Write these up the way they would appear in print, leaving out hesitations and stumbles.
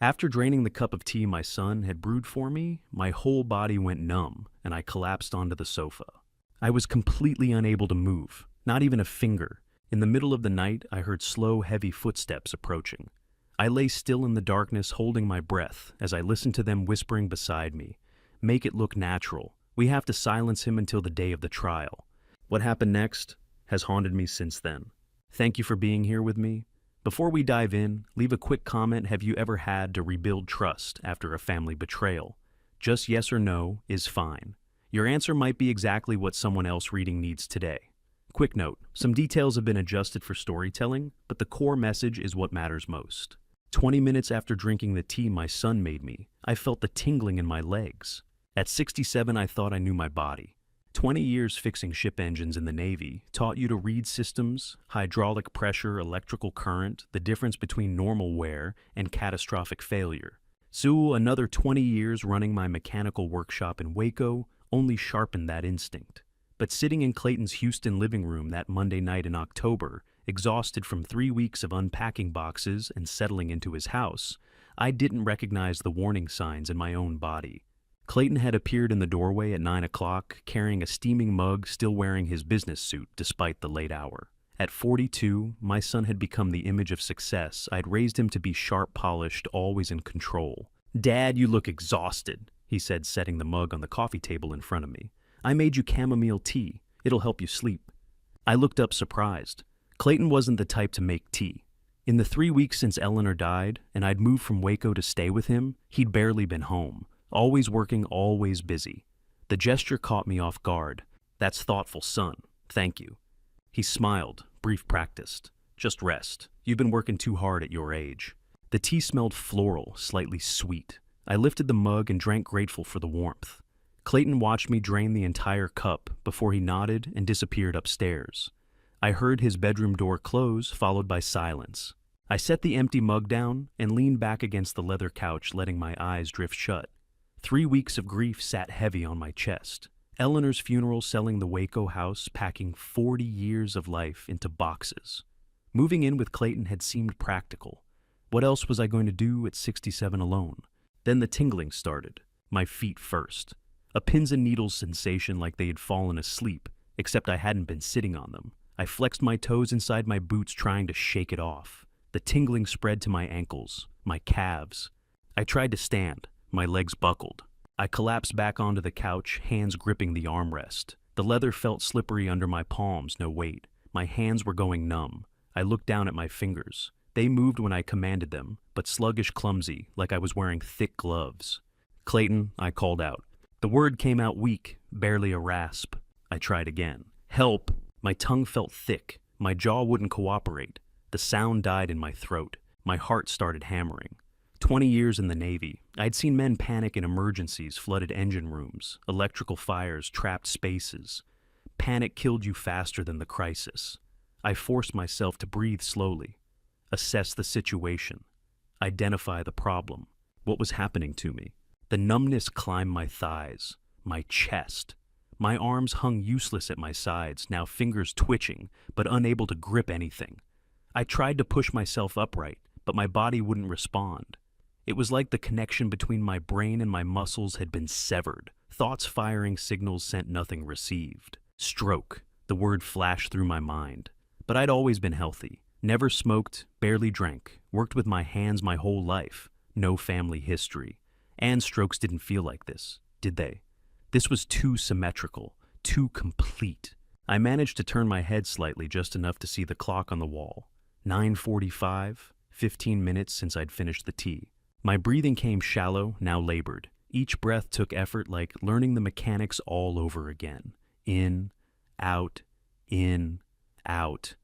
After draining the cup of tea my son had brewed for me, my whole body went numb and I collapsed onto the sofa. I was completely unable to move, not even a finger. In the middle of the night, I heard slow, heavy footsteps approaching. I lay still in the darkness, holding my breath as I listened to them whispering beside me. Make it look natural. We have to silence him until the day of the trial. What happened next has haunted me since then. Thank you for being here with me. Before we dive in, leave a quick comment. Have you ever had to rebuild trust after a family betrayal? Just yes or no is fine. Your answer might be exactly what someone else reading needs today. Quick note, some details have been adjusted for storytelling, but the core message is what matters most. 20 minutes after drinking the tea my son made me, I felt the tingling in my legs. At 67, I thought I knew my body. 20 years fixing ship engines in the Navy taught you to read systems, hydraulic pressure, electrical current, the difference between normal wear and catastrophic failure. So another 20 years running my mechanical workshop in Waco only sharpened that instinct. But sitting in Clayton's Houston living room that Monday night in October, exhausted from 3 weeks of unpacking boxes and settling into his house, I didn't recognize the warning signs in my own body. Clayton had appeared in the doorway at 9 o'clock, carrying a steaming mug, still wearing his business suit despite the late hour. At 42, my son had become the image of success. I'd raised him to be sharp, polished, always in control. "Dad, you look exhausted," he said, setting the mug on the coffee table in front of me. "I made you chamomile tea. It'll help you sleep." I looked up surprised. Clayton wasn't the type to make tea. In the 3 weeks since Eleanor died, and I'd moved from Waco to stay with him, he'd barely been home. Always working, always busy. The gesture caught me off guard. "That's thoughtful, son. Thank you." He smiled, brief practiced. "Just rest. You've been working too hard at your age." The tea smelled floral, slightly sweet. I lifted the mug and drank, grateful for the warmth. Clayton watched me drain the entire cup before he nodded and disappeared upstairs. I heard his bedroom door close, followed by silence. I set the empty mug down and leaned back against the leather couch, letting my eyes drift shut. 3 weeks of grief sat heavy on my chest. Eleanor's funeral, selling the Waco house, packing 40 years of life into boxes. Moving in with Clayton had seemed practical. What else was I going to do at 67 alone? Then the tingling started, my feet first. A pins and needles sensation, like they had fallen asleep, except I hadn't been sitting on them. I flexed my toes inside my boots, trying to shake it off. The tingling spread to my ankles, my calves. I tried to stand. My legs buckled. I collapsed back onto the couch, hands gripping the armrest. The leather felt slippery under my palms, no weight. My hands were going numb. I looked down at my fingers. They moved when I commanded them, but sluggish, clumsy, like I was wearing thick gloves. "Clayton," I called out. The word came out weak, barely a rasp. I tried again. "Help!" My tongue felt thick. My jaw wouldn't cooperate. The sound died in my throat. My heart started hammering. 20 years in the Navy, I'd seen men panic in emergencies, flooded engine rooms, electrical fires, trapped spaces. Panic killed you faster than the crisis. I forced myself to breathe slowly, assess the situation, identify the problem, what was happening to me. The numbness climbed my thighs, my chest. My arms hung useless at my sides, now fingers twitching, but unable to grip anything. I tried to push myself upright, but my body wouldn't respond. It was like the connection between my brain and my muscles had been severed. Thoughts firing, signals sent, nothing received. Stroke, the word flashed through my mind. But I'd always been healthy. Never smoked, barely drank, worked with my hands my whole life. No family history. And strokes didn't feel like this, did they? This was too symmetrical, too complete. I managed to turn my head slightly, just enough to see the clock on the wall. 9:45, 15 minutes since I'd finished the tea. My breathing came shallow, now labored. Each breath took effort, like learning the mechanics all over again. In, out, in, out.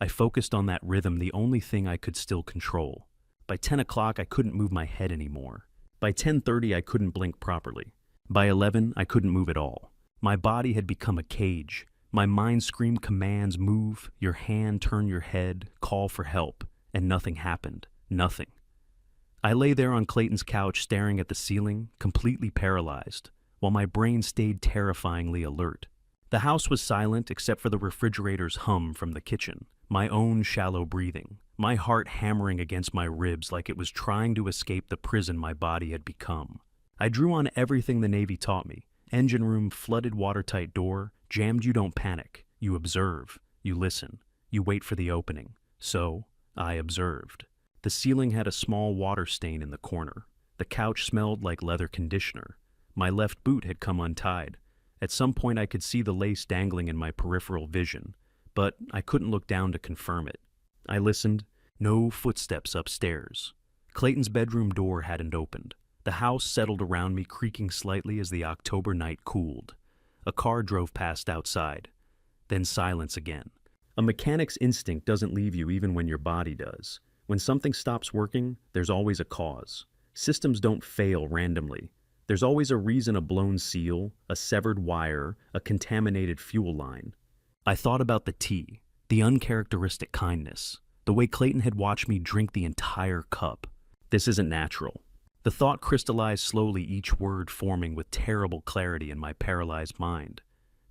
I focused on that rhythm, the only thing I could still control. By 10 o'clock, I couldn't move my head anymore. By 10:30, I couldn't blink properly. By 11, I couldn't move at all. My body had become a cage. My mind screamed commands: move, your hand, turn your head, call for help, and nothing happened. Nothing. I lay there on Clayton's couch, staring at the ceiling, completely paralyzed, while my brain stayed terrifyingly alert. The house was silent except for the refrigerator's hum from the kitchen, my own shallow breathing. my heart hammering against my ribs like it was trying to escape the prison my body had become. I drew on everything the Navy taught me. Engine room, flooded watertight door, jammed. You don't panic. You observe. You listen. You wait for the opening. So, I observed. The ceiling had a small water stain in the corner. The couch smelled like leather conditioner. My left boot had come untied. At some point I could see the lace dangling in my peripheral vision, but I couldn't look down to confirm it. I listened. No footsteps upstairs. Clayton's bedroom door hadn't opened. The house settled around me, creaking slightly as the October night cooled. A car drove past outside. Then silence again. A mechanic's instinct doesn't leave you even when your body does. When something stops working, there's always a cause. Systems don't fail randomly. There's always a reason: a blown seal, a severed wire, a contaminated fuel line. I thought about the tea, the uncharacteristic kindness, the way Clayton had watched me drink the entire cup. This isn't natural. The thought crystallized slowly, each word forming with terrible clarity in my paralyzed mind.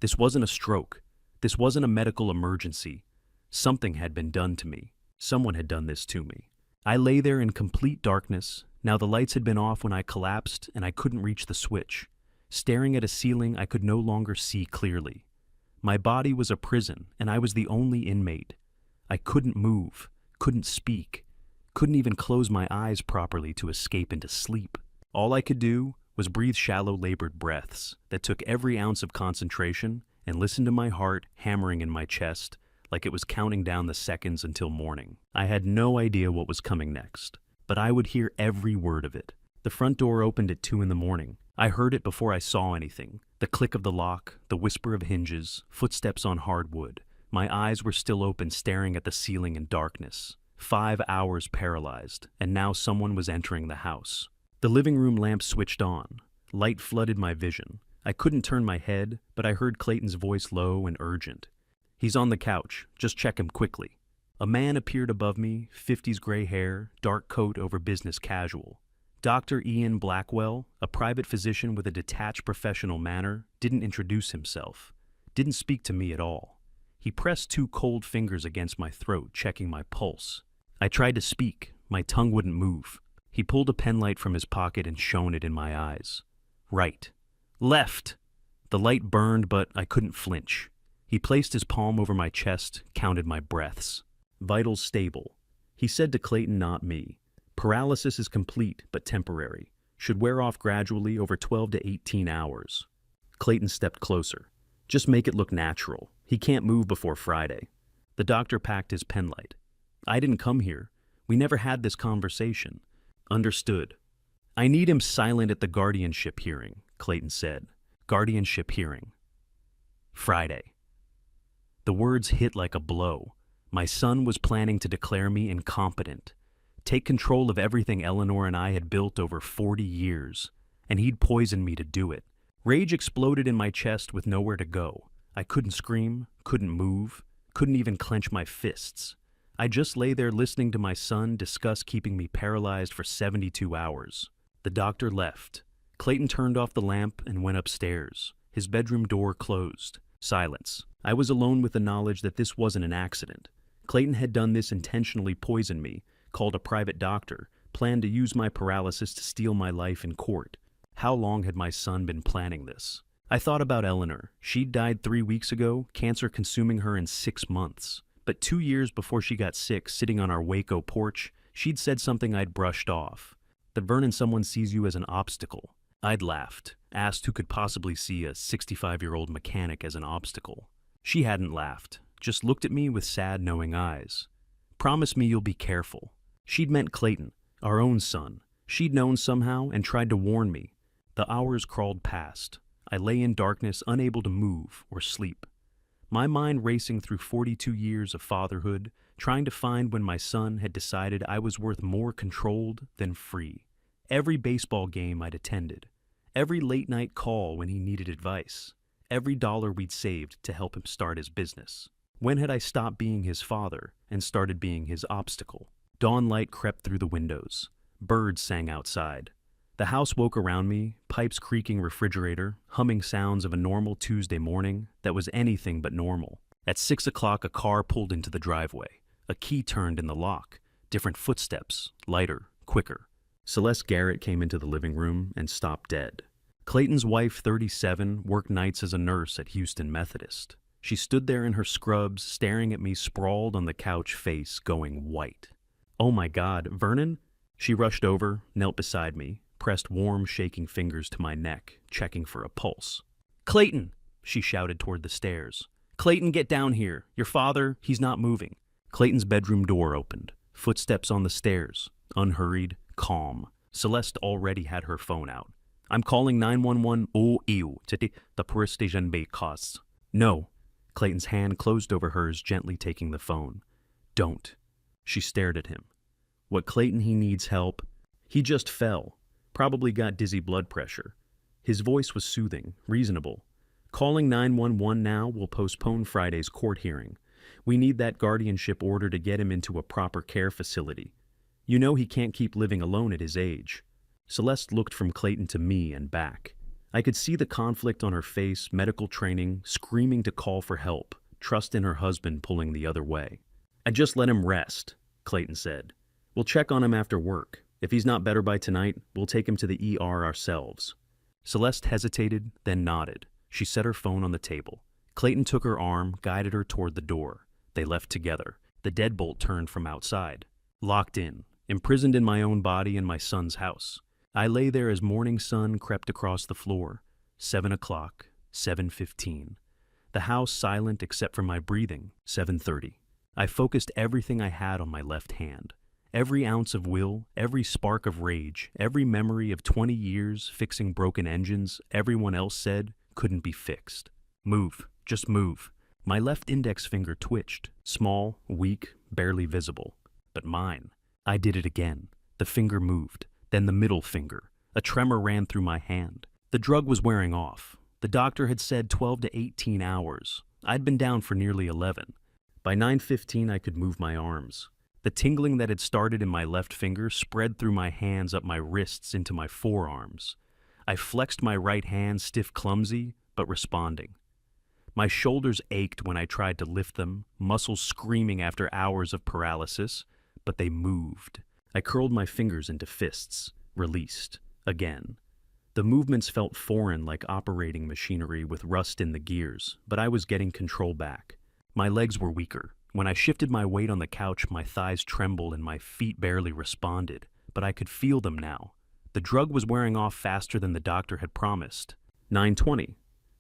This wasn't a stroke. This wasn't a medical emergency. Something had been done to me. Someone had done this to me. I lay there in complete darkness. Now the lights had been off when I collapsed, and I couldn't reach the switch. Staring at a ceiling I could no longer see clearly. My body was a prison, and I was the only inmate. I couldn't move, couldn't speak, couldn't even close my eyes properly to escape into sleep. All I could do was breathe shallow, labored breaths that took every ounce of concentration, and listen to my heart hammering in my chest like it was counting down the seconds until morning. I had no idea what was coming next, but I would hear every word of it. The front door opened at 2 a.m. I heard it before I saw anything. The click of the lock, the whisper of hinges, footsteps on hardwood. My eyes were still open, staring at the ceiling in darkness. 5 hours paralyzed, and now someone was entering the house. The living room lamp switched on. Light flooded my vision. I couldn't turn my head, but I heard Clayton's voice, low and urgent. "He's on the couch. Just check him quickly." A man appeared above me, 50s gray hair, dark coat over business casual. Dr. Ian Blackwell, a private physician with a detached professional manner, didn't introduce himself, didn't speak to me at all. He pressed 2 cold fingers against my throat, checking my pulse. I tried to speak. My tongue wouldn't move. He pulled a penlight from his pocket and shone it in my eyes. Right. Left. The light burned, but I couldn't flinch. He placed his palm over my chest, counted my breaths. Vitals stable. He said to Clayton, not me. Paralysis is complete, but temporary. Should wear off gradually over 12 to 18 hours. Clayton stepped closer. Just make it look natural. He can't move before Friday. The doctor packed his penlight. I didn't come here. We never had this conversation. Understood. I need him silent at the guardianship hearing, Clayton said. Guardianship hearing. Friday. The words hit like a blow. My son was planning to declare me incompetent, take control of everything Eleanor and I had built over 40 years, and he'd poison me to do it. Rage exploded in my chest with nowhere to go. I couldn't scream, couldn't move, couldn't even clench my fists. I just lay there listening to my son discuss keeping me paralyzed for 72 hours. The doctor left. Clayton turned off the lamp and went upstairs. His bedroom door closed. Silence. I was alone with the knowledge that this wasn't an accident. Clayton had done this intentionally, poisoned me, called a private doctor, planned to use my paralysis to steal my life in court. How long had my son been planning this? I thought about Eleanor. She'd died 3 weeks ago, cancer consuming her in 6 months. But 2 years before she got sick, sitting on our Waco porch, she'd said something I'd brushed off. That Vernon, someone sees you as an obstacle. I'd laughed, asked who could possibly see a 65-year-old mechanic as an obstacle. She hadn't laughed, just looked at me with sad, knowing eyes. Promise me you'll be careful. She'd meant Clayton, our own son. She'd known somehow and tried to warn me. The hours crawled past. I lay in darkness, unable to move or sleep. My mind racing through 42 years of fatherhood, trying to find when my son had decided I was worth more controlled than free. Every baseball game I'd attended. Every late-night call when he needed advice. Every dollar we'd saved to help him start his business. When had I stopped being his father and started being his obstacle? Dawn light crept through the windows. Birds sang outside. The house woke around me, pipes creaking, refrigerator, humming sounds of a normal Tuesday morning that was anything but normal. At 6 o'clock, a car pulled into the driveway. A key turned in the lock. Different footsteps, lighter, quicker. Celeste Garrett came into the living room and stopped dead. Clayton's wife, 37, worked nights as a nurse at Houston Methodist. She stood there in her scrubs, staring at me sprawled on the couch, face going white. "Oh my God, Vernon?" She rushed over, knelt beside me, pressed warm, shaking fingers to my neck, checking for a pulse. "Clayton!" she shouted toward the stairs. "Clayton, get down here. Your father, he's not moving." Clayton's bedroom door opened. Footsteps on the stairs. Unhurried, calm. Celeste already had her phone out. "I'm calling 911 o iu, the police station because." "No." Clayton's hand closed over hers, gently taking the phone. "Don't." She stared at him. "What, Clayton, he needs help. He just fell. Probably got dizzy blood pressure." His voice was soothing, reasonable. "Calling 911 now will postpone Friday's court hearing. We need that guardianship order to get him into a proper care facility. You know he can't keep living alone at his age." Celeste looked from Clayton to me and back. I could see the conflict on her face, medical training, screaming to call for help, trust in her husband pulling the other way. "I just let him rest," Clayton said. "We'll check on him after work. If he's not better by tonight, we'll take him to the ER ourselves." Celeste hesitated, then nodded. She set her phone on the table. Clayton took her arm, guided her toward the door. They left together. The deadbolt turned from outside. Locked in, imprisoned in my own body in my son's house. I lay there as morning sun crept across the floor. 7 o'clock, 7:15. The house silent except for my breathing, 7:30. I focused everything I had on my left hand. Every ounce of will, every spark of rage, every memory of 20 years fixing broken engines everyone else said couldn't be fixed. Move, just move. My left index finger twitched, small, weak, barely visible. But mine. I did it again. The finger moved. Then the middle finger. A tremor ran through my hand. The drug was wearing off. The doctor had said 12 to 18 hours. I'd been down for nearly 11. By 9:15, I could move my arms. The tingling that had started in my left finger spread through my hands up my wrists into my forearms. I flexed my right hand, stiff, clumsy, but responding. My shoulders ached when I tried to lift them, muscles screaming after hours of paralysis, but they moved. I curled my fingers into fists, released, again. The movements felt foreign, like operating machinery with rust in the gears, but I was getting control back. My legs were weaker. When I shifted my weight on the couch, my thighs trembled and my feet barely responded, but I could feel them now. The drug was wearing off faster than the doctor had promised. 9:20.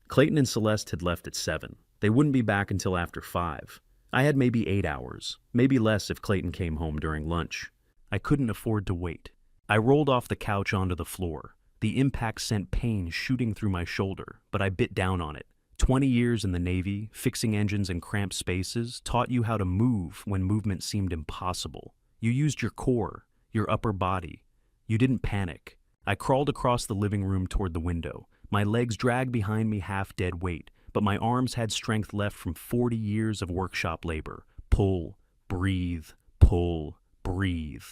Clayton and Celeste had left at 7. They wouldn't be back until after 5. I had maybe 8 hours, maybe less if Clayton came home during lunch. I couldn't afford to wait. I rolled off the couch onto the floor. The impact sent pain shooting through my shoulder, but I bit down on it. 20 years in the Navy, fixing engines in cramped spaces, taught you how to move when movement seemed impossible. You used your core, your upper body. You didn't panic. I crawled across the living room toward the window. My legs dragged behind me half dead weight, but my arms had strength left from 40 years of workshop labor. Pull, breathe, pull, breathe.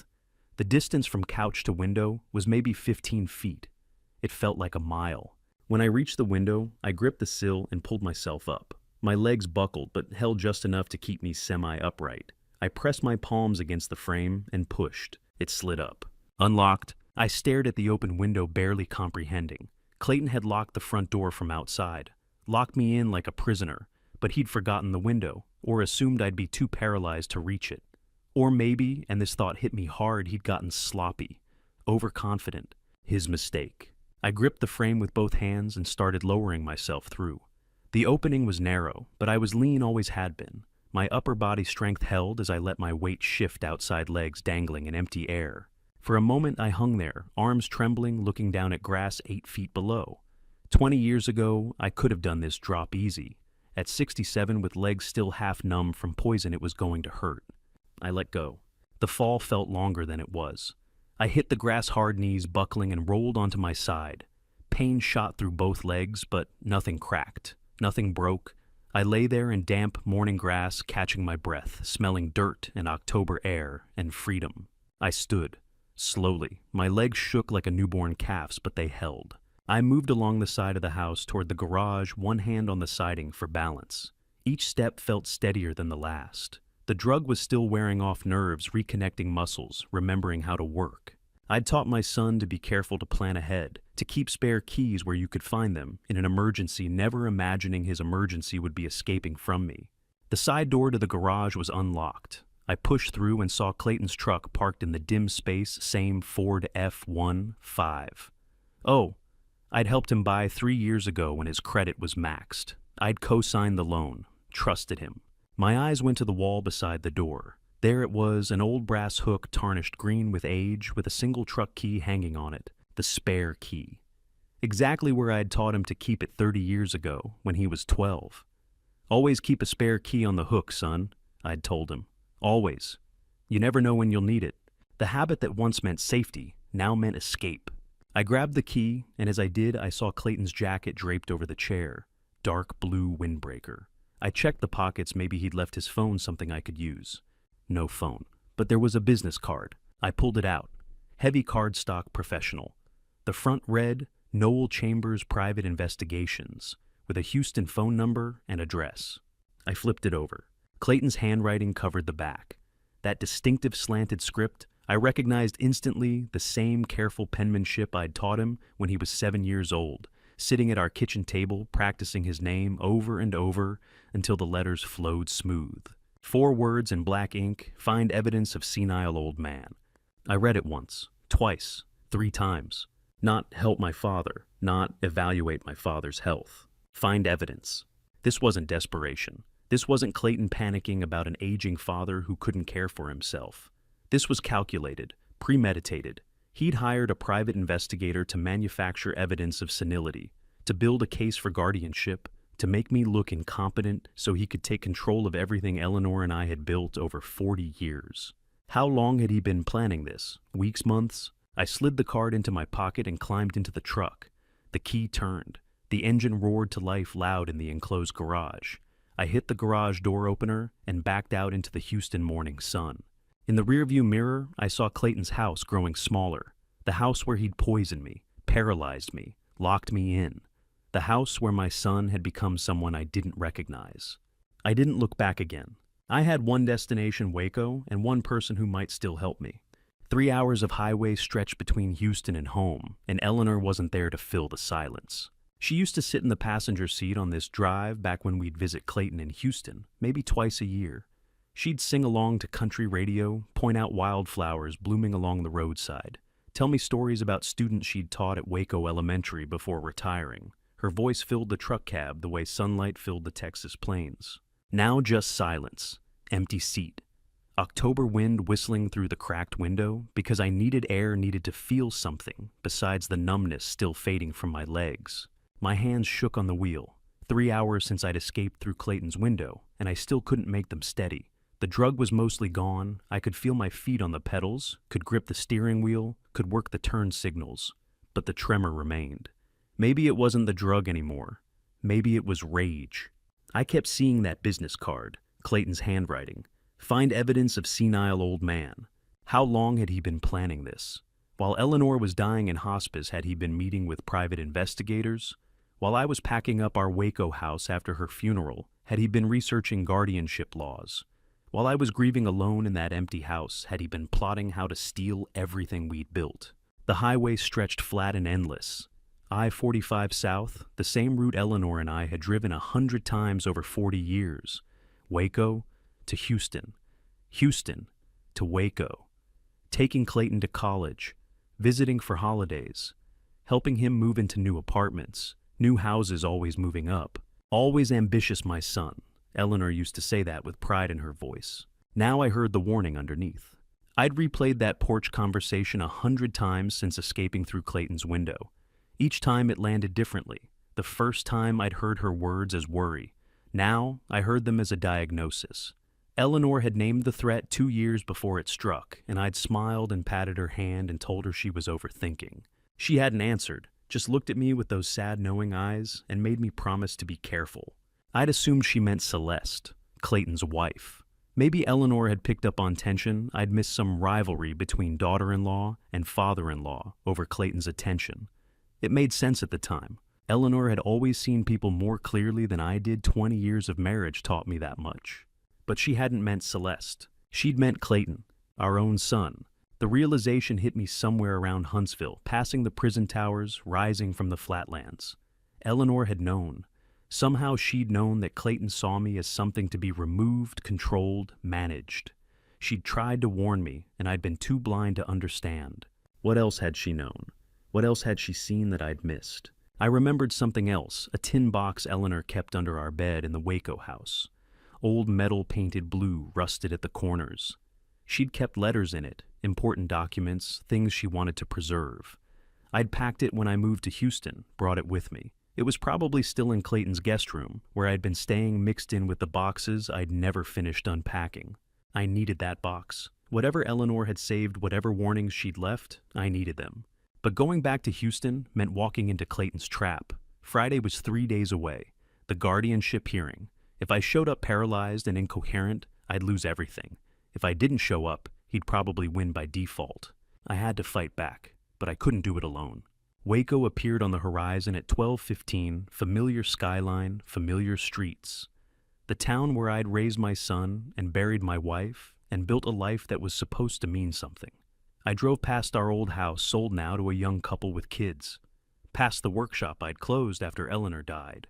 The distance from couch to window was maybe 15 feet. It felt like a mile. When I reached the window, I gripped the sill and pulled myself up. My legs buckled, but held just enough to keep me semi-upright. I pressed my palms against the frame and pushed. It slid up. Unlocked, I stared at the open window, barely comprehending. Clayton had locked the front door from outside, locked me in like a prisoner, but he'd forgotten the window, or assumed I'd be too paralyzed to reach it. Or maybe, and this thought hit me hard, he'd gotten sloppy, overconfident. His mistake. I gripped the frame with both hands and started lowering myself through. The opening was narrow, but I was lean, always had been. My upper body strength held as I let my weight shift outside legs dangling in empty air. For a moment I hung there, arms trembling, looking down at grass 8 feet below. 20 years ago, I could have done this drop easy. At 67, with legs still half numb from poison, it was going to hurt. I let go. The fall felt longer than it was. I hit the grass-hard knees, buckling, and rolled onto my side. Pain shot through both legs, but nothing cracked. Nothing broke. I lay there in damp morning grass, catching my breath, smelling dirt and October air and freedom. I stood. Slowly. My legs shook like a newborn calf's, but they held. I moved along the side of the house toward the garage, one hand on the siding for balance. Each step felt steadier than the last. The drug was still wearing off nerves, reconnecting muscles, remembering how to work. I'd taught my son to be careful to plan ahead, to keep spare keys where you could find them in an emergency, never imagining his emergency would be escaping from me. The side door to the garage was unlocked. I pushed through and saw Clayton's truck parked in the dim space, same Ford F-15. Oh, I'd helped him buy 3 years ago when his credit was maxed. I'd co-signed the loan, trusted him. My eyes went to the wall beside the door. There it was, an old brass hook tarnished green with age, with a single truck key hanging on it, the spare key. Exactly where I'd taught him to keep it 30 years ago, when he was 12. Always keep a spare key on the hook, son, I'd told him. Always. You never know when you'll need it. The habit that once meant safety now meant escape. I grabbed the key, and as I did, I saw Clayton's jacket draped over the chair. Dark blue windbreaker. I checked the pockets, maybe he'd left his phone, something I could use. No phone. But there was a business card. I pulled it out. Heavy cardstock, professional. The front read, Noel Chambers Private Investigations, with a Houston phone number and address. I flipped it over. Clayton's handwriting covered the back. That distinctive slanted script, I recognized instantly, the same careful penmanship I'd taught him when he was 7 years old, sitting at our kitchen table, practicing his name over and over until the letters flowed smooth. 4 words in black ink, find evidence of senile old man. I read it once, twice, 3 times. Not help my father, not evaluate my father's health. Find evidence. This wasn't desperation. This wasn't Clayton panicking about an aging father who couldn't care for himself. This was calculated, premeditated. He'd hired a private investigator to manufacture evidence of senility, to build a case for guardianship, to make me look incompetent so he could take control of everything Eleanor and I had built over 40 years. How long had he been planning this? Weeks, months? I slid the card into my pocket and climbed into the truck. The key turned. The engine roared to life loud in the enclosed garage. I hit the garage door opener and backed out into the Houston morning sun. In the rearview mirror, I saw Clayton's house growing smaller. The house where he'd poisoned me, paralyzed me, locked me in. The house where my son had become someone I didn't recognize. I didn't look back again. I had one destination, Waco, and one person who might still help me. 3 hours of highway stretched between Houston and home, and Eleanor wasn't there to fill the silence. She used to sit in the passenger seat on this drive back when we'd visit Clayton in Houston, maybe twice a year. She'd sing along to country radio, point out wildflowers blooming along the roadside, tell me stories about students she'd taught at Waco Elementary before retiring. Her voice filled the truck cab the way sunlight filled the Texas plains. Now just silence, empty seat. October wind whistling through the cracked window because I needed air, needed to feel something besides the numbness still fading from my legs. My hands shook on the wheel. 3 hours since I'd escaped through Clayton's window, and I still couldn't make them steady. The drug was mostly gone. I could feel my feet on the pedals, could grip the steering wheel, could work the turn signals, but the tremor remained. Maybe it wasn't the drug anymore. Maybe it was rage. I kept seeing that business card, Clayton's handwriting. Find evidence of senile old man. How long had he been planning this? While Eleanor was dying in hospice, had he been meeting with private investigators? While I was packing up our Waco house after her funeral, had he been researching guardianship laws? While I was grieving alone in that empty house, had he been plotting how to steal everything we'd built? The highway stretched flat and endless. I-45 South, the same route Eleanor and I had driven 100 times over 40 years. Waco to Houston. Houston to Waco. Taking Clayton to college. Visiting for holidays. Helping him move into new apartments. New houses always moving up. Always ambitious, my son. Eleanor used to say that with pride in her voice. Now I heard the warning underneath. I'd replayed that porch conversation 100 times since escaping through Clayton's window. Each time it landed differently. The first time I'd heard her words as worry. Now I heard them as a diagnosis. Eleanor had named the threat 2 years before it struck, and I'd smiled and patted her hand and told her she was overthinking. She hadn't answered, just looked at me with those sad knowing eyes and made me promise to be careful. I'd assumed she meant Celeste, Clayton's wife. Maybe Eleanor had picked up on tension. I'd missed some rivalry between daughter-in-law and father-in-law over Clayton's attention. It made sense at the time. Eleanor had always seen people more clearly than I did. 20 years of marriage taught me that much. but she hadn't meant Celeste. She'd meant Clayton, our own son. The realization hit me somewhere around Huntsville, passing the prison towers, rising from the flatlands. Eleanor had known. Somehow she'd known that Clayton saw me as something to be removed, controlled, managed. She'd tried to warn me, and I'd been too blind to understand. What else had she known? What else had she seen that I'd missed? I remembered something else, a tin box Eleanor kept under our bed in the Waco house. Old metal painted blue, rusted at the corners. She'd kept letters in it, important documents, things she wanted to preserve. I'd packed it when I moved to Houston, brought it with me. It was probably still in Clayton's guest room, where I'd been staying mixed in with the boxes I'd never finished unpacking. I needed that box. Whatever Eleanor had saved, whatever warnings she'd left, I needed them. But going back to Houston meant walking into Clayton's trap. Friday was 3 days away, the guardianship hearing. If I showed up paralyzed and incoherent, I'd lose everything. If I didn't show up, he'd probably win by default. I had to fight back, but I couldn't do it alone. Waco appeared on the horizon at 12:15, familiar skyline, familiar streets. The town where I'd raised my son and buried my wife and built a life that was supposed to mean something. I drove past our old house, sold now to a young couple with kids. Past the workshop I'd closed after Eleanor died.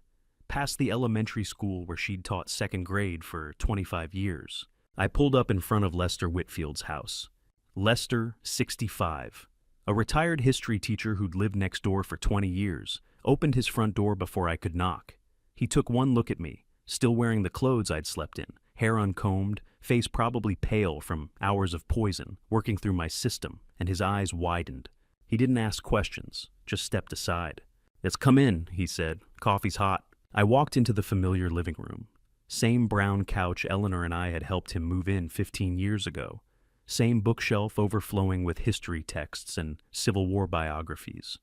Past the elementary school where she'd taught second grade for 25 years. I pulled up in front of Lester Whitfield's house. Lester, 65. A retired history teacher who'd lived next door for 20 years, opened his front door before I could knock. He took one look at me, still wearing the clothes I'd slept in, hair uncombed, face probably pale from hours of poison working through my system, and his eyes widened. He didn't ask questions, just stepped aside. "Let's come in," he said. "Coffee's hot." I walked into the familiar living room. Same brown couch Eleanor and I had helped him move in 15 years ago. Same bookshelf overflowing with history texts and Civil War biographies.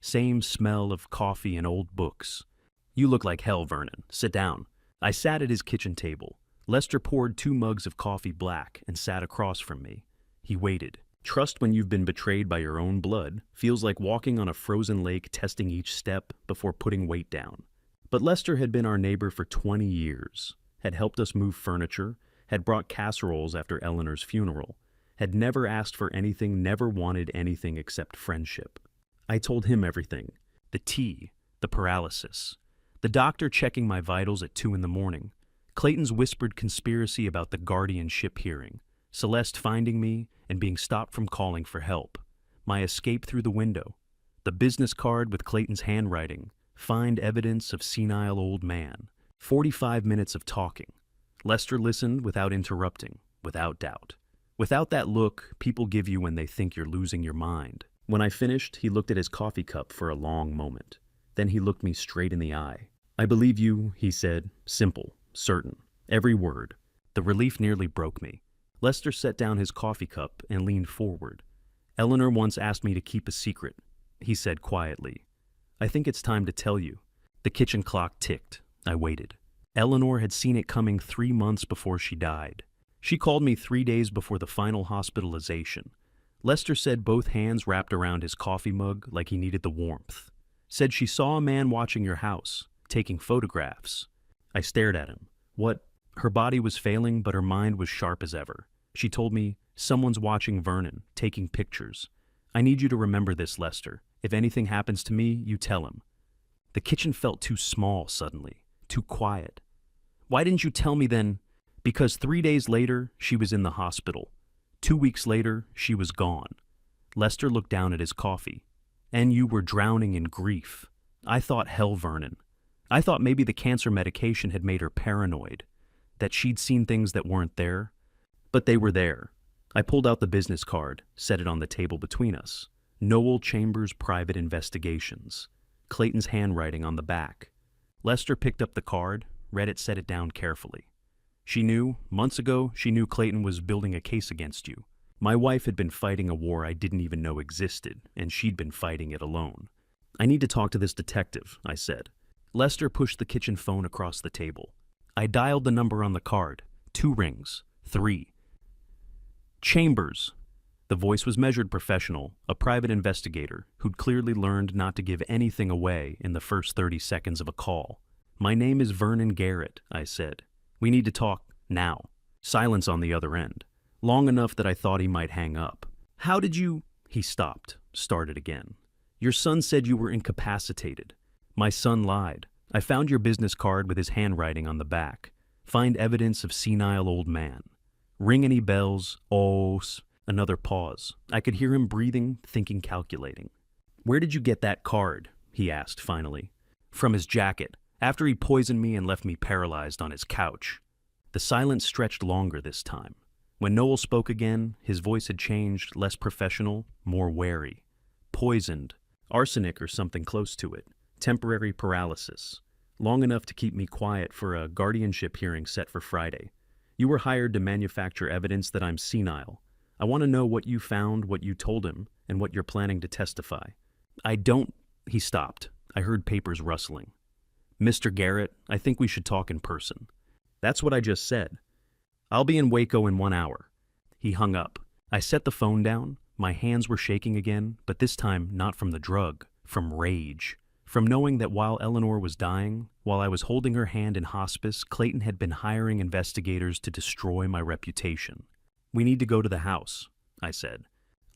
Same smell of coffee and old books. "You look like hell, Vernon. Sit down." I sat at his kitchen table. Lester poured 2 mugs of coffee black and sat across from me. He waited. Trust when you've been betrayed by your own blood feels like walking on a frozen lake, testing each step before putting weight down. But Lester had been our neighbor for 20 years, had helped us move furniture, had brought casseroles after Eleanor's funeral, had never asked for anything, never wanted anything except friendship. I told him everything. The tea, the paralysis, the doctor checking my vitals at 2 in the morning, Clayton's whispered conspiracy about the guardianship hearing, Celeste finding me and being stopped from calling for help, my escape through the window, the business card with Clayton's handwriting, find evidence of senile old man, 45 minutes of talking. Lester listened without interrupting, without doubt. Without that look people give you when they think you're losing your mind. When I finished, he looked at his coffee cup for a long moment. Then he looked me straight in the eye. "I believe you," he said, simple, certain, every word. The relief nearly broke me. Lester set down his coffee cup and leaned forward. "Eleanor once asked me to keep a secret," he said quietly. "I think it's time to tell you." The kitchen clock ticked. I waited. Eleanor had seen it coming 3 months before she died. She called me 3 days before the final hospitalization. Lester said both hands wrapped around his coffee mug like he needed the warmth. Said she saw a man watching your house, taking photographs. I stared at him. What? Her body was failing, but her mind was sharp as ever. She told me, "Someone's watching Vernon, taking pictures. I need you to remember this, Lester. If anything happens to me, you tell him." The kitchen felt too small suddenly, too quiet. "Why didn't you tell me then?" "Because 3 days later, she was in the hospital. 2 weeks later, she was gone." Lester looked down at his coffee. "And you were drowning in grief. I thought hell, Vernon. I thought maybe the cancer medication had made her paranoid, that she'd seen things that weren't there. But they were there." I pulled out the business card, set it on the table between us. Noel Chambers Private Investigations. Clayton's handwriting on the back. Lester picked up the card, read it, set it down carefully. "She knew, months ago, she knew Clayton was building a case against you. My wife had been fighting a war I didn't even know existed, and she'd been fighting it alone. I need to talk to this detective," I said. Lester pushed the kitchen phone across the table. I dialed the number on the card. 2 rings. 3. "Chambers." The voice was measured professional, a private investigator who'd clearly learned not to give anything away in the first 30 seconds of a call. "My name is Vernon Garrett," I said. "We need to talk now." Silence on the other end, long enough that I thought he might hang up. How did you... He stopped, started again. Your son said you were incapacitated. My son lied. I found your business card with his handwriting on the back. Find evidence of senile old man. Ring any bells? Oh, another pause. I could hear him breathing, thinking, calculating. Where did you get that card? He asked finally. From his jacket, after he poisoned me and left me paralyzed on his couch. The silence stretched longer this time. When Noel spoke again, his voice had changed, less professional, more wary. Poisoned. Arsenic or something close to it. Temporary paralysis. Long enough to keep me quiet for a guardianship hearing set for Friday. You were hired to manufacture evidence that I'm senile. I want to know what you found, what you told him, and what you're planning to testify. I don't... He stopped. I heard papers rustling. Mr. Garrett, I think we should talk in person. That's what I just said. I'll be in Waco in 1 hour. He hung up. I set the phone down. My hands were shaking again, but this time not from the drug, from rage. From knowing that while Eleanor was dying, while I was holding her hand in hospice, Clayton had been hiring investigators to destroy my reputation. We need to go to the house, I said.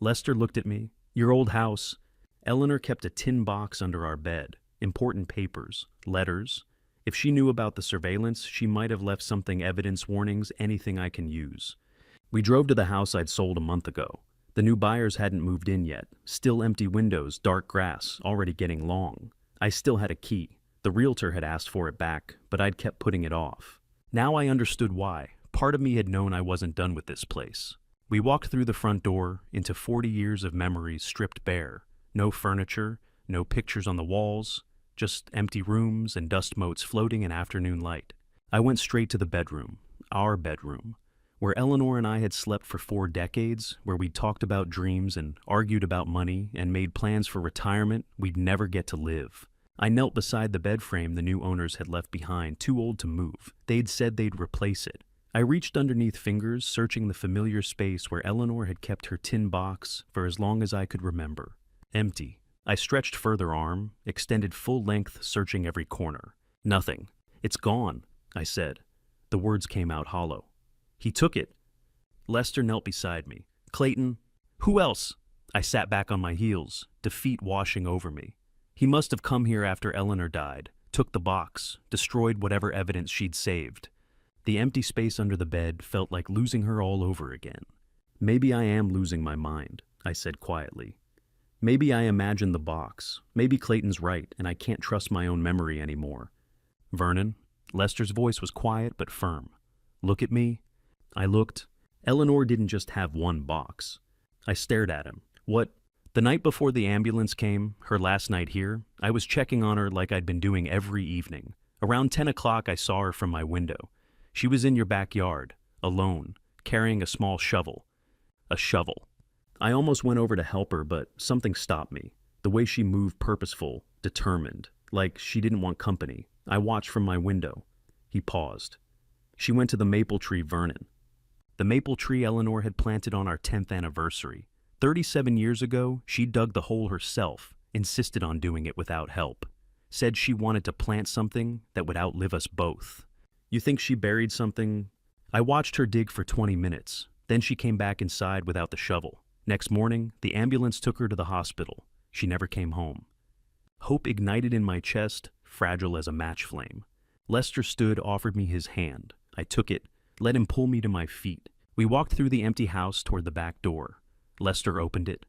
Lester looked at me. Your old house. Eleanor kept a tin box under our bed. Important papers, letters. If she knew about the surveillance, she might have left something, evidence, warnings, anything I can use. We drove to the house I'd sold a month ago. The new buyers hadn't moved in yet. Still empty windows, dark grass, already getting long. I still had a key. The realtor had asked for it back, but I'd kept putting it off. Now I understood why. Part of me had known I wasn't done with this place. We walked through the front door, into 40 years of memories stripped bare. No furniture, no pictures on the walls, just empty rooms and dust motes floating in afternoon light. I went straight to the bedroom, our bedroom, where Eleanor and I had slept for 4 decades, where we'd talked about dreams and argued about money and made plans for retirement we'd never get to live. I knelt beside the bed frame the new owners had left behind, too old to move. They'd said they'd replace it. I reached underneath fingers, searching the familiar space where Eleanor had kept her tin box for as long as I could remember. Empty. I stretched further arm, extended full length, searching every corner. Nothing. It's gone, I said. The words came out hollow. He took it. Lester knelt beside me. Clayton. Who else? I sat back on my heels, defeat washing over me. He must have come here after Eleanor died, took the box, destroyed whatever evidence she'd saved. The empty space under the bed felt like losing her all over again. Maybe I am losing my mind, I said quietly. Maybe I imagined the box. Maybe Clayton's right, and I can't trust my own memory anymore. Vernon. Lester's voice was quiet but firm. Look at me. I looked. Eleanor didn't just have one box. I stared at him. What? The night before the ambulance came, her last night here, I was checking on her like I'd been doing every evening. Around 10 o'clock, I saw her from my window. She was in your backyard, alone, carrying a small shovel. A shovel. I almost went over to help her, but something stopped me. The way she moved, purposeful, determined, like she didn't want company. I watched from my window. He paused. She went to the maple tree, Vernon. The maple tree Eleanor had planted on our 10th anniversary. 37 years ago, she dug the hole herself, insisted on doing it without help. Said she wanted to plant something that would outlive us both. You think she buried something? I watched her dig for 20 minutes. Then she came back inside without the shovel. Next morning, the ambulance took her to the hospital. She never came home. Hope ignited in my chest, fragile as a match flame. Lester stood, offered me his hand. I took it, let him pull me to my feet. We walked through the empty house toward the back door. Lester opened it.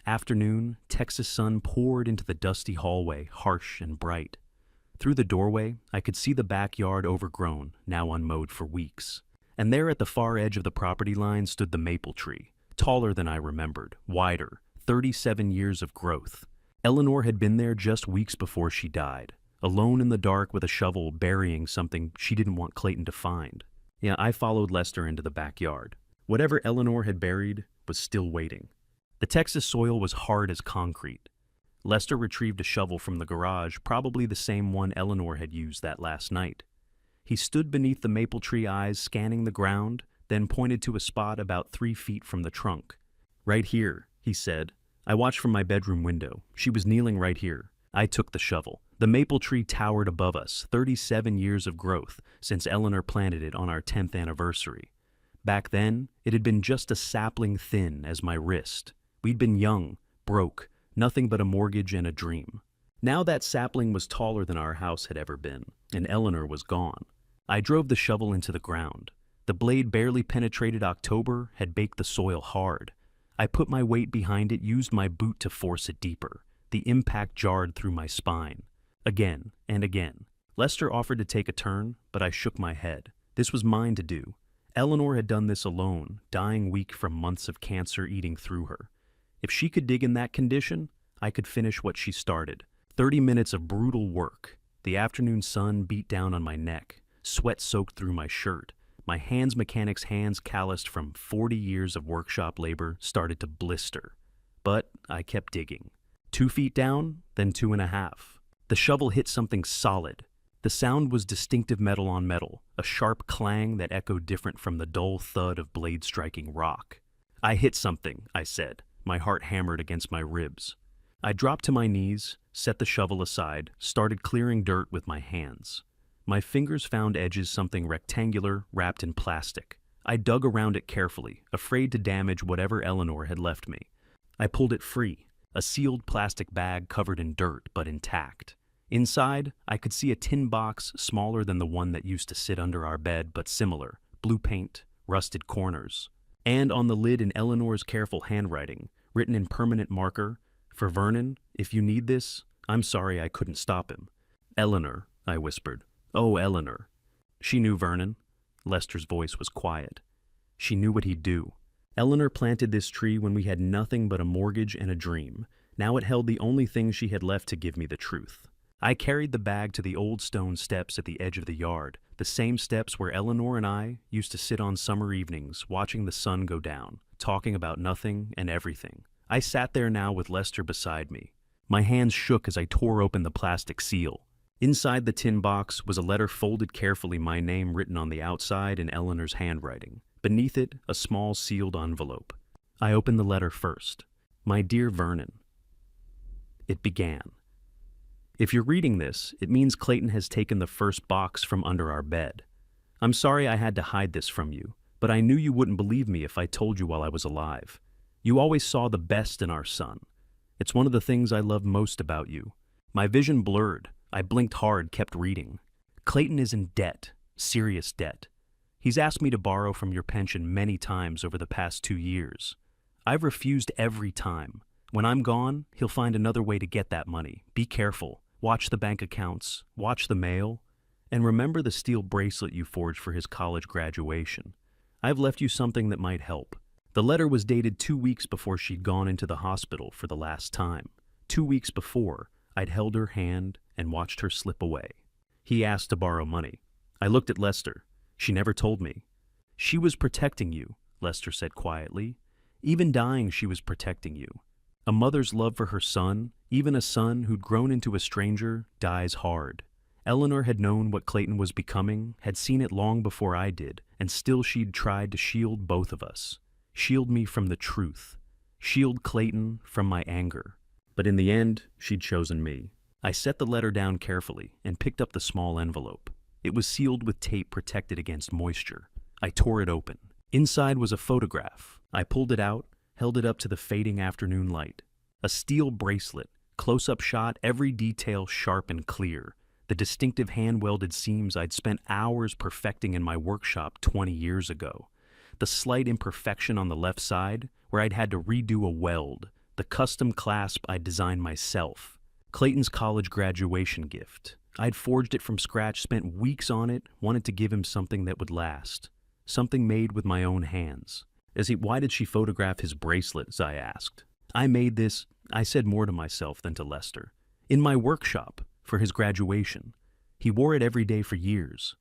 Afternoon, Texas sun poured into the dusty hallway, harsh and bright. Through the doorway, I could see the backyard overgrown, now unmowed for weeks. And there at the far edge of the property line stood the maple tree, taller than I remembered, wider, 37 years of growth. Eleanor had been there just weeks before she died, alone in the dark with a shovel burying something she didn't want Clayton to find. Yeah, I followed Lester into the backyard. Whatever Eleanor had buried was still waiting. The Texas soil was hard as concrete. Lester retrieved a shovel from the garage, probably the same one Eleanor had used that last night. He stood beneath the maple tree eyes, scanning the ground, then pointed to a spot about 3 feet from the trunk. Right here, he said. I watched from my bedroom window. She was kneeling right here. I took the shovel. The maple tree towered above us, 37 years of growth since Eleanor planted it on our 10th anniversary. Back then, it had been just a sapling thin as my wrist. We'd been young, broke, nothing but a mortgage and a dream. Now that sapling was taller than our house had ever been, and Eleanor was gone. I drove the shovel into the ground. The blade barely penetrated October, had baked the soil hard. I put my weight behind it, used my boot to force it deeper. The impact jarred through my spine. Again and again. Lester offered to take a turn, but I shook my head. This was mine to do. Eleanor had done this alone, dying weak from months of cancer eating through her. If she could dig in that condition, I could finish what she started. 30 minutes of brutal work. The afternoon sun beat down on my neck. Sweat soaked through my shirt. My mechanic's hands calloused from 40 years of workshop labor, started to blister. But I kept digging. 2 feet down, then 2.5. The shovel hit something solid. The sound was distinctive metal on metal, a sharp clang that echoed different from the dull thud of blade striking rock. I hit something, I said, my heart hammered against my ribs. I dropped to my knees, set the shovel aside, started clearing dirt with my hands. My fingers found edges something rectangular, wrapped in plastic. I dug around it carefully, afraid to damage whatever Eleanor had left me. I pulled it free, a sealed plastic bag covered in dirt but intact. Inside, I could see a tin box smaller than the one that used to sit under our bed but similar, blue paint, rusted corners. And on the lid in Eleanor's careful handwriting, written in permanent marker, "For Vernon, if you need this, I'm sorry I couldn't stop him." "Eleanor," I whispered. "Oh, Eleanor." She knew Vernon. Lester's voice was quiet. She knew what he'd do. Eleanor planted this tree when we had nothing but a mortgage and a dream. Now it held the only thing she had left to give me the truth. I carried the bag to the old stone steps at the edge of the yard, the same steps where Eleanor and I used to sit on summer evenings, watching the sun go down, talking about nothing and everything. I sat there now with Lester beside me. My hands shook as I tore open the plastic seal. Inside the tin box was a letter folded carefully, my name written on the outside in Eleanor's handwriting. Beneath it, a small sealed envelope. I opened the letter first. "My dear Vernon," it began. "If you're reading this, it means Clayton has taken the first box from under our bed. I'm sorry I had to hide this from you, but I knew you wouldn't believe me if I told you while I was alive. You always saw the best in our son. It's one of the things I love most about you. My vision blurred. I blinked hard, kept reading. Clayton is in debt, serious debt. He's asked me to borrow from your pension many times over the past 2 years. I've refused every time. When I'm gone, he'll find another way to get that money. Be careful. Watch the bank accounts, watch the mail, and remember the steel bracelet you forged for his college graduation. I've left you something that might help." The letter was dated 2 weeks before she'd gone into the hospital for the last time. 2 weeks before, I'd held her hand and watched her slip away. He asked to borrow money. I looked at Lester. She never told me. "She was protecting you," Lester said quietly. "Even dying, she was protecting you. A mother's love for her son, even a son who'd grown into a stranger, dies hard. Eleanor had known what Clayton was becoming, had seen it long before I did, and still she'd tried to shield both of us. Shield me from the truth. Shield Clayton from my anger. But in the end, she'd chosen me. I set the letter down carefully and picked up the small envelope. It was sealed with tape protected against moisture. I tore it open. Inside was a photograph. I pulled it out, held it up to the fading afternoon light. A steel bracelet, close-up shot, every detail sharp and clear. The distinctive hand-welded seams I'd spent hours perfecting in my workshop 20 years ago. The slight imperfection on the left side, where I'd had to redo a weld. The custom clasp I'd designed myself. Clayton's college graduation gift. I'd forged it from scratch, spent weeks on it, wanted to give him something that would last. Something made with my own hands. Why did she photograph his bracelets? I asked. I made this, I said more to myself than to Lester. In my workshop, for his graduation. He wore it every day for years.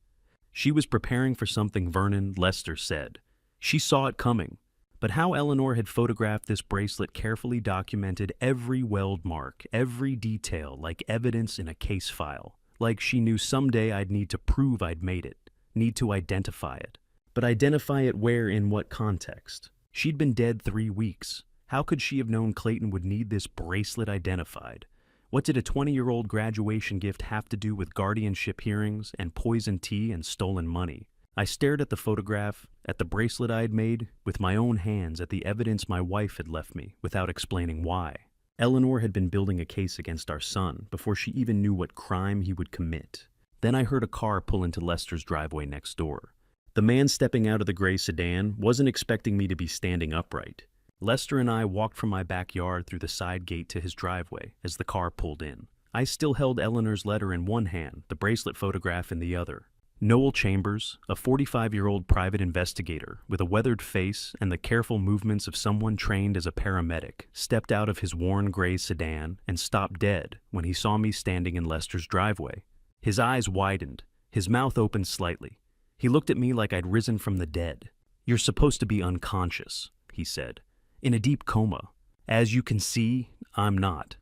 She was preparing for something, Vernon, Lester said. She saw it coming. But how Eleanor had photographed this bracelet carefully documented every weld mark, every detail, like evidence in a case file. Like she knew someday I'd need to prove I'd made it, need to identify it. But identify it where, in what context? She'd been dead 3 weeks. How could she have known Clayton would need this bracelet identified? What did a 20-year-old graduation gift have to do with guardianship hearings and poison tea and stolen money? I stared at the photograph, at the bracelet I had made, with my own hands at the evidence my wife had left me, without explaining why. Eleanor had been building a case against our son before she even knew what crime he would commit. Then I heard a car pull into Lester's driveway next door. The man stepping out of the gray sedan wasn't expecting me to be standing upright. Lester and I walked from my backyard through the side gate to his driveway as the car pulled in. I still held Eleanor's letter in one hand, the bracelet photograph in the other. Noel Chambers, a 45-year-old private investigator with a weathered face and the careful movements of someone trained as a paramedic, stepped out of his worn gray sedan and stopped dead when he saw me standing in Lester's driveway. His eyes widened, his mouth opened slightly. He looked at me like I'd risen from the dead. "You're supposed to be unconscious," he said, "in a deep coma. As you can see, I'm not."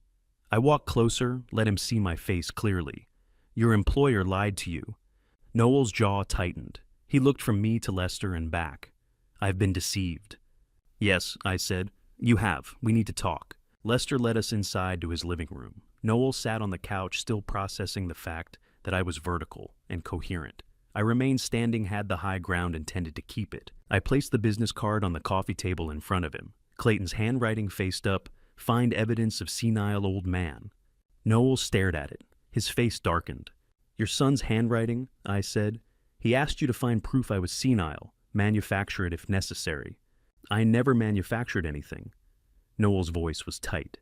I walked closer, let him see my face clearly. "Your employer lied to you." Noel's jaw tightened. He looked from me to Lester and back. "I've been deceived." "Yes," I said. "You have. We need to talk." Lester led us inside to his living room. Noel sat on the couch, still processing the fact that I was vertical and coherent. I remained standing, had the high ground, intended to keep it. I placed the business card on the coffee table in front of him. Clayton's handwriting faced up, "Find evidence of senile old man." Noel stared at it. His face darkened. "Your son's handwriting," I said. "He asked you to find proof I was senile, manufacture it if necessary." "I never manufactured anything." Noel's voice was tight.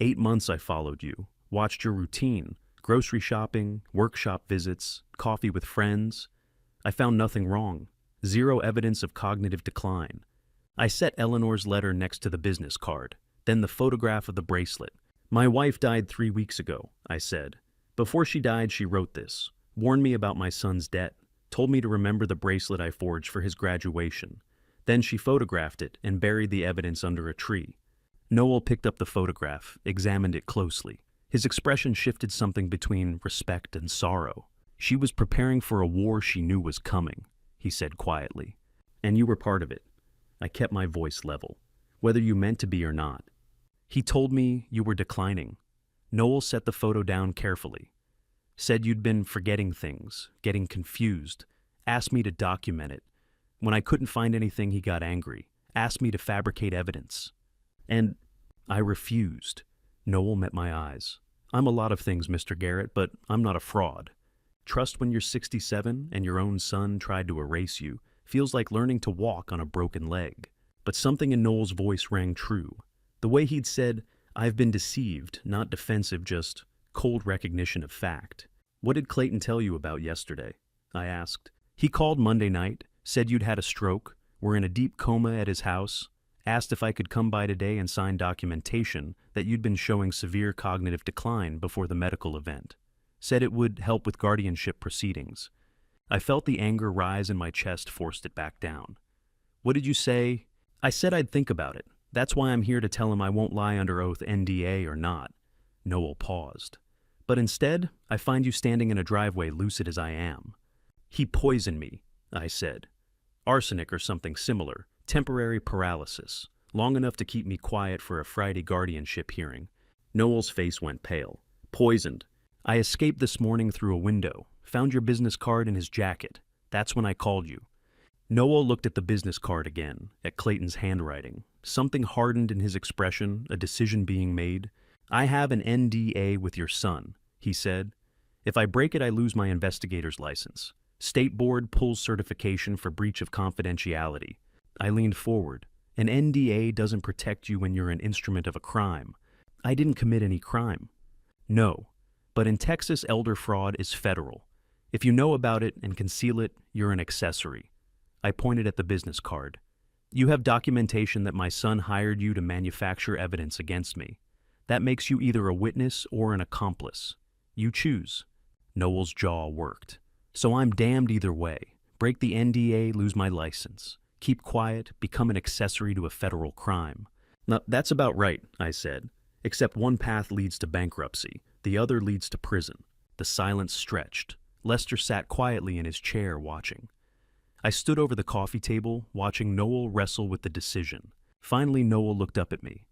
8 months I followed you, watched your routine, grocery shopping, workshop visits, coffee with friends. I found nothing wrong. Zero evidence of cognitive decline. I set Eleanor's letter next to the business card, then the photograph of the bracelet. "My wife died 3 weeks ago," I said. "Before she died, she wrote this, warned me about my son's debt, told me to remember the bracelet I forged for his graduation. Then she photographed it and buried the evidence under a tree." Noel picked up the photograph, examined it closely. His expression shifted something between respect and sorrow. "She was preparing for a war she knew was coming," he said quietly. "And you were part of it." I kept my voice level. "Whether you meant to be or not." "He told me you were declining." Noel set the photo down carefully. "Said you'd been forgetting things, getting confused, asked me to document it. When I couldn't find anything, he got angry, asked me to fabricate evidence. And I refused." Noel met my eyes. "I'm a lot of things, Mr. Garrett, but I'm not a fraud. Trust when you're 67 and your own son tried to erase you feels like learning to walk on a broken leg." But something in Noel's voice rang true. The way he'd said, "I've been deceived," not defensive, just cold recognition of fact. "What did Clayton tell you about yesterday?" I asked. "He called Monday night, said you'd had a stroke, were in a deep coma at his house, asked if I could come by today and sign documentation that you'd been showing severe cognitive decline before the medical event. Said it would help with guardianship proceedings." I felt the anger rise in my chest, forced it back down. "What did you say?" "I said I'd think about it. That's why I'm here to tell him I won't lie under oath, NDA or not." Noel paused. "But instead, I find you standing in a driveway, lucid as I am." "He poisoned me," I said. "Arsenic or something similar, temporary paralysis, long enough to keep me quiet for a Friday guardianship hearing." Noel's face went pale. "Poisoned. I escaped this morning through a window, found your business card in his jacket. That's when I called you." Noel looked at the business card again, at Clayton's handwriting. Something hardened in his expression, a decision being made. "I have an NDA with your son," he said. "If I break it, I lose my investigator's license. State board pulls certification for breach of confidentiality." I leaned forward. "An NDA doesn't protect you when you're an instrument of a crime." "I didn't commit any crime." "No, but in Texas, elder fraud is federal. If you know about it and conceal it, you're an accessory." I pointed at the business card. "You have documentation that my son hired you to manufacture evidence against me. That makes you either a witness or an accomplice. You choose." Noel's jaw worked. "So I'm damned either way. Break the NDA, lose my license. Keep quiet, become an accessory to a federal crime." "Now, that's about right," I said. "Except one path leads to bankruptcy, the other leads to prison." The silence stretched. Lester sat quietly in his chair, watching. I stood over the coffee table, watching Noel wrestle with the decision. Finally, Noel looked up at me.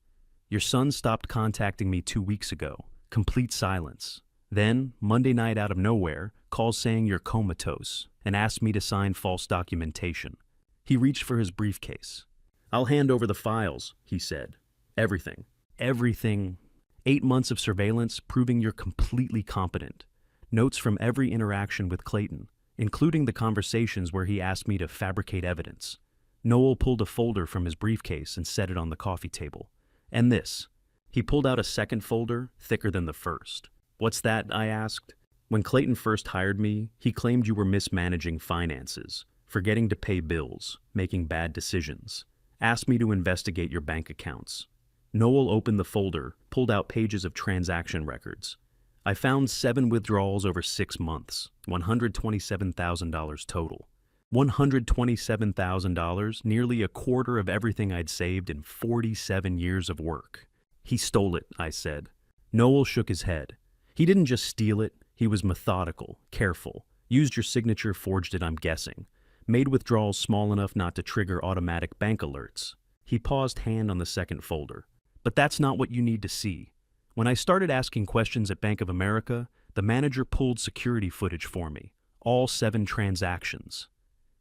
"Your son stopped contacting me 2 weeks ago. Complete silence. Then, Monday night out of nowhere, calls saying you're comatose and asks me to sign false documentation. He reached for his briefcase. I'll hand over the files, he said. Everything. Everything. 8 months of surveillance proving you're completely competent. Notes from every interaction with Clayton, including the conversations where he asked me to fabricate evidence. Noel pulled a folder from his briefcase and set it on the coffee table. And this. He pulled out a second folder, thicker than the first. What's that? I asked. When Clayton first hired me, he claimed you were mismanaging finances, forgetting to pay bills, making bad decisions. Asked me to investigate your bank accounts. Noel opened the folder, pulled out pages of transaction records. I found 7 withdrawals over 6 months, $127,000 total. $127,000, nearly a quarter of everything I'd saved in 47 years of work. He stole it, I said. Noel shook his head. He didn't just steal it, he was methodical, careful. Used your signature, forged it, I'm guessing. Made withdrawals small enough not to trigger automatic bank alerts. He paused, hand on the second folder. But that's not what you need to see. When I started asking questions at Bank of America, the manager pulled security footage for me. All 7 transactions.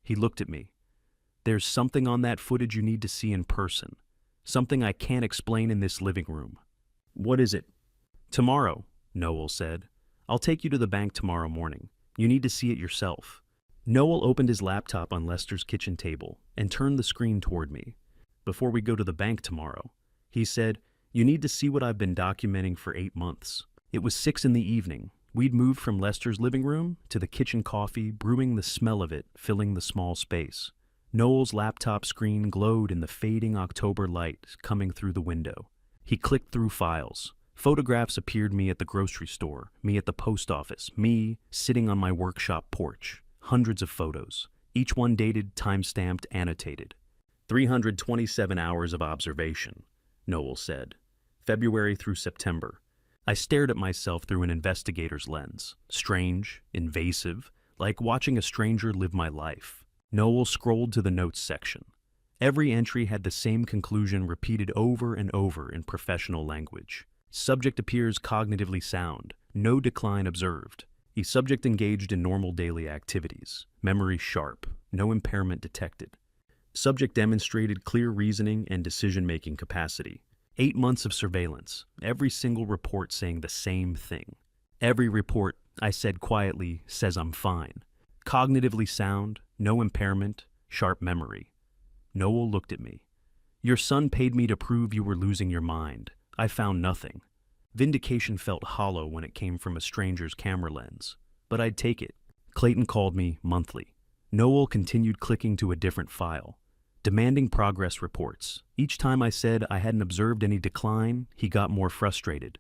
He looked at me. There's something on that footage you need to see in person. Something I can't explain in this living room. What is it? Tomorrow, Noel said. I'll take you to the bank tomorrow morning. You need to see it yourself. Noel opened his laptop on Lester's kitchen table and turned the screen toward me. Before we go to the bank tomorrow, he said, you need to see what I've been documenting for 8 months. It was 6 in the evening. We'd moved from Lester's living room to the kitchen coffee, brewing, the smell of it filling the small space. Noel's laptop screen glowed in the fading October light coming through the window. He clicked through files. Photographs appeared: me at the grocery store, me at the post office, me sitting on my workshop porch. Hundreds of photos, each one dated, time-stamped, annotated. 327 hours of observation, Noel said. February through September. I stared at myself through an investigator's lens. Strange, invasive, like watching a stranger live my life. Noel scrolled to the notes section. Every entry had the same conclusion repeated over and over in professional language. Subject appears cognitively sound. No decline observed. The subject engaged in normal daily activities. Memory sharp. No impairment detected. Subject demonstrated clear reasoning and decision-making capacity. 8 months of surveillance. Every single report saying the same thing. Every report, I said quietly, says I'm fine. Cognitively sound, no impairment, sharp memory. Noel looked at me. Your son paid me to prove you were losing your mind. I found nothing. Vindication felt hollow when it came from a stranger's camera lens. But I'd take it. Clayton called me monthly. Noel continued clicking to a different file, demanding progress reports. Each time I said I hadn't observed any decline, he got more frustrated.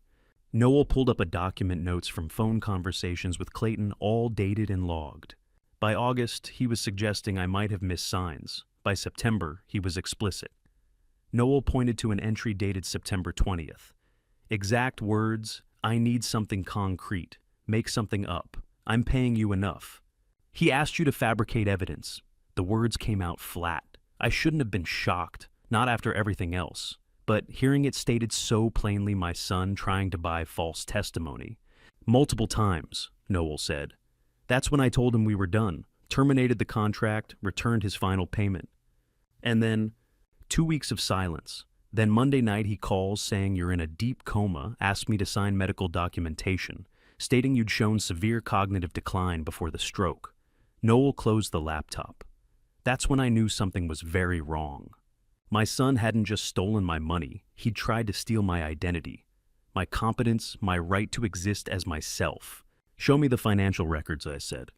Noel pulled up a document, notes from phone conversations with Clayton, all dated and logged. By August, he was suggesting I might have missed signs. By September, he was explicit. Noel pointed to an entry dated September 20th. Exact words: I need something concrete. Make something up. I'm paying you enough. He asked you to fabricate evidence. The words came out flat. I shouldn't have been shocked, not after everything else. But hearing it stated so plainly, my son trying to buy false testimony. Multiple times, Noel said. That's when I told him we were done, terminated the contract, returned his final payment. And then 2 weeks of silence. Then Monday night he calls saying you're in a deep coma, asked me to sign medical documentation, stating you'd shown severe cognitive decline before the stroke. Noel closed the laptop. That's when I knew something was very wrong. My son hadn't just stolen my money, he'd tried to steal my identity, my competence, my right to exist as myself. Show me the financial records, I said.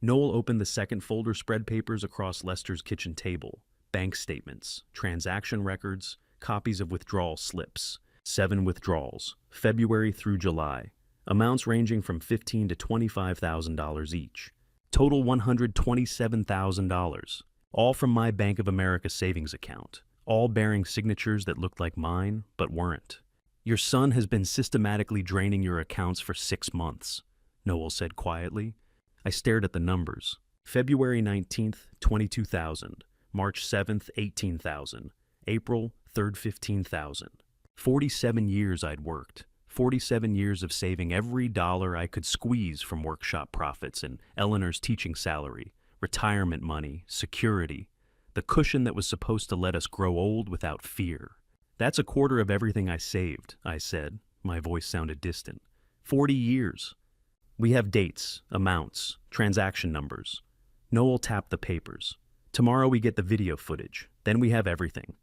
Noel opened the second folder, spread papers across Lester's kitchen table. Bank statements, transaction records, copies of withdrawal slips. 7 withdrawals, February through July. Amounts ranging from $15,000 to $25,000 each. Total $127,000. All from my Bank of America savings account. All bearing signatures that looked like mine, but weren't. Your son has been systematically draining your accounts for 6 months, Noel said quietly. I stared at the numbers. February 19th, 22,000. March 7th, 18,000. April 3rd, 15,000. 47 years I'd worked. 47 years of saving every dollar I could squeeze from workshop profits and Eleanor's teaching salary, retirement money, security, the cushion that was supposed to let us grow old without fear. That's a quarter of everything I saved, I said. My voice sounded distant. 40 years. We have dates, amounts, transaction numbers. Noel tapped the papers. Tomorrow we get the video footage. Then we have everything.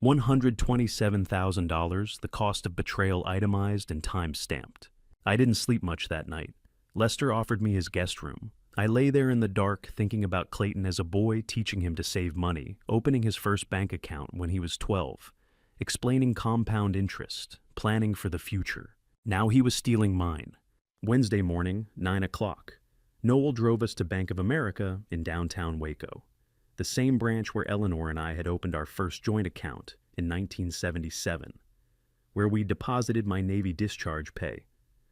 $127,000, the cost of betrayal itemized and time-stamped. I didn't sleep much that night. Lester offered me his guest room. I lay there in the dark thinking about Clayton as a boy, teaching him to save money, opening his first bank account when he was 12, explaining compound interest, planning for the future. Now he was stealing mine. Wednesday morning, 9 o'clock. Noel drove us to Bank of America in downtown Waco, the same branch where Eleanor and I had opened our first joint account in 1977, where we deposited my Navy discharge pay,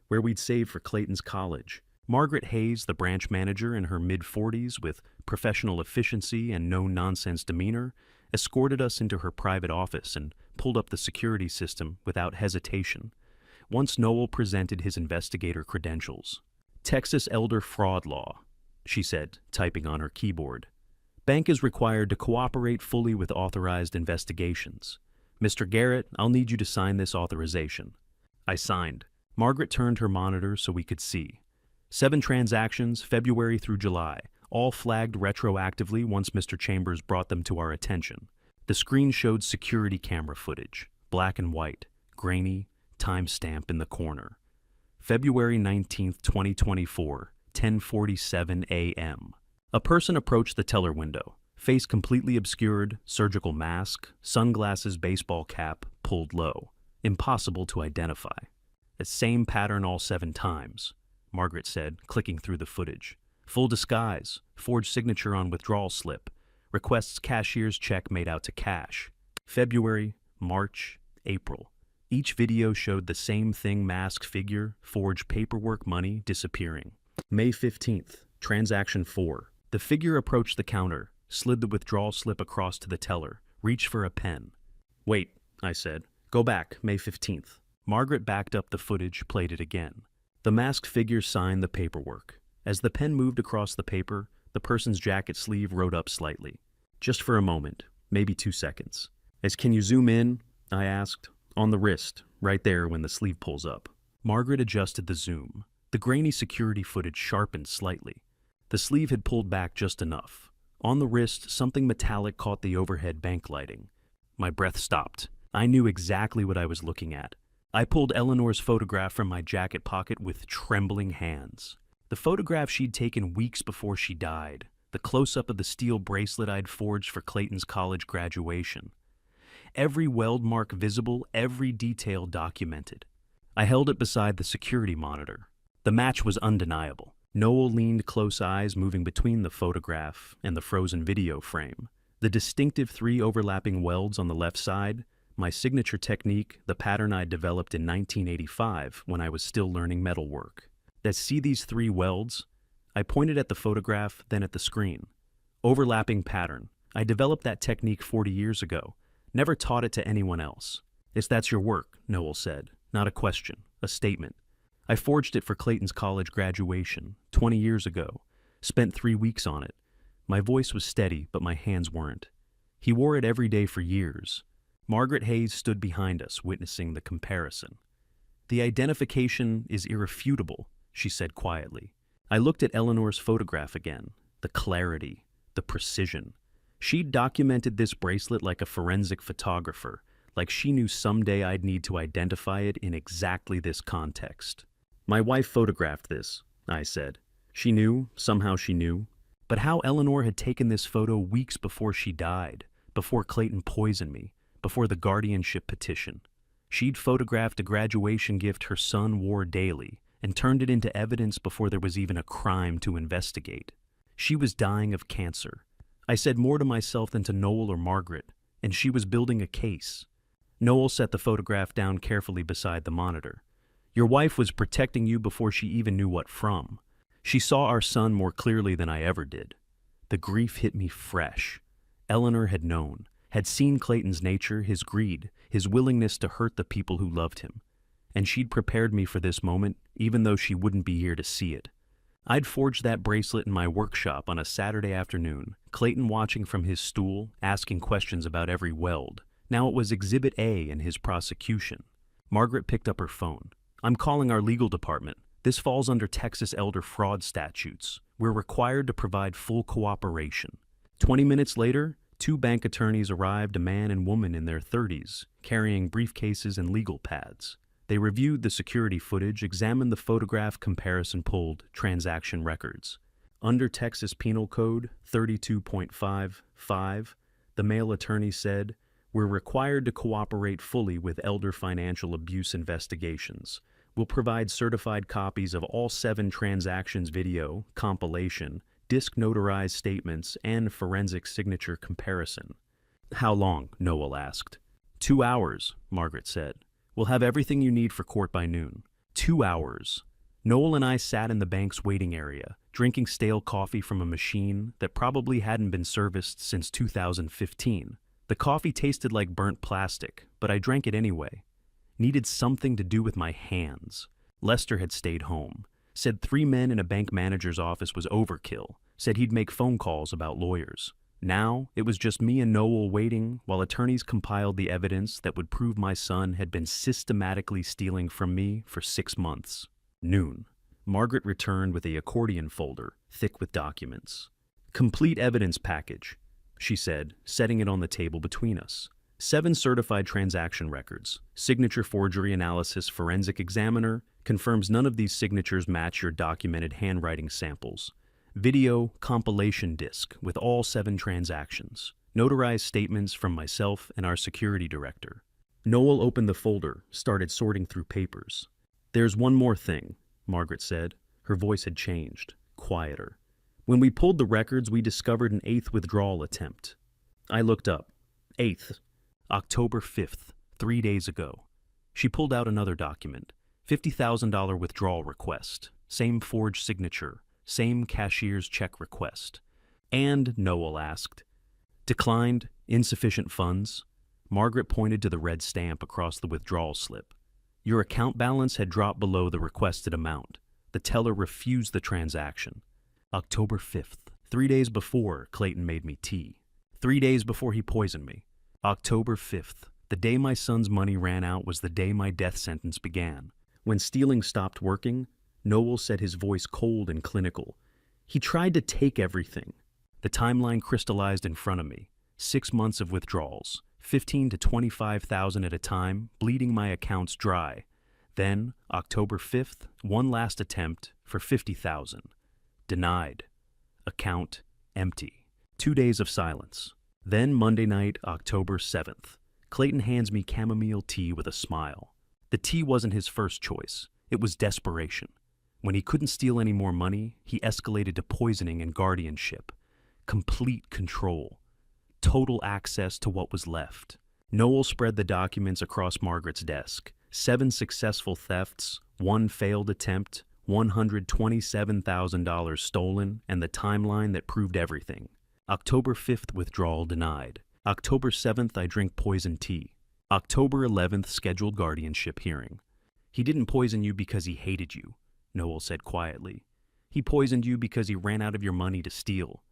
where we'd saved for Clayton's college. Margaret Hayes, the branch manager in her mid-40s with professional efficiency and no-nonsense demeanor, escorted us into her private office and pulled up the security system without hesitation. Once Noel presented his investigator credentials. Texas Elder Fraud Law, she said, typing on her keyboard. Bank is required to cooperate fully with authorized investigations. Mr. Garrett, I'll need you to sign this authorization. I signed. Margaret turned her monitor so we could see. 7 transactions, February through July, all flagged retroactively once Mr. Chambers brought them to our attention. The screen showed security camera footage, black and white, grainy, timestamp in the corner. February 19, 2024, 10:47 a.m. A person approached the teller window, face completely obscured, surgical mask, sunglasses, baseball cap, pulled low. Impossible to identify. The same pattern all 7 times, Margaret said, clicking through the footage. Full disguise, forged signature on withdrawal slip, requests cashier's check made out to cash. February, March, April. Each video showed the same thing, masked figure, forged paperwork, money disappearing. May 15th, transaction 4. The figure approached the counter, slid the withdrawal slip across to the teller, reached for a pen. Wait, I said. Go back, May 15th. Margaret backed up the footage, played it again. The masked figure signed the paperwork. As the pen moved across the paper, the person's jacket sleeve rode up slightly. Just for a moment, maybe 2 seconds. Can you zoom in? I asked. On the wrist, right there when the sleeve pulls up. Margaret adjusted the zoom. The grainy security footage sharpened slightly. The sleeve had pulled back just enough. On the wrist, something metallic caught the overhead bank lighting. My breath stopped. I knew exactly what I was looking at. I pulled Eleanor's photograph from my jacket pocket with trembling hands. The photograph she'd taken weeks before she died. The close-up of the steel bracelet I'd forged for Clayton's college graduation. Every weld mark visible, every detail documented. I held it beside the security monitor. The match was undeniable. Noel leaned, close eyes moving between the photograph and the frozen video frame. The distinctive 3 overlapping welds on the left side, my signature technique, the pattern I'd developed in 1985 when I was still learning metalwork. See these 3 welds? I pointed at the photograph, then at the screen. Overlapping pattern. I developed that technique 40 years ago. Never taught it to anyone else. That's your work, Noel said. Not a question, a statement. I forged it for Clayton's college graduation, 20 years ago. Spent 3 weeks on it. My voice was steady, but my hands weren't. He wore it every day for years. Margaret Hayes stood behind us, witnessing the comparison. The identification is irrefutable, she said quietly. I looked at Eleanor's photograph again. The clarity, the precision. She'd documented this bracelet like a forensic photographer, like she knew someday I'd need to identify it in exactly this context. My wife photographed this, I said. She knew, somehow she knew. But how Eleanor had taken this photo weeks before she died, before Clayton poisoned me, before the guardianship petition. She'd photographed a graduation gift her son wore daily and turned it into evidence before there was even a crime to investigate. She was dying of cancer. I said more to myself than to Noel or Margaret, and she was building a case. Noel set the photograph down carefully beside the monitor. Your wife was protecting you before she even knew what from. She saw our son more clearly than I ever did. The grief hit me fresh. Eleanor had known, had seen Clayton's nature, his greed, his willingness to hurt the people who loved him. and she'd prepared me for this moment even though she wouldn't be here to see it. I'd forged that bracelet in my workshop on a Saturday afternoon, Clayton watching from his stool, asking questions about every weld. Now it was Exhibit A in his prosecution. Margaret picked up her phone. "I'm calling our legal department. This falls under Texas elder fraud statutes. We're required to provide full cooperation." 20 minutes later, 2 bank attorneys arrived, a man and woman in their 30s, carrying briefcases and legal pads. They reviewed the security footage, examined the photograph comparison, pulled transaction records. Under Texas Penal Code 32.55, the male attorney said, "We're required to cooperate fully with elder financial abuse investigations. We'll provide certified copies of all 7 transactions, video, compilation, disc notarized statements, and forensic signature comparison." "How long?" Noel asked. 2 hours, Margaret said. "We'll have everything you need for court by noon." 2 hours. Noel and I sat in the bank's waiting area, drinking stale coffee from a machine that probably hadn't been serviced since 2015. The coffee tasted like burnt plastic, but I drank it anyway. Needed something to do with my hands. Lester had stayed home. Said 3 men in a bank manager's office was overkill. Said he'd make phone calls about lawyers. Now, it was just me and Noel waiting while attorneys compiled the evidence that would prove my son had been systematically stealing from me for 6 months. Noon. Margaret returned with a accordion folder, thick with documents. "Complete evidence package," she said, setting it on the table between us. 7 certified transaction records, signature forgery analysis forensic examiner, confirms none of these signatures match your documented handwriting samples. Video compilation disc with all 7 transactions. Notarized statements from myself and our security director. Noel opened the folder, started sorting through papers. "There's one more thing," Margaret said. Her voice had changed, quieter. "When we pulled the records, we discovered an 8th withdrawal attempt." I looked up. 8th. October 5th, 3 days ago. She pulled out another document. $50,000 withdrawal request. Same forged signature. Same cashier's check request. "And," Noel asked. "Declined, insufficient funds." Margaret pointed to the red stamp across the withdrawal slip. "Your account balance had dropped below the requested amount. The teller refused the transaction." October 5th. 3 days before, Clayton made me tea. 3 days before he poisoned me. October 5th. The day my son's money ran out was the day my death sentence began. When stealing stopped working, Noel said, his voice cold and clinical, "He tried to take everything." The timeline crystallized in front of me. 6 months of withdrawals, 15 to 25,000 at a time, bleeding my accounts dry. Then, October 5th, one last attempt for 50,000. Denied. Account empty. 2 days of silence. Then Monday night, October 7th. Clayton hands me chamomile tea with a smile. The tea wasn't his first choice. It was desperation. When he couldn't steal any more money, he escalated to poisoning and guardianship. Complete control. Total access to what was left. Noel spread the documents across Margaret's desk. 7 successful thefts, 1 failed attempt, $127,000 stolen, and the timeline that proved everything. October 5th withdrawal denied. October 7th I drink poison tea. October 11th scheduled guardianship hearing. "He didn't poison you because he hated you," Noel said quietly. "He poisoned you because he ran out of your money to steal."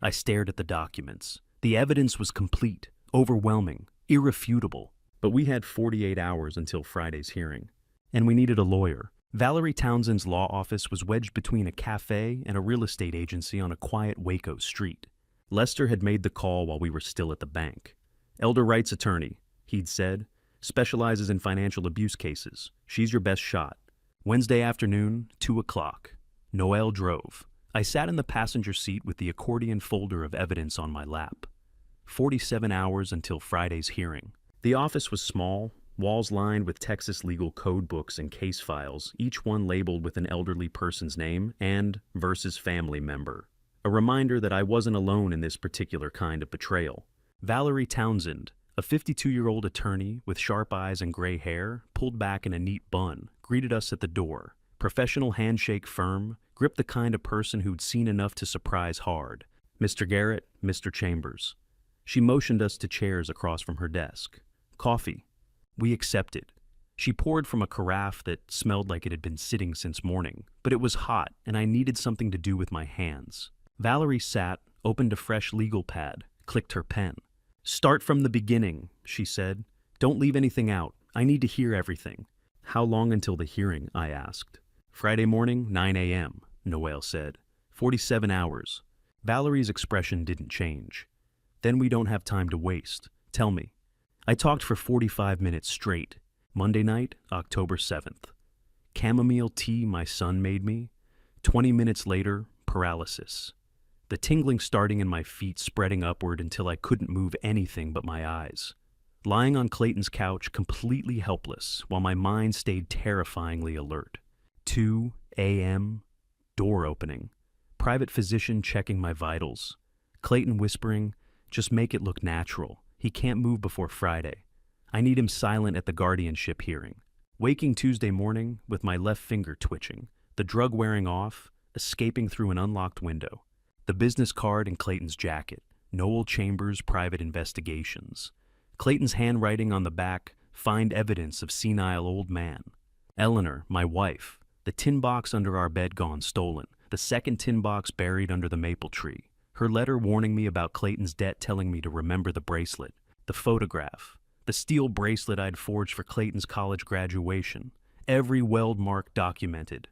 I stared at the documents. The evidence was complete, overwhelming, irrefutable. But we had 48 hours until Friday's hearing. And we needed a lawyer. Valerie Townsend's law office was wedged between a cafe and a real estate agency on a quiet Waco street. Lester had made the call while we were still at the bank. "Elder Wright's attorney," he'd said, "specializes in financial abuse cases. She's your best shot." Wednesday afternoon, 2 o'clock. Noel drove. I sat in the passenger seat with the accordion folder of evidence on my lap. 47 hours until Friday's hearing. The office was small, walls lined with Texas legal code books and case files, each one labeled with an elderly person's name and versus family member. A reminder that I wasn't alone in this particular kind of betrayal. Valerie Townsend, a 52-year-old attorney with sharp eyes and gray hair, pulled back in a neat bun, greeted us at the door. Professional handshake firm, gripped the kind of person who'd seen enough to surprise hard. "Mr. Garrett, Mr. Chambers." She motioned us to chairs across from her desk. "Coffee." We accepted. She poured from a carafe that smelled like it had been sitting since morning, but it was hot and I needed something to do with my hands. Valerie sat, opened a fresh legal pad, clicked her pen. "Start from the beginning," she said. "Don't leave anything out. I need to hear everything." "How long until the hearing?" I asked. "Friday morning, 9 a.m., Noelle said. 47 hours. Valerie's expression didn't change. "Then we don't have time to waste. Tell me." I talked for 45 minutes straight. Monday night, October 7th. Chamomile tea my son made me. 20 minutes later, paralysis. The tingling starting in my feet, spreading upward until I couldn't move anything but my eyes. Lying on Clayton's couch, completely helpless, while my mind stayed terrifyingly alert. 2 a.m., door opening. Private physician checking my vitals. Clayton whispering, "Just make it look natural. He can't move before Friday. I need him silent at the guardianship hearing." Waking Tuesday morning with my left finger twitching, the drug wearing off, escaping through an unlocked window. The business card in Clayton's jacket, Noel Chambers Private Investigations. Clayton's handwriting on the back, find evidence of senile old man. Eleanor, my wife, the tin box under our bed gone stolen, the second tin box buried under the maple tree. Her letter warning me about Clayton's debt, telling me to remember the bracelet. The photograph, the steel bracelet I'd forged for Clayton's college graduation. Every weld mark documented.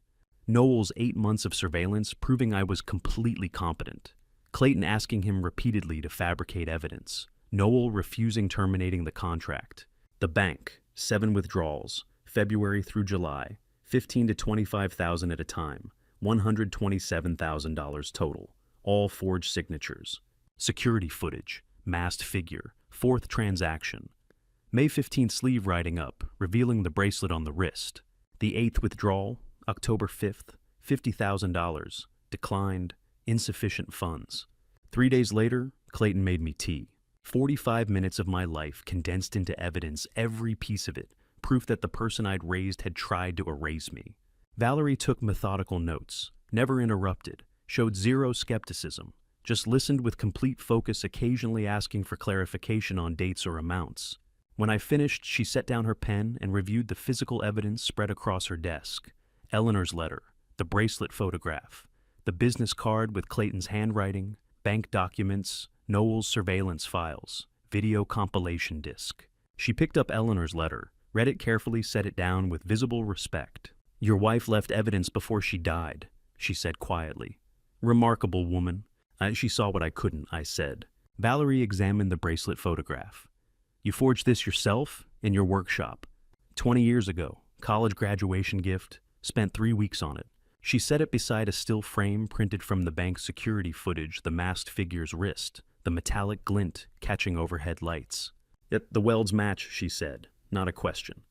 Noel's 8 months of surveillance proving I was completely competent. Clayton asking him repeatedly to fabricate evidence. Noel refusing, terminating the contract. The bank, 7 withdrawals, February through July, $15,000 to $25,000 at a time, $127,000 total, all forged signatures. Security footage, masked figure, 4th transaction. May 15th sleeve writing up, revealing the bracelet on the wrist. The 8th withdrawal, October 5th, $50,000, declined, insufficient funds. 3 days later, Clayton made me tea. 45 minutes of my life condensed into evidence, every piece of it, proof that the person I'd raised had tried to erase me. Valerie took methodical notes, never interrupted, showed zero skepticism, just listened with complete focus, occasionally asking for clarification on dates or amounts. When I finished, she set down her pen and reviewed the physical evidence spread across her desk. Eleanor's letter, the bracelet photograph, the business card with Clayton's handwriting, bank documents, Noel's surveillance files, video compilation disc. She picked up Eleanor's letter, read it carefully, set it down with visible respect. "Your wife left evidence before she died," she said quietly. "Remarkable woman." She saw what I couldn't, I said. Valerie examined the bracelet photograph. "You forged this yourself in your workshop. 20 years ago, college graduation gift, spent 3 weeks on it." She set it beside a still frame printed from the bank security footage, the masked figure's wrist, the metallic glint catching overhead lights. "Yet the welds match," she said, not a question.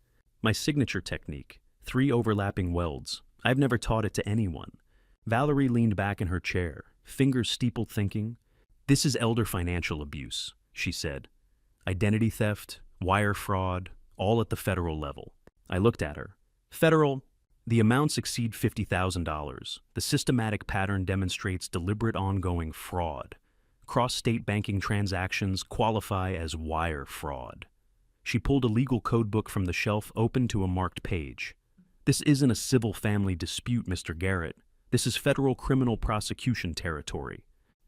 "My signature technique, 3 overlapping welds. I've never taught it to anyone." Valerie leaned back in her chair, fingers steepled, thinking. "This is elder financial abuse," she said. "Identity theft, wire fraud, all at the federal level." I looked at her. "Federal? The amounts exceed $50,000. The systematic pattern demonstrates deliberate ongoing fraud. Cross-state banking transactions qualify as wire fraud." She pulled a legal codebook from the shelf, open to a marked page. "This isn't a civil family dispute, Mr. Garrett. This is federal criminal prosecution territory."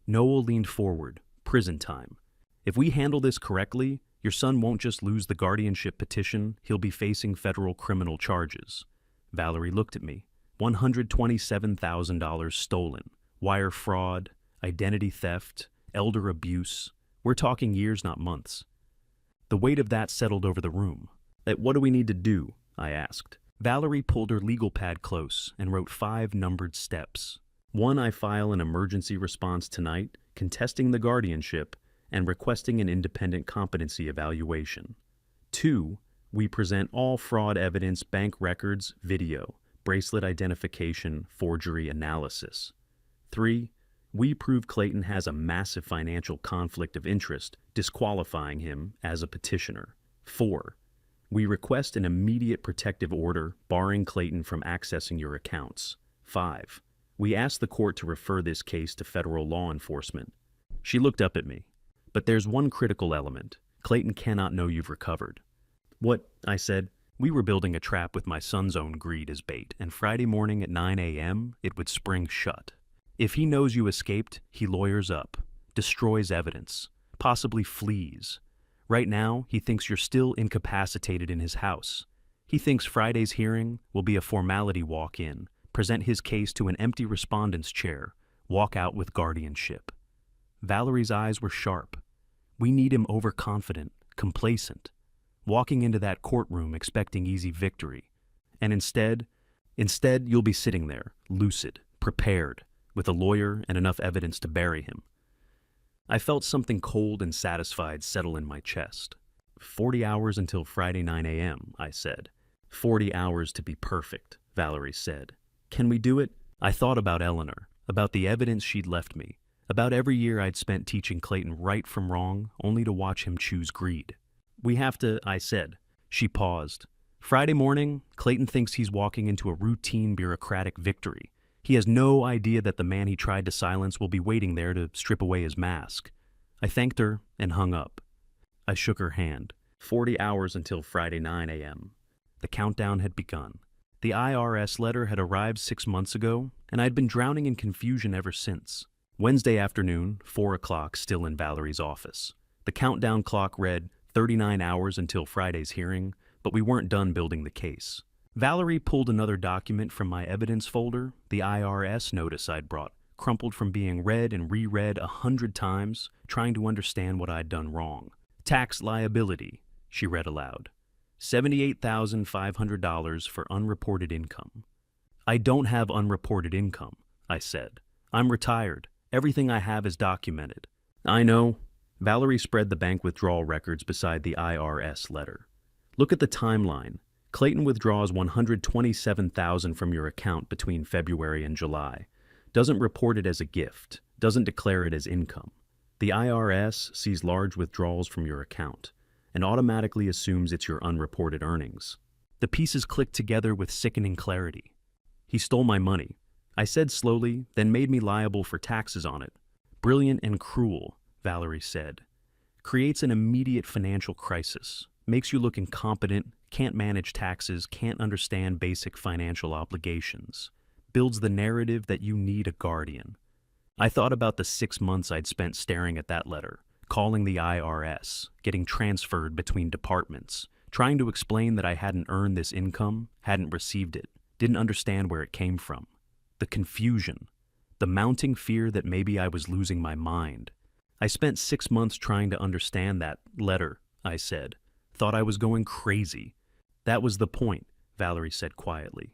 Noel leaned forward. "Prison time. If we handle this correctly, your son won't just lose the guardianship petition, he'll be facing federal criminal charges." Valerie looked at me. $127,000 stolen. Wire fraud, identity theft, elder abuse. We're talking years, not months. The weight of that settled over the room. "What do we need to do?" I asked. Valerie pulled her legal pad close and wrote 5 numbered steps. 1, I file an emergency response tonight, contesting the guardianship and requesting an independent competency evaluation. 2, we present all fraud evidence, bank records, video, bracelet identification, forgery analysis. 3, we prove Clayton has a massive financial conflict of interest, disqualifying him as a petitioner. 4, we request an immediate protective order barring Clayton from accessing your accounts. 5, we ask the court to refer this case to federal law enforcement. She looked up at me. "But there's one critical element. Clayton cannot know you've recovered." "What?" I said. We were building a trap with my son's own greed as bait, and Friday morning at 9 a.m., it would spring shut. If he knows you escaped, he lawyers up, destroys evidence, possibly flees. Right now, he thinks you're still incapacitated in his house. He thinks Friday's hearing will be a formality walk-in, present his case to an empty respondent's chair, walk out with guardianship. Valerie's eyes were sharp. We need him overconfident, complacent, walking into that courtroom expecting easy victory. And instead you'll be sitting there, lucid, prepared, with a lawyer and enough evidence to bury him. I felt something cold and satisfied settle in my chest. 40 hours until Friday 9 a.m., I said. 40 hours to be perfect, Valerie said. Can we do it? I thought about Eleanor, about the evidence she'd left me, about every year I'd spent teaching Clayton right from wrong, only to watch him choose greed. We have to, I said. She paused. Friday morning, Clayton thinks he's walking into a routine bureaucratic victory. He has no idea that the man he tried to silence will be waiting there to strip away his mask. I thanked her and hung up. I shook her hand. 40 hours until Friday 9 a.m. The countdown had begun. The IRS letter had arrived 6 months ago, and I'd been drowning in confusion ever since. Wednesday afternoon, 4 o'clock, still in Valerie's office. The countdown clock read 39 hours until Friday's hearing, but we weren't done building the case. Valerie pulled another document from my evidence folder, the IRS notice I'd brought, crumpled from being read and reread 100 times, trying to understand what I'd done wrong. Tax liability, she read aloud. $78,500 for unreported income. I don't have unreported income, I said. I'm retired. Everything I have is documented. I know. Valerie spread the bank withdrawal records beside the IRS letter. Look at the timeline. Clayton withdraws $127,000 from your account between February and July. Doesn't report it as a gift. Doesn't declare it as income. The IRS sees large withdrawals from your account and automatically assumes it's your unreported earnings. The pieces clicked together with sickening clarity. He stole my money. I said slowly, then made me liable for taxes on it. Brilliant and cruel, Valerie said. Creates an immediate financial crisis. Makes you look incompetent, can't manage taxes, can't understand basic financial obligations. Builds the narrative that you need a guardian. I thought about the 6 months I'd spent staring at that letter, calling the IRS, getting transferred between departments, trying to explain that I hadn't earned this income, hadn't received it, didn't understand where it came from. The confusion, the mounting fear that maybe I was losing my mind. I spent 6 months trying to understand that letter, I said. Thought I was going crazy. That was the point, Valerie said quietly.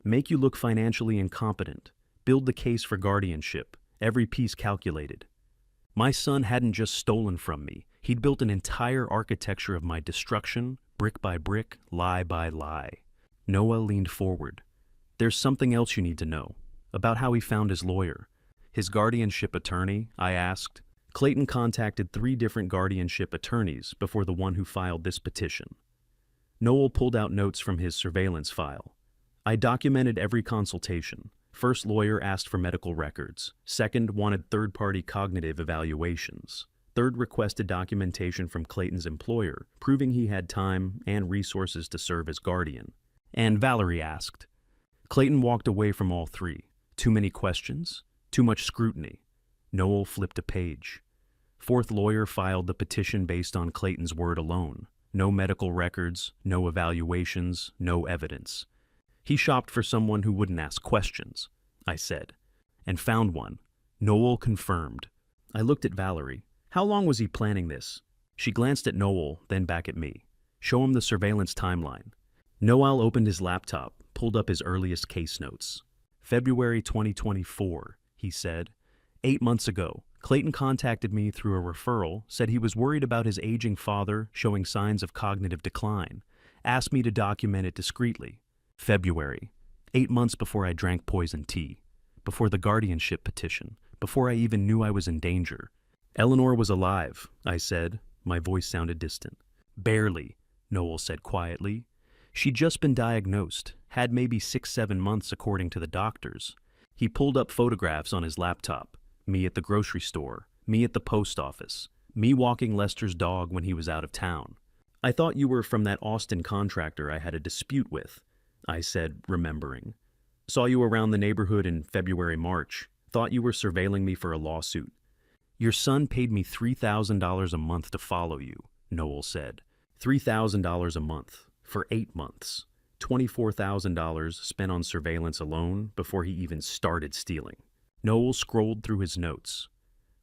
Make you look financially incompetent. Build the case for guardianship, every piece calculated. My son hadn't just stolen from me. He'd built an entire architecture of my destruction, brick by brick, lie by lie. Noah leaned forward. There's something else you need to know. About how he found his lawyer. His guardianship attorney, I asked. Clayton contacted 3 different guardianship attorneys before the one who filed this petition. Noel pulled out notes from his surveillance file. I documented every consultation. First lawyer asked for medical records. Second wanted third-party cognitive evaluations. Third requested documentation from Clayton's employer, proving he had time and resources to serve as guardian. And Valerie asked. Clayton walked away from all 3. Too many questions? Too much scrutiny. Noel flipped a page. Fourth lawyer filed the petition based on Clayton's word alone. No medical records, no evaluations, no evidence. He shopped for someone who wouldn't ask questions, I said, and found one. Noel confirmed. I looked at Valerie. How long was he planning this? She glanced at Noel, then back at me. Show him the surveillance timeline. Noel opened his laptop, pulled up his earliest case notes. February 2024, he said. 8 months ago, Clayton contacted me through a referral, said he was worried about his aging father showing signs of cognitive decline, asked me to document it discreetly. February, 8 months before I drank poison tea, before the guardianship petition, before I even knew I was in danger. Eleanor was alive, I said. My voice sounded distant. Barely, Noel said quietly. She'd just been diagnosed, had maybe 6-7 months according to the doctors. He pulled up photographs on his laptop. Me at the grocery store, me at the post office, me walking Lester's dog when he was out of town. I thought you were from that Austin contractor I had a dispute with, I said, remembering. Saw you around the neighborhood in February, March. Thought you were surveilling me for a lawsuit. Your son paid me $3,000 a month to follow you, Noel said. $3,000 a month for 8 months. $24,000 spent on surveillance alone before he even started stealing. Noel scrolled through his notes.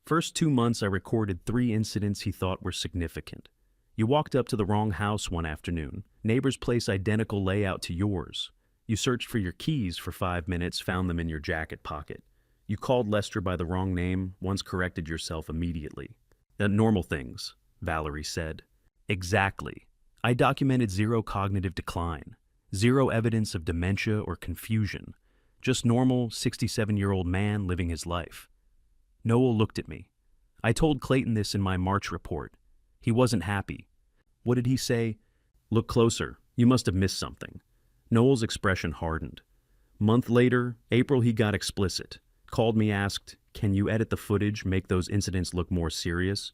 First 2 months I recorded 3 incidents he thought were significant. You walked up to the wrong house one afternoon. Neighbor's place identical layout to yours. You searched for your keys for 5 minutes, found them in your jacket pocket. You called Lester by the wrong name, once corrected yourself immediately. Normal things, Valerie said. Exactly. I documented 0 cognitive decline, 0 evidence of dementia or confusion. Just normal 67-year-old man living his life. Noel looked at me. I told Clayton this in my March report. He wasn't happy. What did he say? Look closer. You must have missed something. Noel's expression hardened. Month later, April, he got explicit. Called me, asked, can you edit the footage, make those incidents look more serious?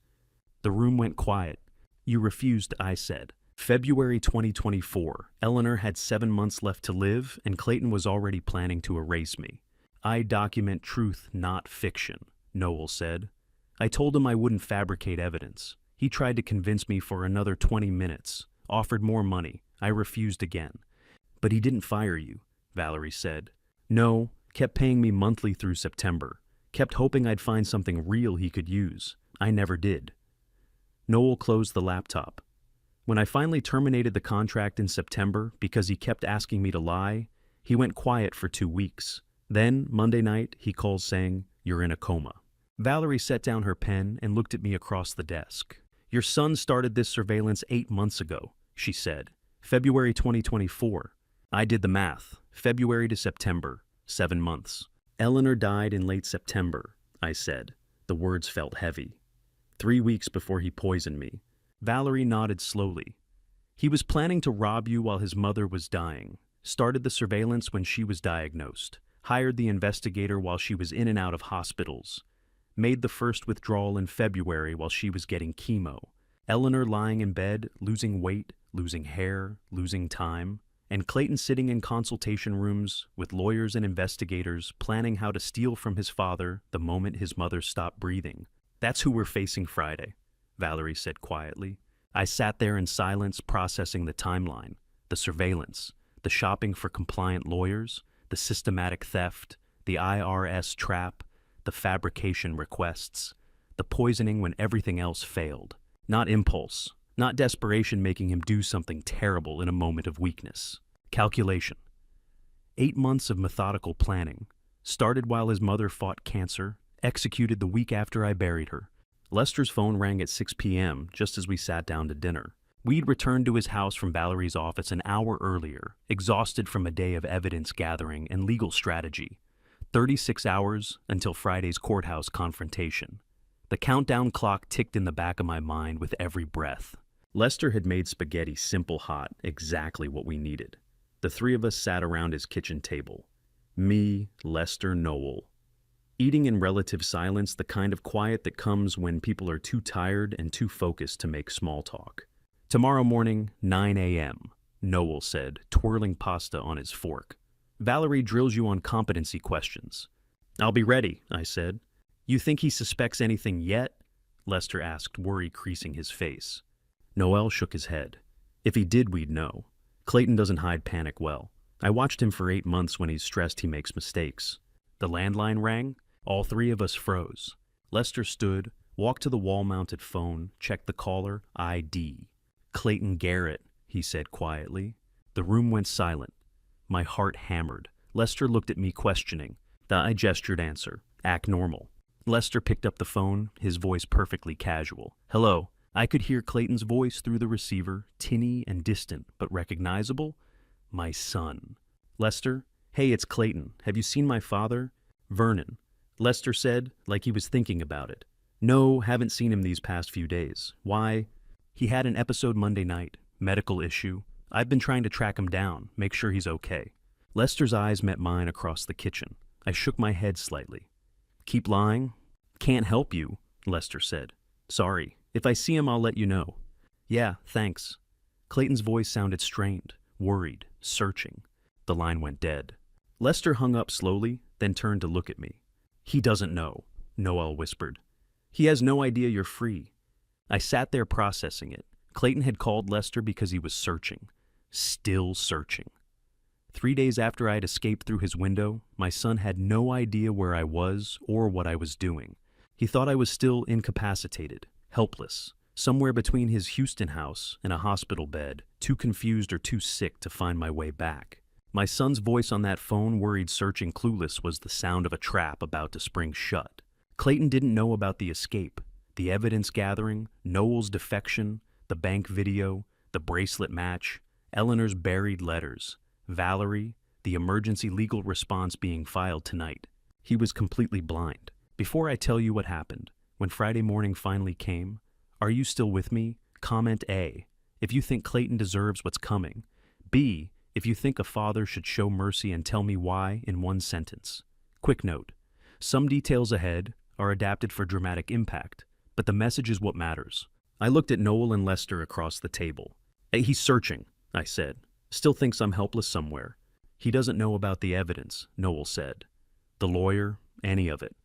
The room went quiet. You refused, I said. February 2024. Eleanor had 7 months left to live, and Clayton was already planning to erase me. I document truth, not fiction, Noel said. I told him I wouldn't fabricate evidence. He tried to convince me for another 20 minutes, offered more money. I refused again. But he didn't fire you, Valerie said. No, kept paying me monthly through September. Kept hoping I'd find something real he could use. I never did. Noel closed the laptop. When I finally terminated the contract in September because he kept asking me to lie, he went quiet for 2 weeks. Then, Monday night, he calls saying, you're in a coma. Valerie set down her pen and looked at me across the desk. Your son started this surveillance 8 months ago, she said. February 2024. I did the math. February to September. 7 months. Eleanor died in late September, I said. The words felt heavy. 3 weeks before he poisoned me. Valerie nodded slowly. He was planning to rob you while his mother was dying. Started the surveillance when she was diagnosed. Hired the investigator while she was in and out of hospitals. Made the first withdrawal in February while she was getting chemo. Eleanor lying in bed, losing weight, losing hair, losing time. And Clayton sitting in consultation rooms with lawyers and investigators planning how to steal from his father the moment his mother stopped breathing. That's who we're facing Friday, Valerie said quietly. I sat there in silence processing the timeline, the surveillance, the shopping for compliant lawyers, the systematic theft, the IRS trap, the fabrication requests, the poisoning when everything else failed. Not impulse, not desperation making him do something terrible in a moment of weakness. Calculation. 8 months of methodical planning. Started while his mother fought cancer, executed the week after I buried her. Lester's phone rang at 6 p.m. just as we sat down to dinner. We'd returned to his house from Valerie's office an hour earlier, exhausted from a day of evidence gathering and legal strategy. 36 hours until Friday's courthouse confrontation. The countdown clock ticked in the back of my mind with every breath. Lester had made spaghetti simple hot, exactly what we needed. The 3 of us sat around his kitchen table. Me, Lester, Noel. Eating in relative silence, the kind of quiet that comes when people are too tired and too focused to make small talk. Tomorrow morning, 9 a.m., Noel said, twirling pasta on his fork. Valerie drills you on competency questions. I'll be ready, I said. You think he suspects anything yet? Lester asked, worry creasing his face. Noel shook his head. If he did, we'd know. Clayton doesn't hide panic well. I watched him for 8 months. When he's stressed, he makes mistakes. The landline rang. All 3 of us froze. Lester stood, walked to the wall-mounted phone, checked the caller, ID. Clayton Garrett, he said quietly. The room went silent. My heart hammered. Lester looked at me questioning. I gestured answer. Act normal. Lester picked up the phone, his voice perfectly casual. Hello. I could hear Clayton's voice through the receiver, tinny and distant, but recognizable. My son. Lester? Hey, it's Clayton. Have you seen my father? Vernon. Lester said, like he was thinking about it. No, haven't seen him these past few days. Why? He had an episode Monday night. Medical issue. I've been trying to track him down, make sure he's okay. Lester's eyes met mine across the kitchen. I shook my head slightly. Keep lying? Can't help you, Lester said. Sorry. If I see him, I'll let you know. Yeah, thanks. Clayton's voice sounded strained, worried, searching. The line went dead. Lester hung up slowly, then turned to look at me. "He doesn't know," Noel whispered. "He has no idea you're free." I sat there processing it. Clayton had called Lester because he was searching. Still searching. 3 days after I had escaped through his window, my son had no idea where I was or what I was doing. He thought I was still incapacitated, helpless, somewhere between his Houston house and a hospital bed, too confused or too sick to find my way back. My son's voice on that phone, worried, searching, clueless, was the sound of a trap about to spring shut. Clayton didn't know about the escape, the evidence gathering, Noel's defection, the bank video, the bracelet match, Eleanor's buried letters, Valerie, the emergency legal response being filed tonight. He was completely blind. Before I tell you what happened, when Friday morning finally came, are you still with me? Comment A, if you think Clayton deserves what's coming. B, if you think a father should show mercy, and tell me why in one sentence. Quick note, some details ahead are adapted for dramatic impact, but the message is what matters. I looked at Noel and Lester across the table. "He's searching," I said. "Still thinks I'm helpless somewhere." "He doesn't know about the evidence," Noel said. "The lawyer, any of it."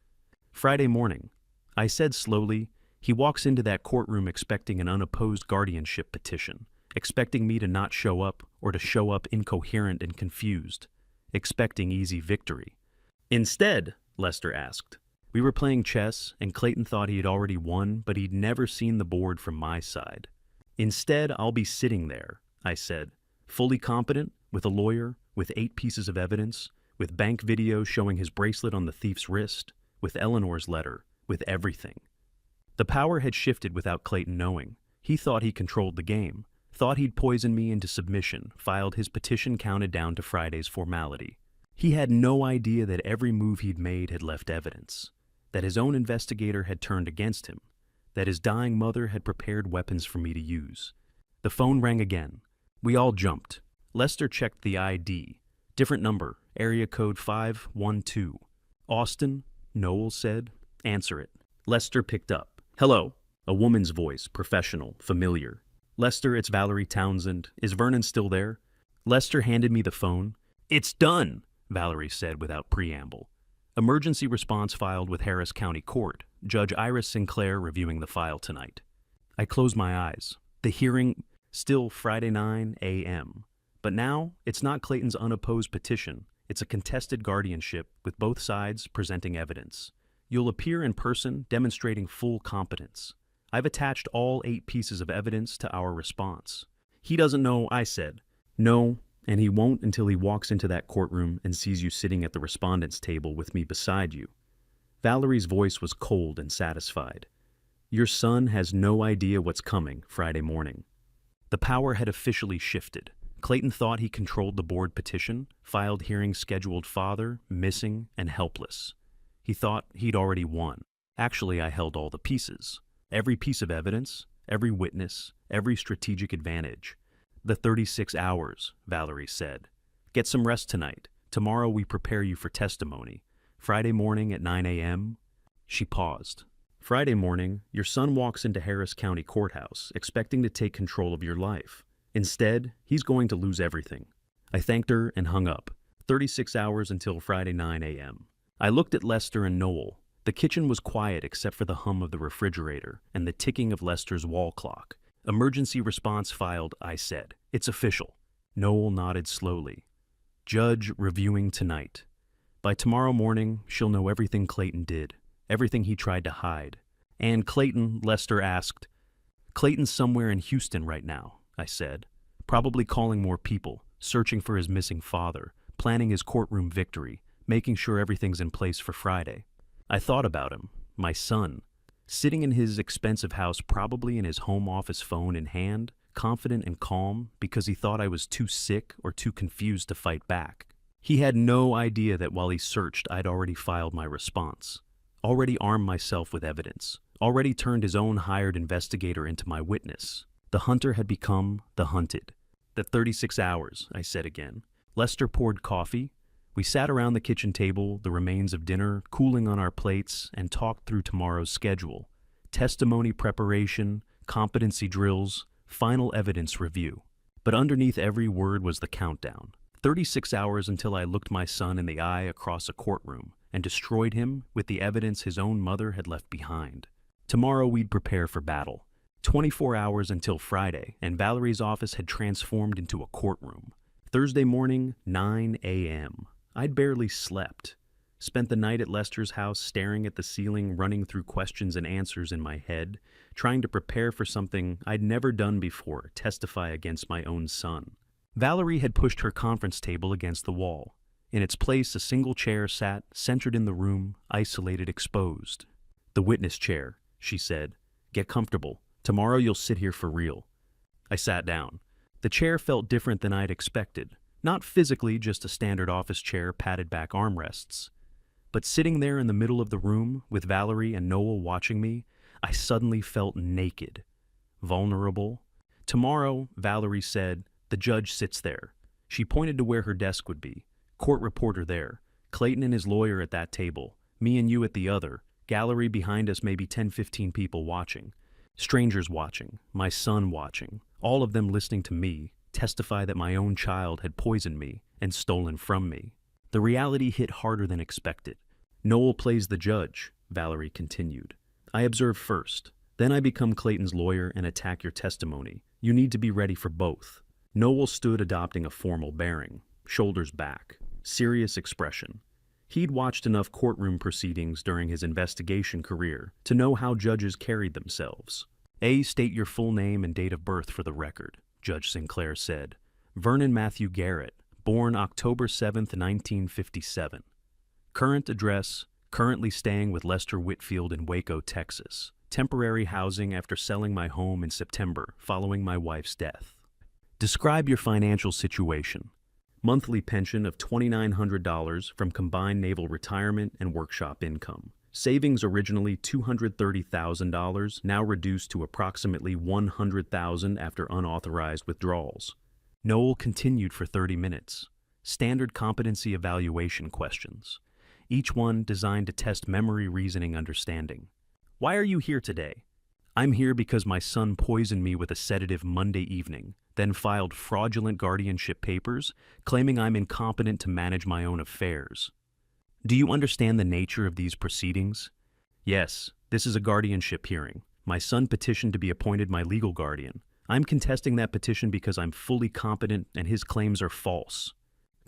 Friday morning, I said slowly, he walks into that courtroom expecting an unopposed guardianship petition, expecting me to not show up or to show up incoherent and confused, expecting easy victory. Instead, Lester asked. We were playing chess, and Clayton thought he had already won, but he'd never seen the board from my side. "Instead, I'll be sitting there," I said, "fully competent, with a lawyer, with 8 pieces of evidence, with bank video showing his bracelet on the thief's wrist, with Eleanor's letter, with everything." The power had shifted without Clayton knowing. He thought he controlled the game, thought he'd poison me into submission, filed his petition counted down to Friday's formality. He had no idea that every move he'd made had left evidence, that his own investigator had turned against him, that his dying mother had prepared weapons for me to use. The phone rang again. We all jumped. Lester checked the ID. Different number, area code 512. "Austin," Noel said. "Answer it." Lester picked up. "Hello." A woman's voice, professional, familiar. "Lester, it's Valerie Townsend. Is Vernon still there?" Lester handed me the phone. "It's done," Valerie said without preamble. "Emergency response filed with Harris County Court. Judge Iris Sinclair reviewing the file tonight." I closed my eyes. The hearing, still Friday 9 a.m. But now, it's not Clayton's unopposed petition. It's a contested guardianship with both sides presenting evidence. You'll appear in person, demonstrating full competence. I've attached all 8 pieces of evidence to our response. "He doesn't know," I said. "No, and he won't until he walks into that courtroom and sees you sitting at the respondent's table with me beside you." Valerie's voice was cold and satisfied. "Your son has no idea what's coming Friday morning." The power had officially shifted. Clayton thought he controlled the board petition, filed hearing scheduled father, missing, and helpless. He thought he'd already won. Actually, I held all the pieces. Every piece of evidence, every witness, every strategic advantage. "The 36 hours, Valerie said. "Get some rest tonight. Tomorrow we prepare you for testimony. Friday morning at 9 a.m. She paused. "Friday morning, your son walks into Harris County Courthouse, expecting to take control of your life. Instead, he's going to lose everything." I thanked her and hung up. 36 hours until Friday 9 a.m. I looked at Lester and Noel. The kitchen was quiet except for the hum of the refrigerator and the ticking of Lester's wall clock. "Emergency response filed," I said. "It's official." Noel nodded slowly. "Judge reviewing tonight. By tomorrow morning, she'll know everything Clayton did, everything he tried to hide." "And Clayton," Lester asked. "Clayton's somewhere in Houston right now," I said. "Probably calling more people, searching for his missing father, planning his courtroom victory, making sure everything's in place for Friday." I thought about him, my son, sitting in his expensive house, probably in his home office, phone in hand, confident and calm because he thought I was too sick or too confused to fight back. He had no idea that while he searched, I'd already filed my response, already armed myself with evidence, already turned his own hired investigator into my witness. The hunter had become the hunted. "The 36 hours, I said again. Lester poured coffee. We sat around the kitchen table, the remains of dinner cooling on our plates, and talked through tomorrow's schedule. Testimony preparation, competency drills, final evidence review. But underneath every word was the countdown. 36 hours until I looked my son in the eye across a courtroom and destroyed him with the evidence his own mother had left behind. Tomorrow we'd prepare for battle. 24 hours until Friday, and Valerie's office had transformed into a courtroom. Thursday morning, 9 a.m. I'd barely slept. Spent the night at Lester's house staring at the ceiling, running through questions and answers in my head, trying to prepare for something I'd never done before, testify against my own son. Valerie had pushed her conference table against the wall. In its place, a single chair sat, centered in the room, isolated, exposed. "The witness chair," she said. "Get comfortable. Tomorrow you'll sit here for real." I sat down. The chair felt different than I'd expected. Not physically, just a standard office chair, padded back armrests. But sitting there in the middle of the room, with Valerie and Noel watching me, I suddenly felt naked. Vulnerable. "Tomorrow," Valerie said, "the judge sits there." She pointed to where her desk would be. Court reporter there. Clayton and his lawyer at that table. Me and you at the other. Gallery behind us, maybe 10-15 people watching. Strangers watching. My son watching. All of them listening to me testify that my own child had poisoned me and stolen from me. The reality hit harder than expected. "Noel plays the judge," Valerie continued. "I observe first. Then I become Clayton's lawyer and attack your testimony. You need to be ready for both." Noel stood, adopting a formal bearing. Shoulders back. Serious expression. He'd watched enough courtroom proceedings during his investigation career to know how judges carried themselves. "State your full name and date of birth for the record," Judge Sinclair said. "Vernon Matthew Garrett, born October 7th, 1957. Current address, currently staying with Lester Whitfield in Waco, Texas. Temporary housing after selling my home in September following my wife's death. Describe your financial situation. Monthly pension of $2,900 from combined naval retirement and workshop income. Savings originally $230,000, now reduced to approximately $100,000 after unauthorized withdrawals." Noel continued for 30 minutes. Standard competency evaluation questions. Each one designed to test memory, reasoning, understanding. "Why are you here today?" "I'm here because my son poisoned me with a sedative Monday evening, then filed fraudulent guardianship papers, claiming I'm incompetent to manage my own affairs." "Do you understand the nature of these proceedings?" "Yes, this is a guardianship hearing. My son petitioned to be appointed my legal guardian. I'm contesting that petition because I'm fully competent and his claims are false."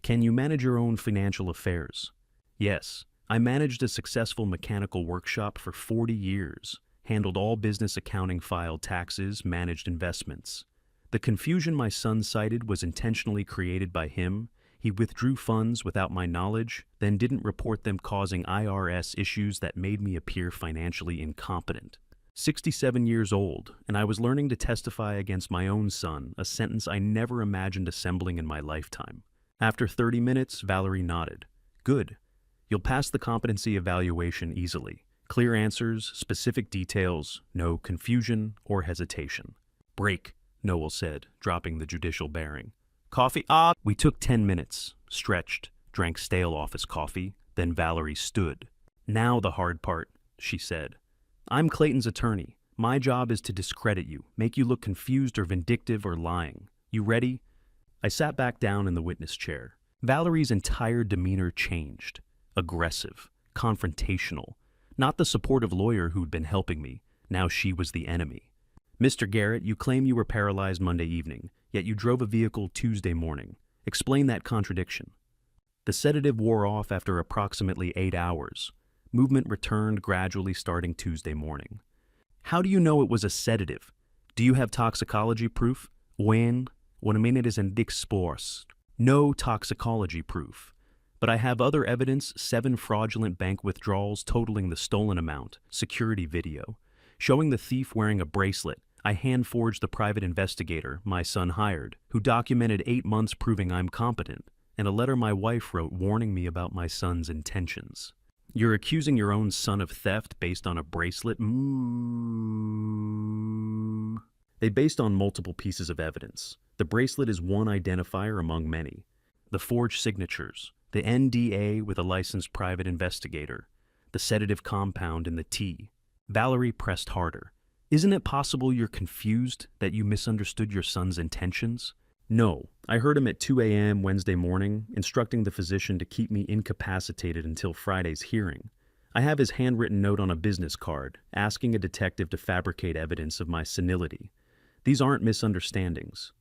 "Can you manage your own financial affairs?" "Yes, I managed a successful mechanical workshop for 40 years, handled all business accounting, filed taxes, managed investments. The confusion my son cited was intentionally created by him. He withdrew funds without my knowledge, then didn't report them, causing IRS issues that made me appear financially incompetent. 67 years old, and I was learning to testify against my own son, a sentence I never imagined assembling in my lifetime." After 30 minutes, Valerie nodded. "Good. You'll pass the competency evaluation easily. Clear answers, specific details, no confusion or hesitation." "Break," Noel said, dropping the judicial bearing. "Coffee?" We took 10 minutes, stretched, drank stale office coffee, then Valerie stood. "Now the hard part," she said. "I'm Clayton's attorney. My job is to discredit you, make you look confused or vindictive or lying. You ready?" I sat back down in the witness chair. Valerie's entire demeanor changed. Aggressive, confrontational. Not the supportive lawyer who'd been helping me. Now she was the enemy. "Mr. Garrett, you claim you were paralyzed Monday evening, yet you drove a vehicle Tuesday morning. Explain that contradiction." "The sedative wore off after approximately 8 hours. Movement returned gradually starting Tuesday morning." "How do you know it was a sedative? Do you have toxicology proof?" "When a minute is in exposed." "No toxicology proof. But I have other evidence, 7 fraudulent bank withdrawals totaling the stolen amount, security video, showing the thief wearing a bracelet. I hand-forged the private investigator my son hired, who documented 8 months proving I'm competent, and a letter my wife wrote warning me about my son's intentions." "You're accusing your own son of theft based on a bracelet?" "They based on multiple pieces of evidence. The bracelet is one identifier among many. The forged signatures, the NDA with a licensed private investigator, the sedative compound in the tea." Valerie pressed harder. "Isn't it possible you're confused, that you misunderstood your son's intentions?" No, I heard him at 2 a.m. Wednesday morning, instructing the physician to keep me incapacitated until Friday's hearing. I have his handwritten note on a business card, asking a detective to fabricate evidence of my senility. These aren't misunderstandings.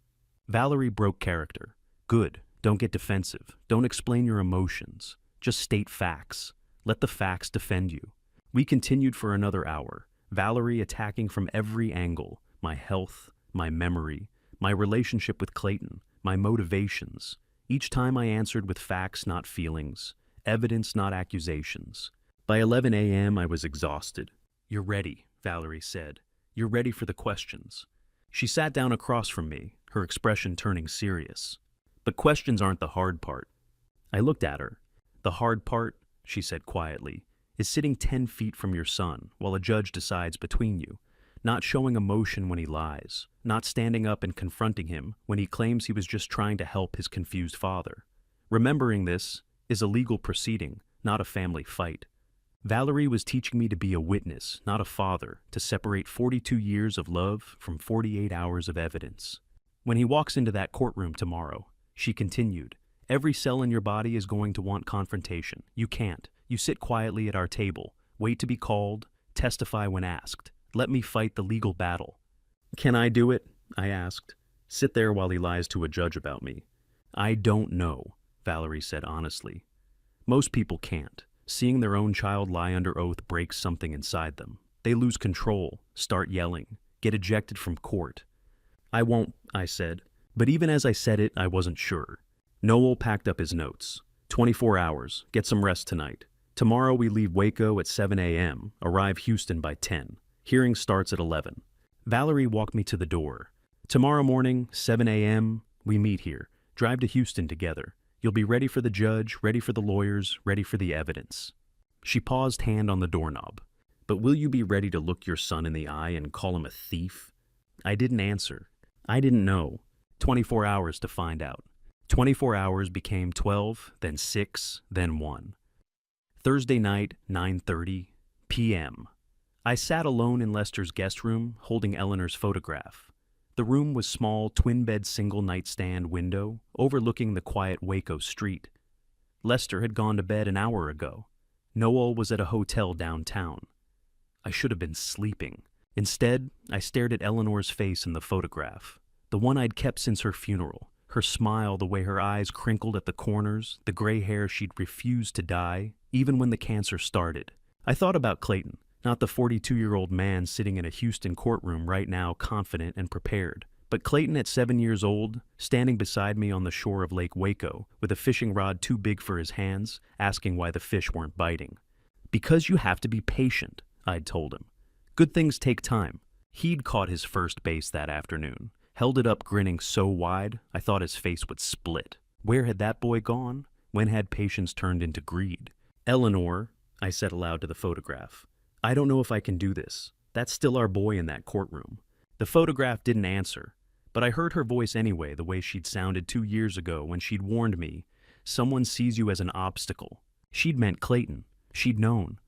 Valerie broke character. Good. Don't get defensive. Don't explain your emotions. Just state facts. Let the facts defend you. We continued for another hour, Valerie attacking from every angle: my health, my memory, my relationship with Clayton, my motivations. Each time I answered with facts, not feelings, evidence, not accusations. By 11 a.m., I was exhausted. "You're ready," Valerie said. "You're ready for the questions." She sat down across from me, her expression turning serious. "But questions aren't the hard part." I looked at her. "The hard part," she said quietly, "is sitting 10 feet from your son while a judge decides between you, not showing emotion when he lies, not standing up and confronting him when he claims he was just trying to help his confused father. Remembering this is a legal proceeding, not a family fight." Valerie was teaching me to be a witness, not a father, to separate 42 years of love from 48 hours of evidence. "When he walks into that courtroom tomorrow," she continued, "every cell in your body is going to want confrontation. You can't. You sit quietly at our table, wait to be called, testify when asked. Let me fight the legal battle." "Can I do it?" I asked. "Sit there while he lies to a judge about me?" "I don't know," Valerie said honestly. "Most people can't. Seeing their own child lie under oath breaks something inside them. They lose control, start yelling, get ejected from court." "I won't," I said. But even as I said it, I wasn't sure. Noel packed up his notes. 24 hours, get some rest tonight. Tomorrow we leave Waco at 7 a.m., arrive Houston by 10. Hearing starts at 11. Valerie walked me to the door. "Tomorrow morning, 7 a.m., we meet here. Drive to Houston together. You'll be ready for the judge, ready for the lawyers, ready for the evidence." She paused, hand on the doorknob. "But will you be ready to look your son in the eye and call him a thief?" I didn't answer. I didn't know. 24 hours to find out. 24 hours became 12, then 6, then 1. Thursday night, 9:30 p.m. I sat alone in Lester's guest room, holding Eleanor's photograph. The room was small, twin-bed single nightstand window, overlooking the quiet Waco street. Lester had gone to bed an hour ago. Noel was at a hotel downtown. I should have been sleeping. Instead, I stared at Eleanor's face in the photograph, the one I'd kept since her funeral, her smile, the way her eyes crinkled at the corners, the gray hair she'd refused to dye, even when the cancer started. I thought about Clayton, not the 42-year-old man sitting in a Houston courtroom right now, confident and prepared, but Clayton at 7 years old, standing beside me on the shore of Lake Waco, with a fishing rod too big for his hands, asking why the fish weren't biting. "Because you have to be patient," I'd told him. "Good things take time." He'd caught his first base that afternoon, held it up grinning so wide I thought his face would split. Where had that boy gone? When had patience turned into greed? "Eleanor," I said aloud to the photograph, "I don't know if I can do this. That's still our boy in that courtroom." The photograph didn't answer, but I heard her voice anyway, the way she'd sounded 2 years ago when she'd warned me, "Someone sees you as an obstacle." She'd meant Clayton. She'd known.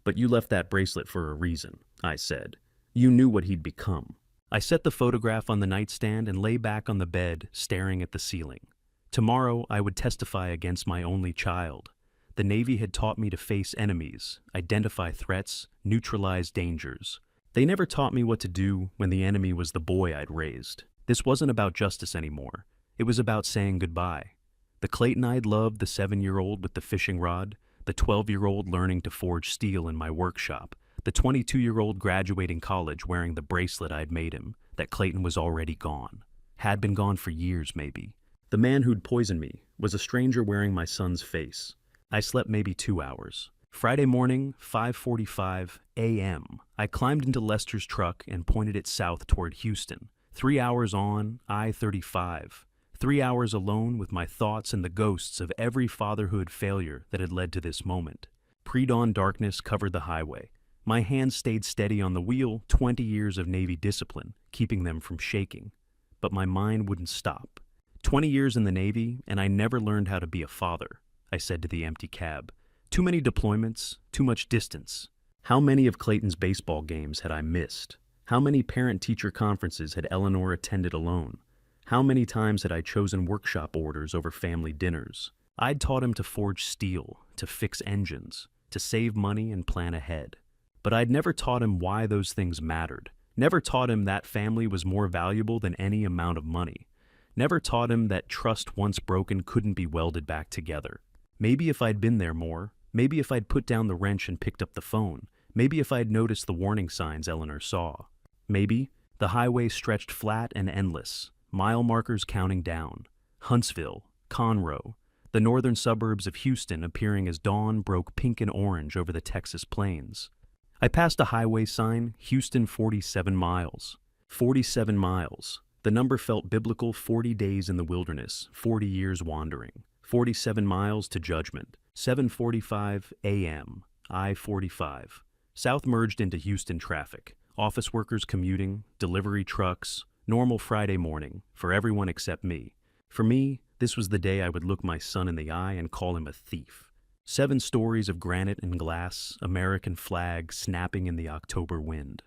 "But you left that bracelet for a reason," I said. "You knew what he'd become." I set the photograph on the nightstand and lay back on the bed, staring at the ceiling. Tomorrow I would testify against my only child. The Navy had taught me to face enemies, identify threats, neutralize dangers. They never taught me what to do when the enemy was the boy I'd raised. This wasn't about justice anymore. It was about saying goodbye. The Clayton I'd loved, the 7-year-old with the fishing rod, the 12-year-old learning to forge steel in my workshop, the 22-year-old graduating college wearing the bracelet I'd made him, that Clayton was already gone. Had been gone for years, maybe. The man who'd poisoned me was a stranger wearing my son's face. I slept maybe 2 hours. Friday morning, 5:45 a.m., I climbed into Lester's truck and pointed it south toward Houston. 3 hours on, I-35. 3 hours alone with my thoughts and the ghosts of every fatherhood failure that had led to this moment. Pre-dawn darkness covered the highway. My hands stayed steady on the wheel, 20 years of Navy discipline, keeping them from shaking. But my mind wouldn't stop. 20 years in the Navy, and I never learned how to be a father, I said to the empty cab. Too many deployments, too much distance. How many of Clayton's baseball games had I missed? How many parent-teacher conferences had Eleanor attended alone? How many times had I chosen workshop orders over family dinners? I'd taught him to forge steel, to fix engines, to save money and plan ahead. But I'd never taught him why those things mattered. Never taught him that family was more valuable than any amount of money. Never taught him that trust once broken couldn't be welded back together. Maybe if I'd been there more, maybe if I'd put down the wrench and picked up the phone, maybe if I'd noticed the warning signs Eleanor saw. Maybe the highway stretched flat and endless, mile markers counting down. Huntsville, Conroe, the northern suburbs of Houston appearing as dawn broke pink and orange over the Texas plains. I passed a highway sign, Houston 47 miles. 47 miles. The number felt biblical. 40 days in the wilderness, 40 years wandering. 47 miles to judgment. 7:45 a.m. I-45. South merged into Houston traffic. Office workers commuting, delivery trucks, normal Friday morning, for everyone except me. For me, this was the day I would look my son in the eye and call him a thief. 7 stories of granite and glass, American flag snapping in the October wind.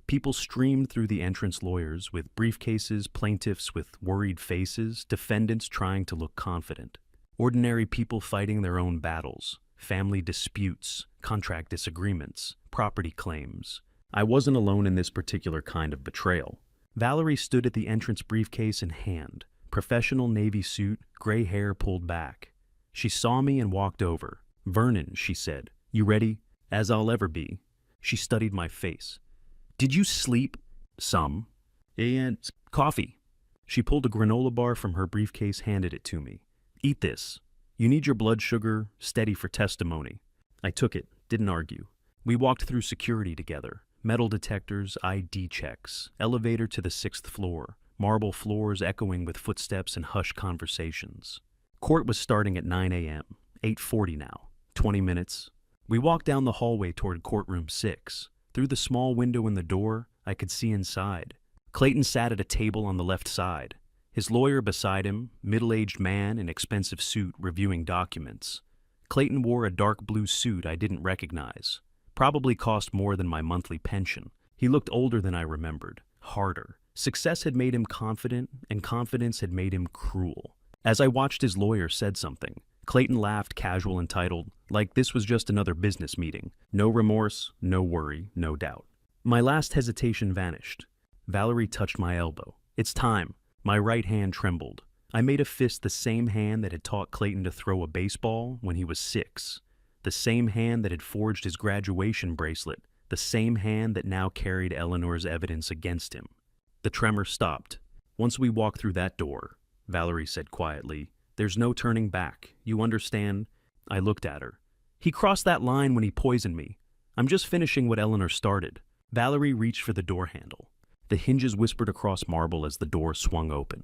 People streamed through the entrance, lawyers with briefcases, plaintiffs with worried faces, defendants trying to look confident. Ordinary people fighting their own battles, family disputes, contract disagreements, property claims. I wasn't alone in this particular kind of betrayal. Valerie stood at the entrance, briefcase in hand, professional navy suit, gray hair pulled back. She saw me and walked over. "Vernon," she said, "you ready?" "As I'll ever be." She studied my face. "Did you sleep?" "Some." "And coffee." She pulled a granola bar from her briefcase, handed it to me. "Eat this. You need your blood sugar steady for testimony." I took it, didn't argue. We walked through security together. Metal detectors, ID checks, elevator to the 6th floor, marble floors echoing with footsteps and hushed conversations. Court was starting at 9 a.m., 8:40 now, 20 minutes. We walked down the hallway toward courtroom 6. Through the small window in the door, I could see inside. Clayton sat at a table on the left side. His lawyer beside him, middle-aged man in expensive suit reviewing documents. Clayton wore a dark blue suit I didn't recognize. Probably cost more than my monthly pension. He looked older than I remembered, harder. Success had made him confident, and confidence had made him cruel. As I watched his lawyer said something, Clayton laughed, casual, entitled, like this was just another business meeting. No remorse, no worry, no doubt. My last hesitation vanished. Valerie touched my elbow. "It's time." My right hand trembled. I made a fist, the same hand that had taught Clayton to throw a baseball when he was 6. The same hand that had forged his graduation bracelet. The same hand that now carried Eleanor's evidence against him. The tremor stopped. "Once we walk through that door," Valerie said quietly, "there's no turning back. You understand?" I looked at her. "He crossed that line when he poisoned me. I'm just finishing what Eleanor started." Valerie reached for the door handle. The hinges whispered across marble as the door swung open.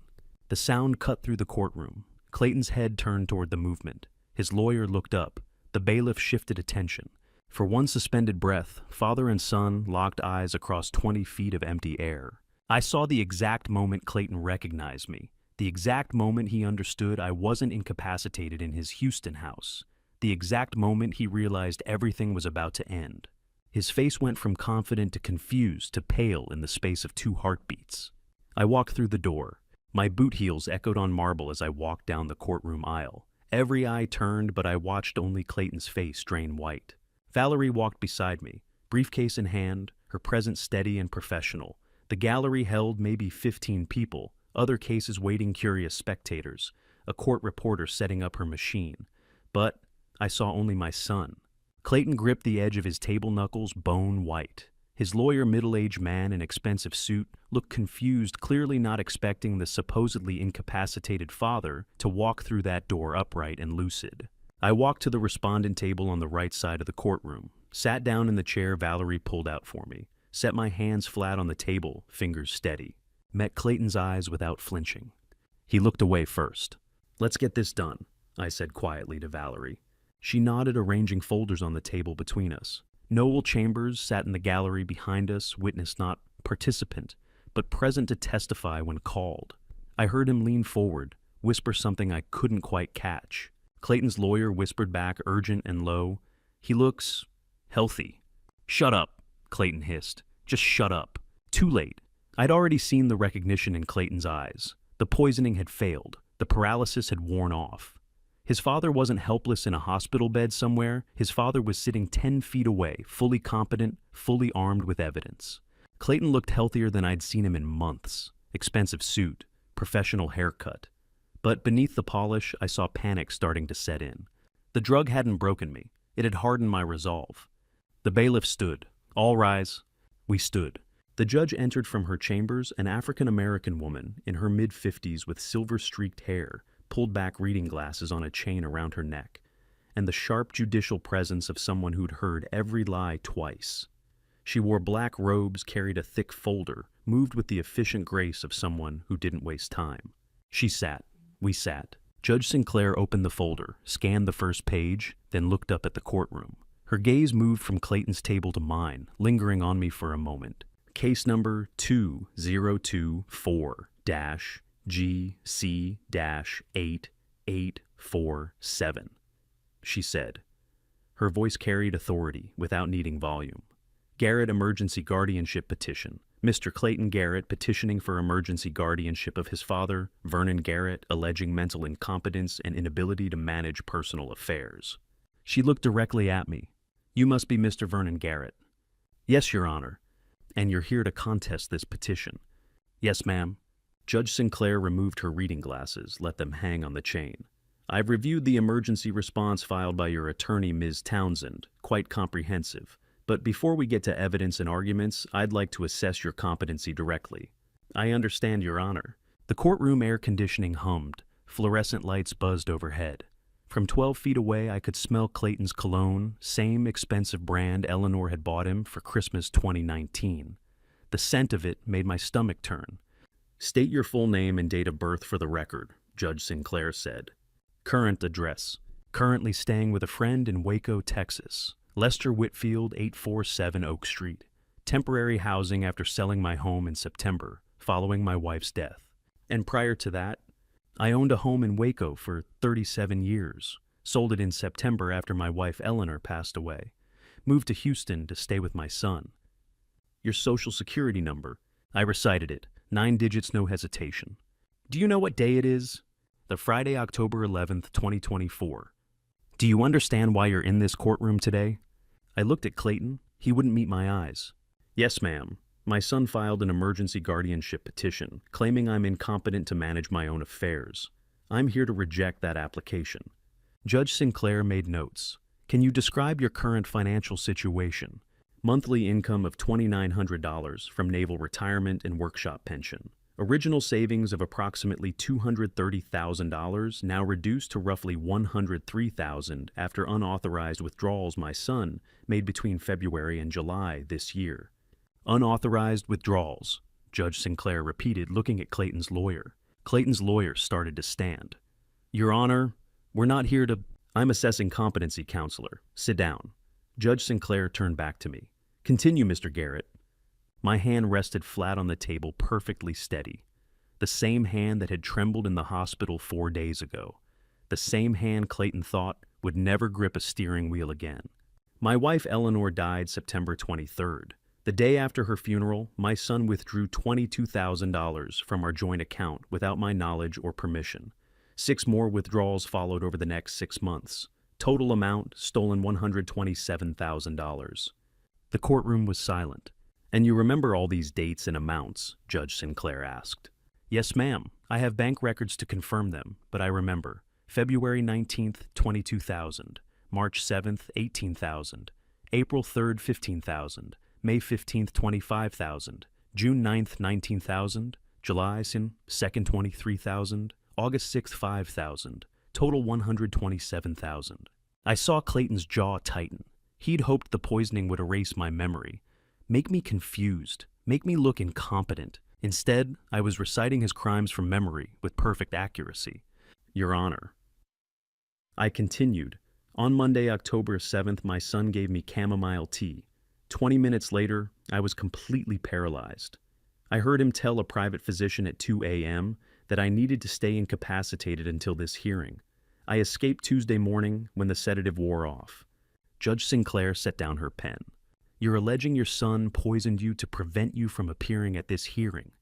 The sound cut through the courtroom. Clayton's head turned toward the movement. His lawyer looked up. The bailiff shifted attention. For one suspended breath, father and son locked eyes across 20 feet of empty air. I saw the exact moment Clayton recognized me. The exact moment he understood I wasn't incapacitated in his Houston house. The exact moment he realized everything was about to end. His face went from confident to confused to pale in the space of 2 heartbeats. I walked through the door. My boot heels echoed on marble as I walked down the courtroom aisle. Every eye turned, but I watched only Clayton's face drain white. Valerie walked beside me, briefcase in hand, her presence steady and professional. The gallery held maybe 15 people, other cases waiting, curious spectators, a court reporter setting up her machine. But I saw only my son. Clayton gripped the edge of his table knuckles, bone white. His lawyer, middle-aged man in expensive suit, looked confused, clearly not expecting the supposedly incapacitated father to walk through that door upright and lucid. I walked to the respondent table on the right side of the courtroom, sat down in the chair Valerie pulled out for me, set my hands flat on the table, fingers steady, met Clayton's eyes without flinching. He looked away first. "Let's get this done," I said quietly to Valerie. She nodded, arranging folders on the table between us. Noel Chambers sat in the gallery behind us, witness not participant, but present to testify when called. I heard him lean forward, whisper something I couldn't quite catch. Clayton's lawyer whispered back, urgent and low, "He looks healthy." "Shut up," Clayton hissed. "Just shut up." Too late. I'd already seen the recognition in Clayton's eyes. The poisoning had failed. The paralysis had worn off. His father wasn't helpless in a hospital bed somewhere. His father was sitting 10 feet away, fully competent, fully armed with evidence. Clayton looked healthier than I'd seen him in months. Expensive suit, professional haircut. But beneath the polish, I saw panic starting to set in. The drug hadn't broken me. It had hardened my resolve. The bailiff stood. All rise. We stood. The judge entered from her chambers, an African-American woman in her mid-50s with silver-streaked hair, pulled back reading glasses on a chain around her neck, and the sharp judicial presence of someone who'd heard every lie twice. She wore black robes, carried a thick folder, moved with the efficient grace of someone who didn't waste time. She sat. We sat. Judge Sinclair opened the folder, scanned the first page, then looked up at the courtroom. Her gaze moved from Clayton's table to mine, lingering on me for a moment. Case number 2024-GC-8847, she said. Her voice carried authority without needing volume. Garrett Emergency Guardianship Petition. Mr. Clayton Garrett petitioning for emergency guardianship of his father, Vernon Garrett, alleging mental incompetence and inability to manage personal affairs. She looked directly at me. You must be Mr. Vernon Garrett. Yes, Your Honor. And you're here to contest this petition. Yes, ma'am. Judge Sinclair removed her reading glasses, let them hang on the chain. I've reviewed the emergency response filed by your attorney, Ms. Townsend. Quite comprehensive. But before we get to evidence and arguments, I'd like to assess your competency directly. I understand, Your Honor. The courtroom air conditioning hummed. Fluorescent lights buzzed overhead. From 12 feet away, I could smell Clayton's cologne, same expensive brand Eleanor had bought him for Christmas 2019. The scent of it made my stomach turn. State your full name and date of birth for the record, Judge Sinclair said. Current address. Currently staying with a friend in Waco, Texas. Lester Whitfield, 847 Oak Street. Temporary housing after selling my home in September, following my wife's death. And prior to that, I owned a home in Waco for 37 years. Sold it in September after my wife Eleanor passed away. Moved to Houston to stay with my son. Your social security number. I recited it. 9 digits, no hesitation. Do you know what day it is? The Friday, October 11th, 2024. Do you understand why you're in this courtroom today? I looked at Clayton. He wouldn't meet my eyes. Yes, ma'am. My son filed an emergency guardianship petition, claiming I'm incompetent to manage my own affairs. I'm here to reject that application. Judge Sinclair made notes. Can you describe your current financial situation? Monthly income of $2,900 from naval retirement and workshop pension. Original savings of approximately $230,000, now reduced to roughly $103,000 after unauthorized withdrawals my son made between February and July this year. Unauthorized withdrawals, Judge Sinclair repeated, looking at Clayton's lawyer. Clayton's lawyer started to stand. Your Honor, we're not here to... I'm assessing competency, counselor. Sit down. Judge Sinclair turned back to me. Continue, Mr. Garrett. My hand rested flat on the table, perfectly steady. The same hand that had trembled in the hospital 4 days ago. The same hand Clayton thought would never grip a steering wheel again. My wife Eleanor died September 23rd. The day after her funeral, my son withdrew $22,000 from our joint account without my knowledge or permission. 6 more withdrawals followed over the next 6 months. Total amount, stolen $127,000. The courtroom was silent. And you remember all these dates and amounts? Judge Sinclair asked. Yes, ma'am. I have bank records to confirm them, but I remember. February 19th, $22,000. March 7th, $18,000. April 3rd, $15,000. May 15th, $25,000. June 9th, $19,000. July 2nd, $23,000. August 6th, $5,000. Total $127,000. I saw Clayton's jaw tighten. He'd hoped the poisoning would erase my memory. Make me confused, make me look incompetent. Instead, I was reciting his crimes from memory with perfect accuracy. Your Honor. I continued. On Monday, October 7th, my son gave me chamomile tea. 20 minutes later, I was completely paralyzed. I heard him tell a private physician at 2 a.m. that I needed to stay incapacitated until this hearing. I escaped Tuesday morning when the sedative wore off. Judge Sinclair set down her pen. You're alleging your son poisoned you to prevent you from appearing at this hearing.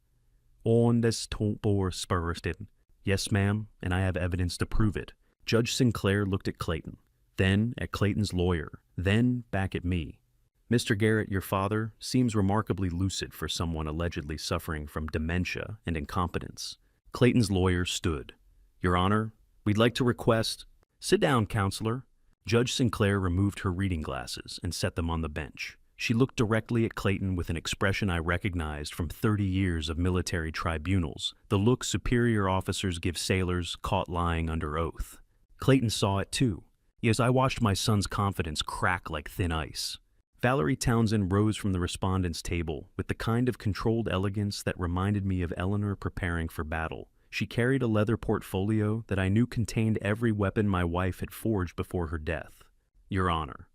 On this Topor Spurston. Yes, ma'am, and I have evidence to prove it. Judge Sinclair looked at Clayton, then at Clayton's lawyer, then back at me. Mr. Garrett, your father, seems remarkably lucid for someone allegedly suffering from dementia and incompetence. Clayton's lawyer stood. Your Honor, we'd like to request— Sit down, counselor. Judge Sinclair removed her reading glasses and set them on the bench. She looked directly at Clayton with an expression I recognized from 30 years of military tribunals, the look superior officers give sailors caught lying under oath. Clayton saw it too, as I watched my son's confidence crack like thin ice. Valerie Townsend rose from the respondents' table with the kind of controlled elegance that reminded me of Eleanor preparing for battle. She carried a leather portfolio that I knew contained every weapon my wife had forged before her death. Your Honor.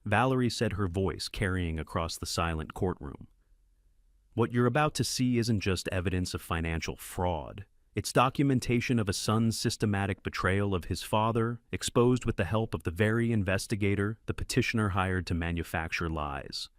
Valerie said, her voice carrying across the silent courtroom. What you're about to see isn't just evidence of financial fraud. It's documentation of a son's systematic betrayal of his father, exposed with the help of the very investigator the petitioner hired to manufacture lies.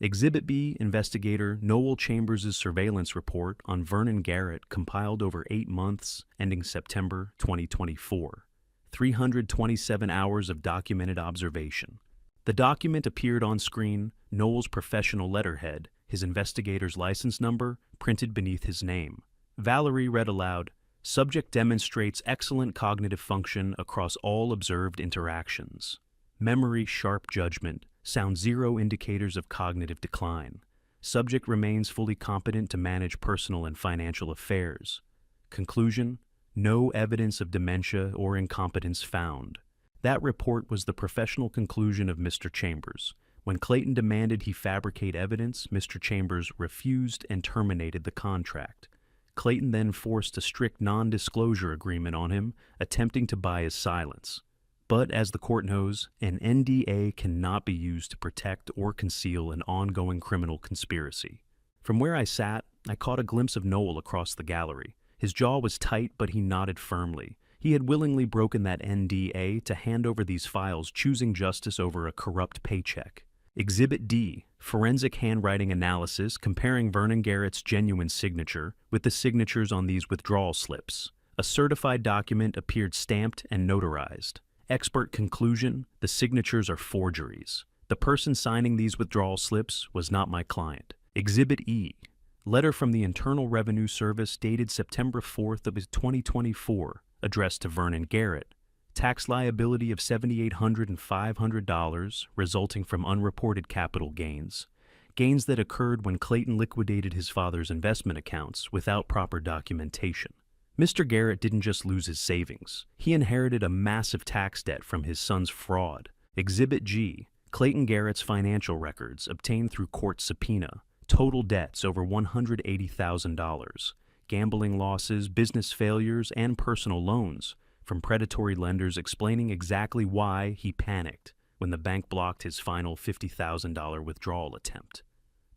Exhibit B, investigator Noel Chambers' surveillance report on Vernon Garrett, compiled over 8 months, ending September 2024. 327 hours of documented observation. The document appeared on screen, Noel's professional letterhead, his investigator's license number, printed beneath his name. Valerie read aloud, "Subject demonstrates excellent cognitive function across all observed interactions. Memory, sharp judgment, sound zero indicators of cognitive decline. Subject remains fully competent to manage personal and financial affairs. Conclusion, no evidence of dementia or incompetence found." That report was the professional conclusion of Mr. Chambers. When Clayton demanded he fabricate evidence, Mr. Chambers refused and terminated the contract. Clayton then forced a strict non-disclosure agreement on him, attempting to buy his silence. But as the court knows, an NDA cannot be used to protect or conceal an ongoing criminal conspiracy. From where I sat, I caught a glimpse of Noel across the gallery. His jaw was tight, but he nodded firmly. He had willingly broken that NDA to hand over these files, choosing justice over a corrupt paycheck. Exhibit D, forensic handwriting analysis comparing Vernon Garrett's genuine signature with the signatures on these withdrawal slips. A certified document appeared stamped and notarized. Expert conclusion, the signatures are forgeries. The person signing these withdrawal slips was not my client. Exhibit E, letter from the Internal Revenue Service dated September 4th of 2024, addressed to Vernon Garrett. Tax liability of $7,800 and $500 resulting from unreported capital gains. Gains that occurred when Clayton liquidated his father's investment accounts without proper documentation. Mr. Garrett didn't just lose his savings. He inherited a massive tax debt from his son's fraud. Exhibit G, Clayton Garrett's financial records obtained through court subpoena. Total debts over $180,000. Gambling losses, business failures, and personal loans from predatory lenders, explaining exactly why he panicked when the bank blocked his final $50,000 withdrawal attempt.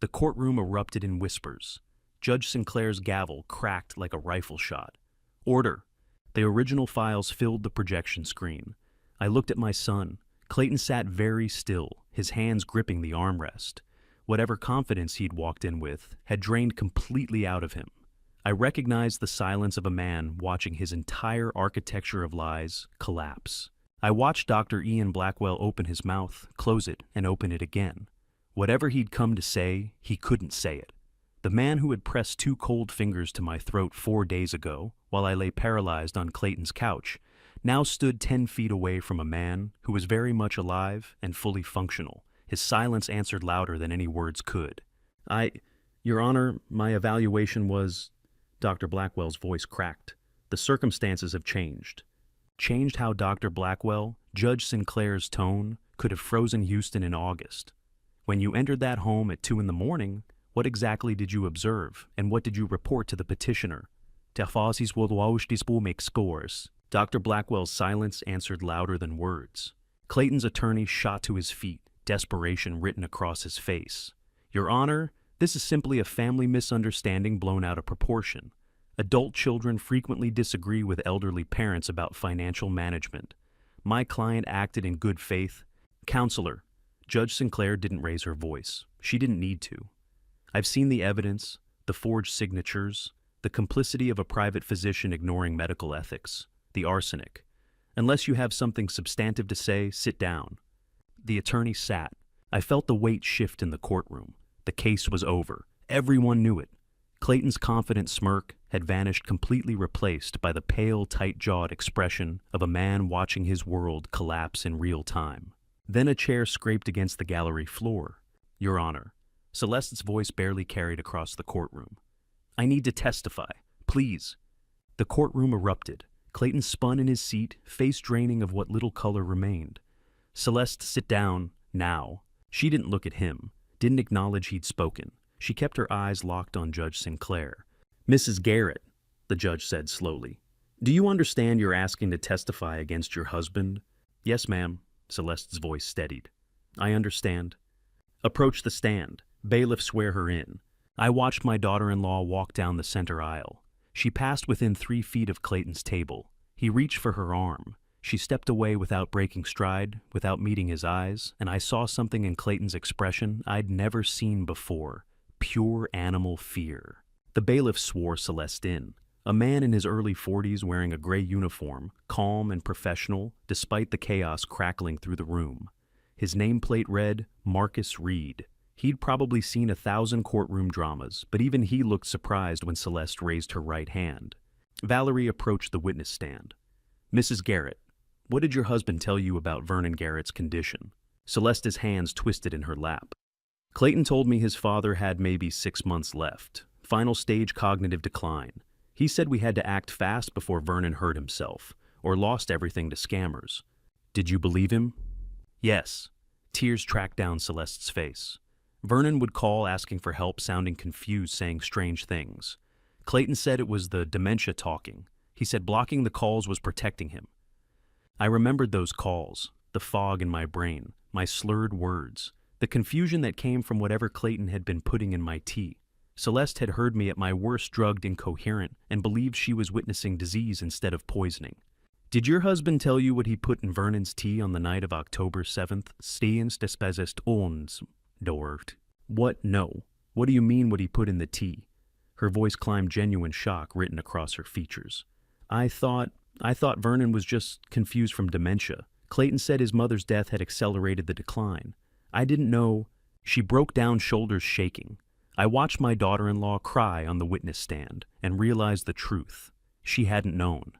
The courtroom erupted in whispers. Judge Sinclair's gavel cracked like a rifle shot. Order. The original files filled the projection screen. I looked at my son. Clayton sat very still, his hands gripping the armrest. Whatever confidence he'd walked in with had drained completely out of him. I recognized the silence of a man watching his entire architecture of lies collapse. I watched Dr. Ian Blackwell open his mouth, close it, and open it again. Whatever he'd come to say, he couldn't say it. The man who had pressed 2 cold fingers to my throat 4 days ago, while I lay paralyzed on Clayton's couch, now stood 10 feet away from a man who was very much alive and fully functional. His silence answered louder than any words could. Your Honor, my evaluation was— Dr. Blackwell's voice cracked. The circumstances have changed. Changed how Dr. Blackwell, Judge Sinclair's tone, could have frozen Houston in August. When you entered that home at 2 in the morning, what exactly did you observe, and what did you report to the petitioner? Terfasis will make scores. Dr. Blackwell's silence answered louder than words. Clayton's attorney shot to his feet, desperation written across his face. Your Honor, this is simply a family misunderstanding blown out of proportion. Adult children frequently disagree with elderly parents about financial management. My client acted in good faith. Counselor, Judge Sinclair didn't raise her voice. She didn't need to. I've seen the evidence. the forged signatures, the complicity of a private physician ignoring medical ethics, the arsenic. Unless you have something substantive to say, sit down. The attorney sat. I felt the weight shift in the courtroom. The case was over. Everyone knew it. Clayton's confident smirk had vanished, completely replaced by the pale, tight-jawed expression of a man watching his world collapse in real time. Then a chair scraped against the gallery floor. Your Honor. Celeste's voice barely carried across the courtroom. I need to testify. Please. The courtroom erupted. Clayton spun in his seat, face draining of what little color remained. Celeste, sit down, now. She didn't look at him, didn't acknowledge he'd spoken. She kept her eyes locked on Judge Sinclair. Mrs. Garrett, the judge said slowly, do you understand you're asking to testify against your husband? Yes, ma'am, Celeste's voice steadied. I understand. Approach the stand. Bailiff, swear her in. I watched my daughter-in-law walk down the center aisle. She passed within 3 feet of Clayton's table. He reached for her arm. She stepped away without breaking stride, without meeting his eyes, and I saw something in Clayton's expression I'd never seen before. Pure animal fear. The bailiff swore Celeste in. A man in his early 40s wearing a gray uniform, calm and professional, despite the chaos crackling through the room. His nameplate read, Marcus Reed. He'd probably seen 1,000 courtroom dramas, but even he looked surprised when Celeste raised her right hand. Valerie approached the witness stand. Mrs. Garrett, what did your husband tell you about Vernon Garrett's condition? Celeste's hands twisted in her lap. Clayton told me his father had maybe 6 months left. Final stage cognitive decline. He said we had to act fast before Vernon hurt himself, or lost everything to scammers. Did you believe him? Yes. Tears tracked down Celeste's face. Vernon would call asking for help, sounding confused, saying strange things. Clayton said it was the dementia talking. He said blocking the calls was protecting him. I remembered those calls, the fog in my brain, my slurred words, the confusion that came from whatever Clayton had been putting in my tea. Celeste had heard me at my worst drugged incoherent and believed she was witnessing disease instead of poisoning. Did your husband tell you what he put in Vernon's tea on the night of October 7th? Steens despesest ons, Dort. What? No. What do you mean what he put in the tea? Her voice climbed genuine shock written across her features. I thought Vernon was just confused from dementia. Clayton said his mother's death had accelerated the decline. I didn't know. She broke down, shoulders shaking. I watched my daughter-in-law cry on the witness stand and realized the truth. She hadn't known.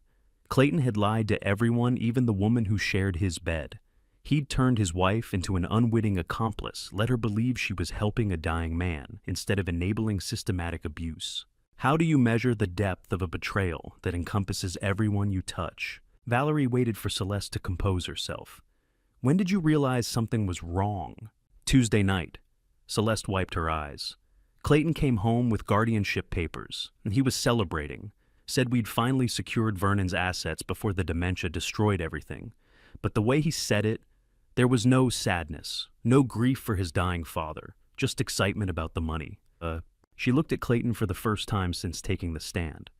Clayton had lied to everyone, even the woman who shared his bed. He'd turned his wife into an unwitting accomplice, let her believe she was helping a dying man instead of enabling systematic abuse. How do you measure the depth of a betrayal that encompasses everyone you touch? Valerie waited for Celeste to compose herself. When did you realize something was wrong? Tuesday night. Celeste wiped her eyes. Clayton came home with guardianship papers, and he was celebrating. Said we'd finally secured Vernon's assets before the dementia destroyed everything. But the way he said it, there was no sadness, no grief for his dying father, just excitement about the money. She looked at Clayton for the first time since taking the stand.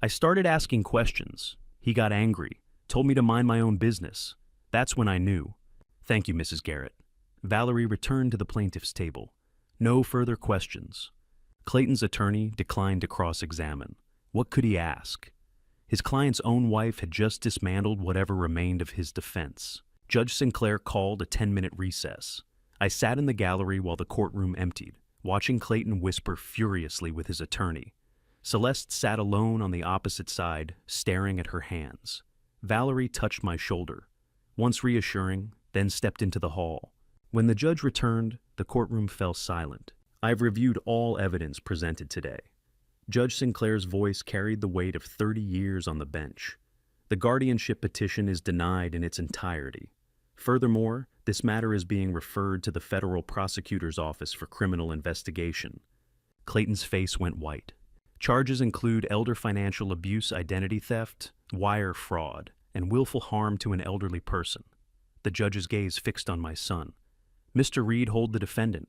I started asking questions. He got angry, told me to mind my own business. That's when I knew. Thank you, Mrs. Garrett. Valerie returned to the plaintiff's table. No further questions. Clayton's attorney declined to cross-examine. What could he ask? His client's own wife had just dismantled whatever remained of his defense. Judge Sinclair called a 10-minute recess. I sat in the gallery while the courtroom emptied, watching Clayton whisper furiously with his attorney. Celeste sat alone on the opposite side, staring at her hands. Valerie touched my shoulder, once reassuring, then stepped into the hall. When the judge returned, the courtroom fell silent. I've reviewed all evidence presented today. Judge Sinclair's voice carried the weight of 30 years on the bench. The guardianship petition is denied in its entirety. Furthermore, this matter is being referred to the Federal Prosecutor's Office for criminal investigation. Clayton's face went white. Charges include elder financial abuse, identity theft, wire fraud, and willful harm to an elderly person. The judge's gaze fixed on my son. Mr. Reed, hold the defendant.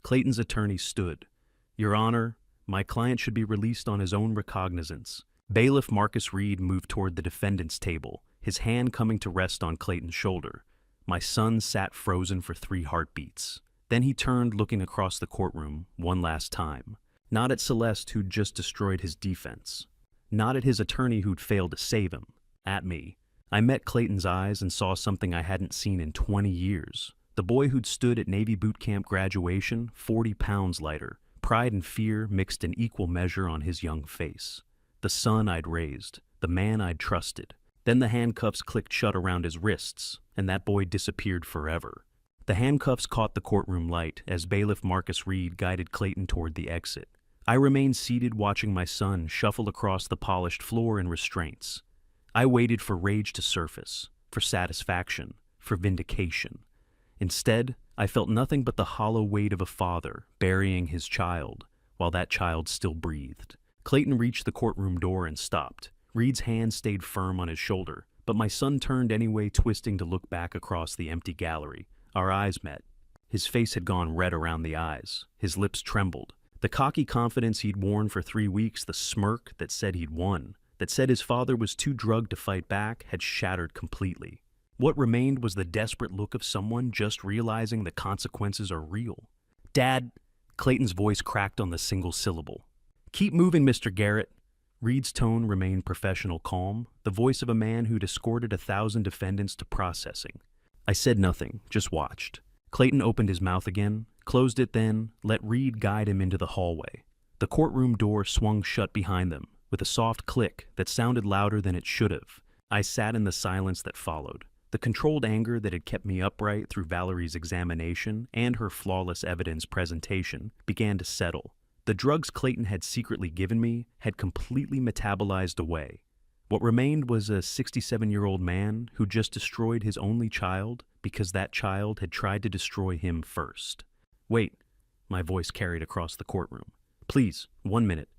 Clayton's attorney stood. Your Honor, my client should be released on his own recognizance. Bailiff Marcus Reed moved toward the defendant's table, his hand coming to rest on Clayton's shoulder. My son sat frozen for 3 heartbeats. Then he turned, looking across the courtroom one last time. Not at Celeste, who'd just destroyed his defense. Not at his attorney who'd failed to save him. At me. I met Clayton's eyes and saw something I hadn't seen in 20 years. The boy who'd stood at Navy boot camp graduation, 40 pounds lighter, pride and fear mixed in equal measure on his young face. The son I'd raised, the man I'd trusted. Then the handcuffs clicked shut around his wrists, and that boy disappeared forever. The handcuffs caught the courtroom light as bailiff Marcus Reed guided Clayton toward the exit. I remained seated watching my son shuffle across the polished floor in restraints. I waited for rage to surface, for satisfaction, for vindication. Instead, I felt nothing but the hollow weight of a father burying his child while that child still breathed. Clayton reached the courtroom door and stopped. Reed's hand stayed firm on his shoulder, but my son turned anyway, twisting to look back across the empty gallery. Our eyes met. His face had gone red around the eyes. His lips trembled. The cocky confidence he'd worn for 3 weeks, the smirk that said he'd won, that said his father was too drugged to fight back, had shattered completely. What remained was the desperate look of someone just realizing the consequences are real. "Dad," Clayton's voice cracked on the single syllable. "Keep moving, Mr. Garrett." Reed's tone remained professional calm, the voice of a man who'd escorted 1,000 defendants to processing. I said nothing, just watched. Clayton opened his mouth again, closed it then, let Reed guide him into the hallway. The courtroom door swung shut behind them, with a soft click that sounded louder than it should have. I sat in the silence that followed. The controlled anger that had kept me upright through Valerie's examination and her flawless evidence presentation began to settle. The drugs Clayton had secretly given me had completely metabolized away. What remained was a 67-year-old man who just destroyed his only child because that child had tried to destroy him first. "Wait," my voice carried across the courtroom. "Please, 1 minute."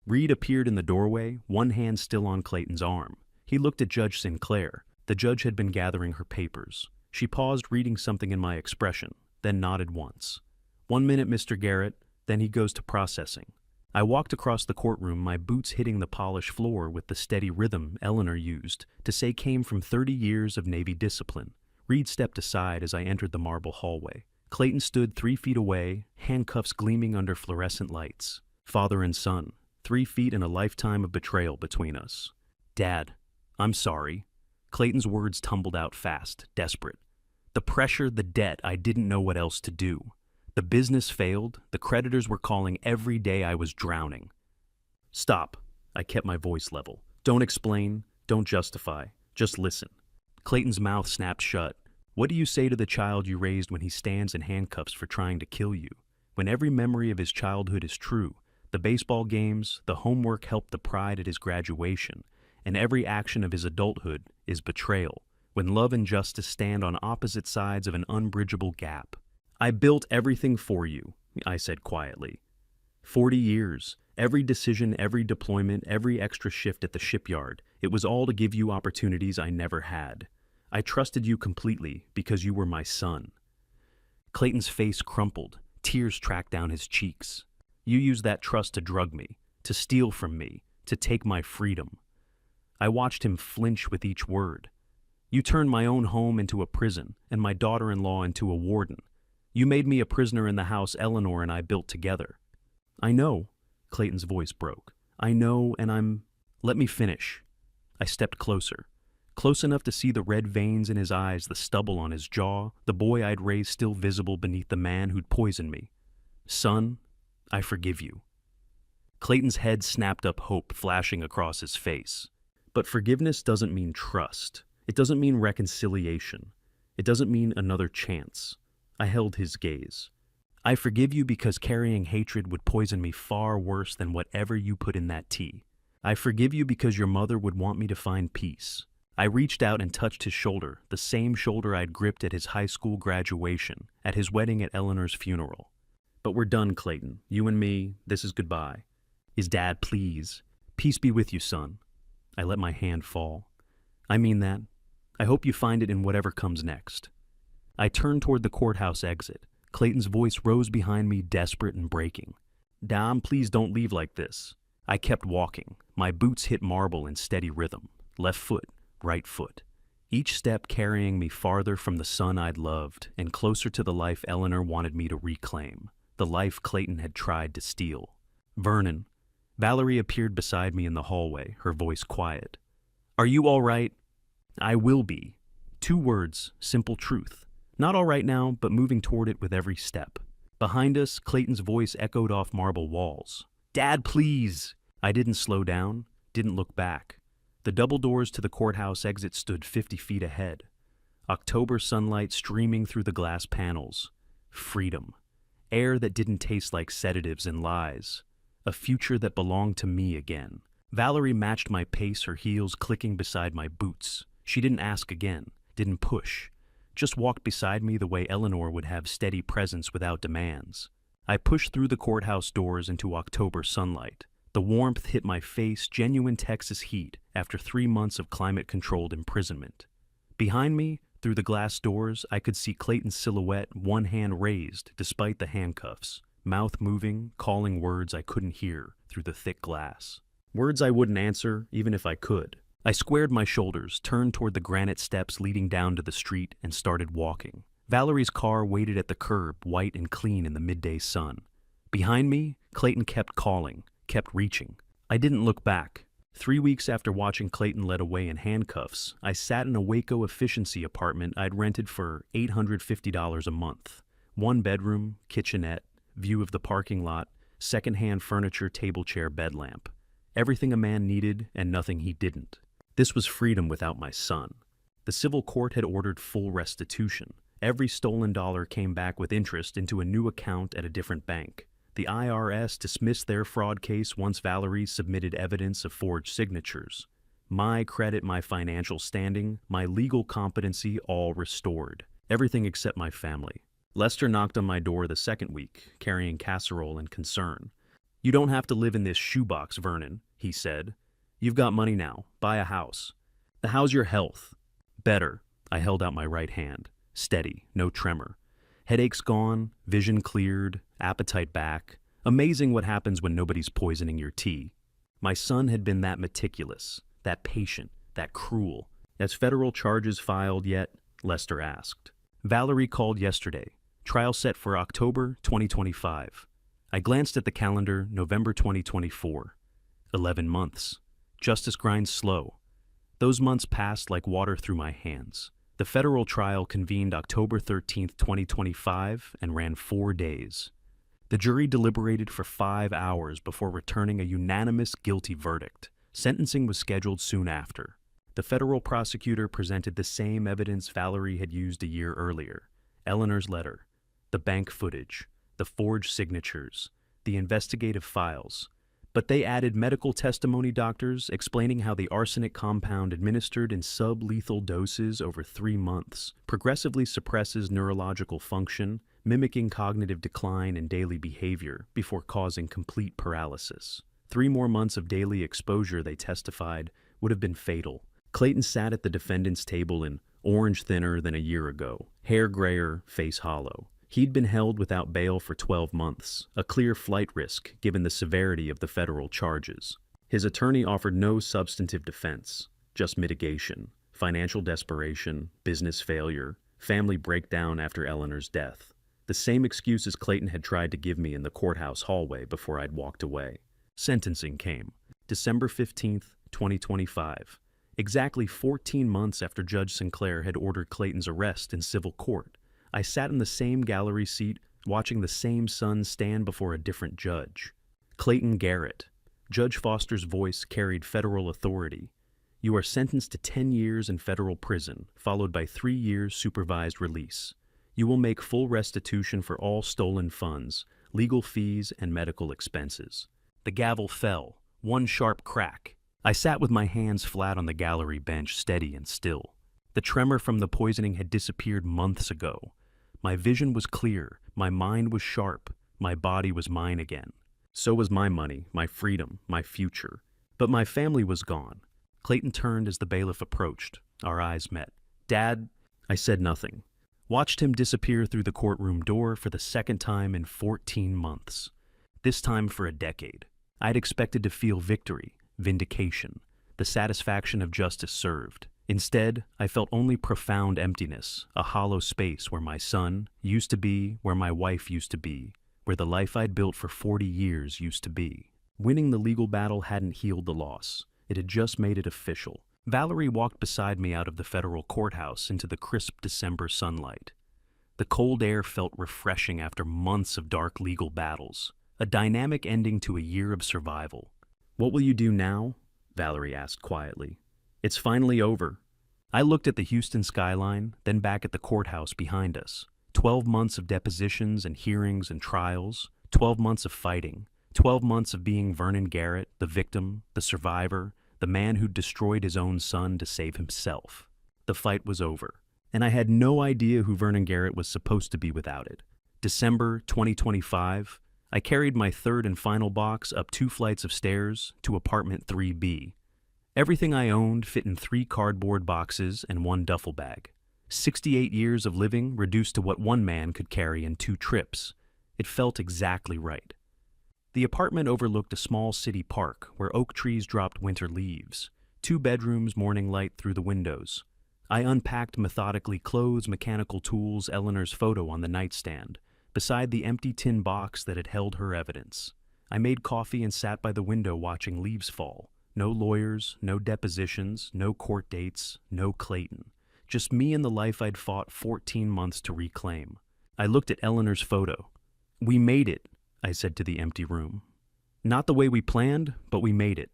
Reed appeared in the doorway, one hand still on Clayton's arm. He looked at Judge Sinclair. The judge had been gathering her papers. She paused, reading something in my expression, then nodded once. "1 minute, Mr. Garrett, then he goes to processing." I walked across the courtroom, my boots hitting the polished floor with the steady rhythm Eleanor used to say came from 30 years of Navy discipline. Reed stepped aside as I entered the marble hallway. Clayton stood 3 feet away, handcuffs gleaming under fluorescent lights. Father and son, 3 feet and a lifetime of betrayal between us. "Dad, I'm sorry." Clayton's words tumbled out fast, desperate. The pressure, the debt, I didn't know what else to do. The business failed, the creditors were calling every day I was drowning. "Stop." I kept my voice level. "Don't explain, don't justify, just listen." Clayton's mouth snapped shut. "What do you say to the child you raised when he stands in handcuffs for trying to kill you? When every memory of his childhood is true, the baseball games, the homework helped the pride at his graduation, and every action of his adulthood is betrayal, when love and justice stand on opposite sides of an unbridgeable gap." "I built everything for you," I said quietly. 40 years, every decision, every deployment, every extra shift at the shipyard, it was all to give you opportunities I never had. I trusted you completely because you were my son." Clayton's face crumpled, tears tracked down his cheeks. "You used that trust to drug me, to steal from me, to take my freedom." I watched him flinch with each word. "You turned my own home into a prison and my daughter-in-law into a warden. You made me a prisoner in the house Eleanor and I built together." "I know," Clayton's voice broke. "I know, and Let me finish." I stepped closer. Close enough to see the red veins in his eyes, the stubble on his jaw, the boy I'd raised still visible beneath the man who'd poisoned me. "Son, I forgive you." Clayton's head snapped up, hope flashing across his face. But forgiveness doesn't mean trust. It doesn't mean reconciliation. It doesn't mean another chance. I held his gaze. "I forgive you because carrying hatred would poison me far worse than whatever you put in that tea. I forgive you because your mother would want me to find peace." I reached out and touched his shoulder, the same shoulder I'd gripped at his high school graduation, at his wedding, at Eleanor's funeral. "But we're done, Clayton. You and me, this is goodbye." "Is Dad, please. Peace be with you, son." I let my hand fall. "I mean that. I hope you find it in whatever comes next." I turned toward the courthouse exit. Clayton's voice rose behind me, desperate and breaking. "Dom, please don't leave like this." I kept walking. My boots hit marble in steady rhythm. Left foot, right foot. Each step carrying me farther from the son I'd loved and closer to the life Eleanor wanted me to reclaim. The life Clayton had tried to steal. Vernon. Valerie appeared beside me in the hallway, her voice quiet. Are you all right? I will be. 2 words, simple truth. Not all right now, but moving toward it with every step. Behind us, Clayton's voice echoed off marble walls. Dad, please! I didn't slow down, didn't look back. The double doors to the courthouse exit stood 50 feet ahead. October sunlight streaming through the glass panels. Freedom. Air that didn't taste like sedatives and lies. A future that belonged to me again. Valerie matched my pace, her heels clicking beside my boots. She didn't ask again, didn't push. Just walked beside me the way Eleanor would have steady presence without demands. I pushed through the courthouse doors into October sunlight. The warmth hit my face, genuine Texas heat after 3 months of climate-controlled imprisonment. Behind me, through the glass doors, I could see Clayton's silhouette, one hand raised despite the handcuffs, mouth moving, calling words I couldn't hear through the thick glass. Words I wouldn't answer, even if I could. I squared my shoulders, turned toward the granite steps leading down to the street, and started walking. Valerie's car waited at the curb, white and clean in the midday sun. Behind me, Clayton kept calling, kept reaching. I didn't look back. 3 weeks after watching Clayton led away in handcuffs, I sat in a Waco efficiency apartment I'd rented for $850 a month. 1 bedroom, kitchenette, view of the parking lot, second-hand furniture, table chair, bed lamp. Everything a man needed and nothing he didn't. This was freedom without my son. The civil court had ordered full restitution. Every stolen dollar came back with interest into a new account at a different bank. The IRS dismissed their fraud case once Valerie submitted evidence of forged signatures. My credit, my financial standing, my legal competency all restored. Everything except my family. Lester knocked on my door the second week, carrying casserole and concern. You don't have to live in this shoebox, Vernon, he said. You've got money now. Buy a house. How's your health? Better. I held out my right hand. Steady, no tremor. Headaches gone, vision cleared, appetite back. Amazing what happens when nobody's poisoning your tea. My son had been that meticulous, that patient, that cruel. As federal charges filed yet, Lester asked. Valerie called yesterday. Trial set for October 2025. I glanced at the calendar, November 2024. 11 months. Justice grinds slow. Those months passed like water through my hands. The federal trial convened October 13, 2025, and ran 4 days. The jury deliberated for 5 hours before returning a unanimous guilty verdict. Sentencing was scheduled soon after. The federal prosecutor presented the same evidence Valerie had used a year earlier. Eleanor's letter, the bank footage, the forged signatures, the investigative files. But they added medical testimony doctors explaining how the arsenic compound administered in sublethal doses over 3 months progressively suppresses neurological function, mimicking cognitive decline and daily behavior before causing complete paralysis. 3 more months of daily exposure, they testified, would have been fatal. Clayton sat at the defendant's table in orange thinner than a year ago, hair grayer, face hollow. He'd been held without bail for 12 months, a clear flight risk given the severity of the federal charges. His attorney offered no substantive defense, just mitigation, financial desperation, business failure, family breakdown after Eleanor's death. The same excuses Clayton had tried to give me in the courthouse hallway before I'd walked away. Sentencing came. December 15th, 2025. Exactly 14 months after Judge Sinclair had ordered Clayton's arrest in civil court. I sat in the same gallery seat, watching the same son stand before a different judge. Clayton Garrett. Judge Foster's voice carried federal authority. You are sentenced to 10 years in federal prison, followed by 3 years supervised release. You will make full restitution for all stolen funds, legal fees, and medical expenses. The gavel fell, one sharp crack. I sat with my hands flat on the gallery bench, steady and still. The tremor from the poisoning had disappeared months ago. My vision was clear, my mind was sharp, my body was mine again. So was my money, my freedom, my future. But my family was gone. Clayton turned as the bailiff approached. Our eyes met. Dad, I said nothing. Watched him disappear through the courtroom door for the second time in 14 months. This time for a decade. I'd expected to feel victory, vindication, the satisfaction of justice served. Instead, I felt only profound emptiness, a hollow space where my son used to be, where my wife used to be, where the life I'd built for 40 years used to be. Winning the legal battle hadn't healed the loss. It had just made it official. Valerie walked beside me out of the federal courthouse into the crisp December sunlight. The cold air felt refreshing after months of dark legal battles, a dynamic ending to a year of survival. "What will you do now?" Valerie asked quietly. "It's finally over." I looked at the Houston skyline, then back at the courthouse behind us. 12 months of depositions and hearings and trials, 12 months of fighting, 12 months of being Vernon Garrett, the victim, the survivor, the man who'd destroyed his own son to save himself. The fight was over, and I had no idea who Vernon Garrett was supposed to be without it. December 2025, I carried my third and final box up 2 flights of stairs to apartment 3B. Everything I owned fit in 3 cardboard boxes and 1 duffel bag. 68 years of living reduced to what one man could carry in 2 trips. It felt exactly right. The apartment overlooked a small city park where oak trees dropped winter leaves, 2 bedrooms, morning light through the windows. I unpacked methodically clothes, mechanical tools, Eleanor's photo on the nightstand, beside the empty tin box that had held her evidence. I made coffee and sat by the window watching leaves fall. No lawyers, no depositions, no court dates, no Clayton. Just me and the life I'd fought 14 months to reclaim. I looked at Eleanor's photo. "We made it," I said to the empty room. "Not the way we planned, but we made it."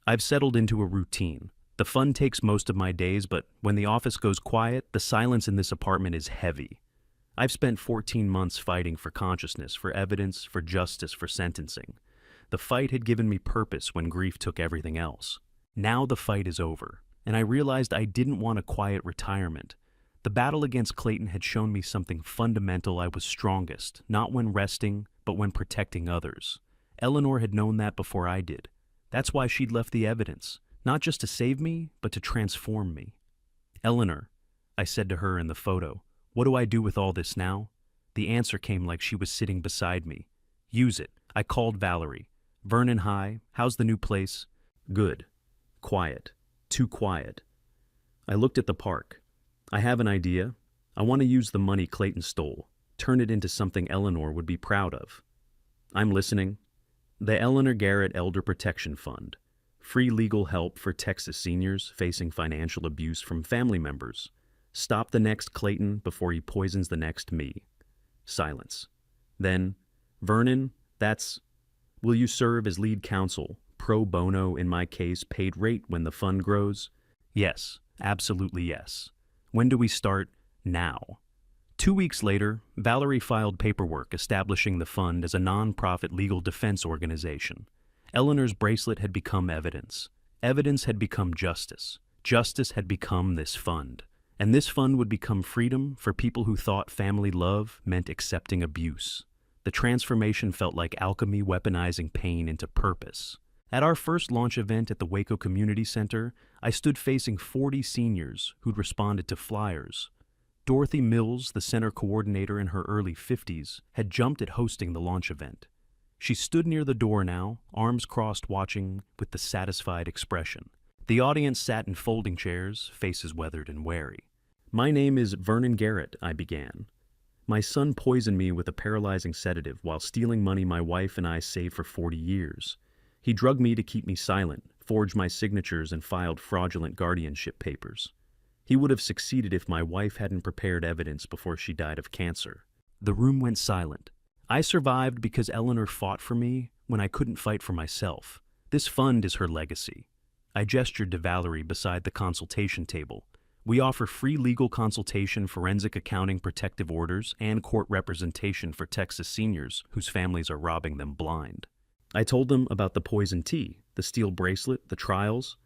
I've settled into a routine. The fun takes most of my days, but when the office goes quiet, the silence in this apartment is heavy. I've spent 14 months fighting for consciousness, for evidence, for justice, for sentencing. The fight had given me purpose when grief took everything else. Now the fight is over, and I realized I didn't want a quiet retirement. The battle against Clayton had shown me something fundamental. I was strongest, not when resting, but when protecting others. Eleanor had known that before I did. That's why she'd left the evidence, not just to save me, but to transform me. "Eleanor," I said to her in the photo, "what do I do with all this now?" The answer came like she was sitting beside me. "Use it." I called Valerie. "Vernon, hi. How's the new place?" "Good. Quiet. Too quiet." I looked at the park. "I have an idea. I want to use the money Clayton stole, turn it into something Eleanor would be proud of." "I'm listening." "The Eleanor Garrett Elder Protection Fund. Free legal help for Texas seniors facing financial abuse from family members. Stop the next Clayton before he poisons the next me." Silence. Then, "Vernon, will you serve as lead counsel, pro bono in my case, paid rate when the fund grows?" "Yes, absolutely yes." "When do we start?" "Now." 2 weeks later, Valerie filed paperwork establishing the fund as a non-profit legal defense organization. Eleanor's bracelet had become evidence. Evidence had become justice. Justice had become this fund. And this fund would become freedom for people who thought family love meant accepting abuse. The transformation felt like alchemy weaponizing pain into purpose. At our first launch event at the Waco Community Center, I stood facing 40 seniors who'd responded to flyers. Dorothy Mills, the center coordinator in her early 50s, had jumped at hosting the launch event. She stood near the door now, arms crossed, watching with the satisfied expression. The audience sat in folding chairs, faces weathered and wary. "My name is Vernon Garrett," I began. "My son poisoned me with a paralyzing sedative while stealing money my wife and I saved for 40 years. He drugged me to keep me silent, forged my signatures, and filed fraudulent guardianship papers. He would have succeeded if my wife hadn't prepared evidence before she died of cancer." The room went silent. I survived because Eleanor fought for me when I couldn't fight for myself. This fund is her legacy. I gestured to Valerie beside the consultation table. "We offer free legal consultation, forensic accounting, protective orders, and court representation for Texas seniors whose families are robbing them blind." I told them about the poison tea, the steel bracelet, the trials,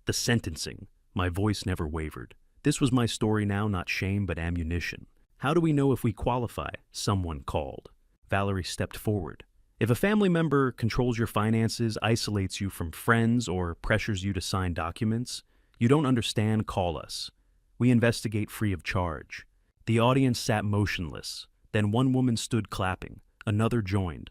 the sentencing. My voice never wavered. This was my story now, not shame, but ammunition. "How do we know if we qualify?" someone called. Valerie stepped forward. "If a family member controls your finances, isolates you from friends, or pressures you to sign documents, you don't understand, call us. We investigate free of charge." The audience sat motionless. Then one woman stood clapping. Another joined.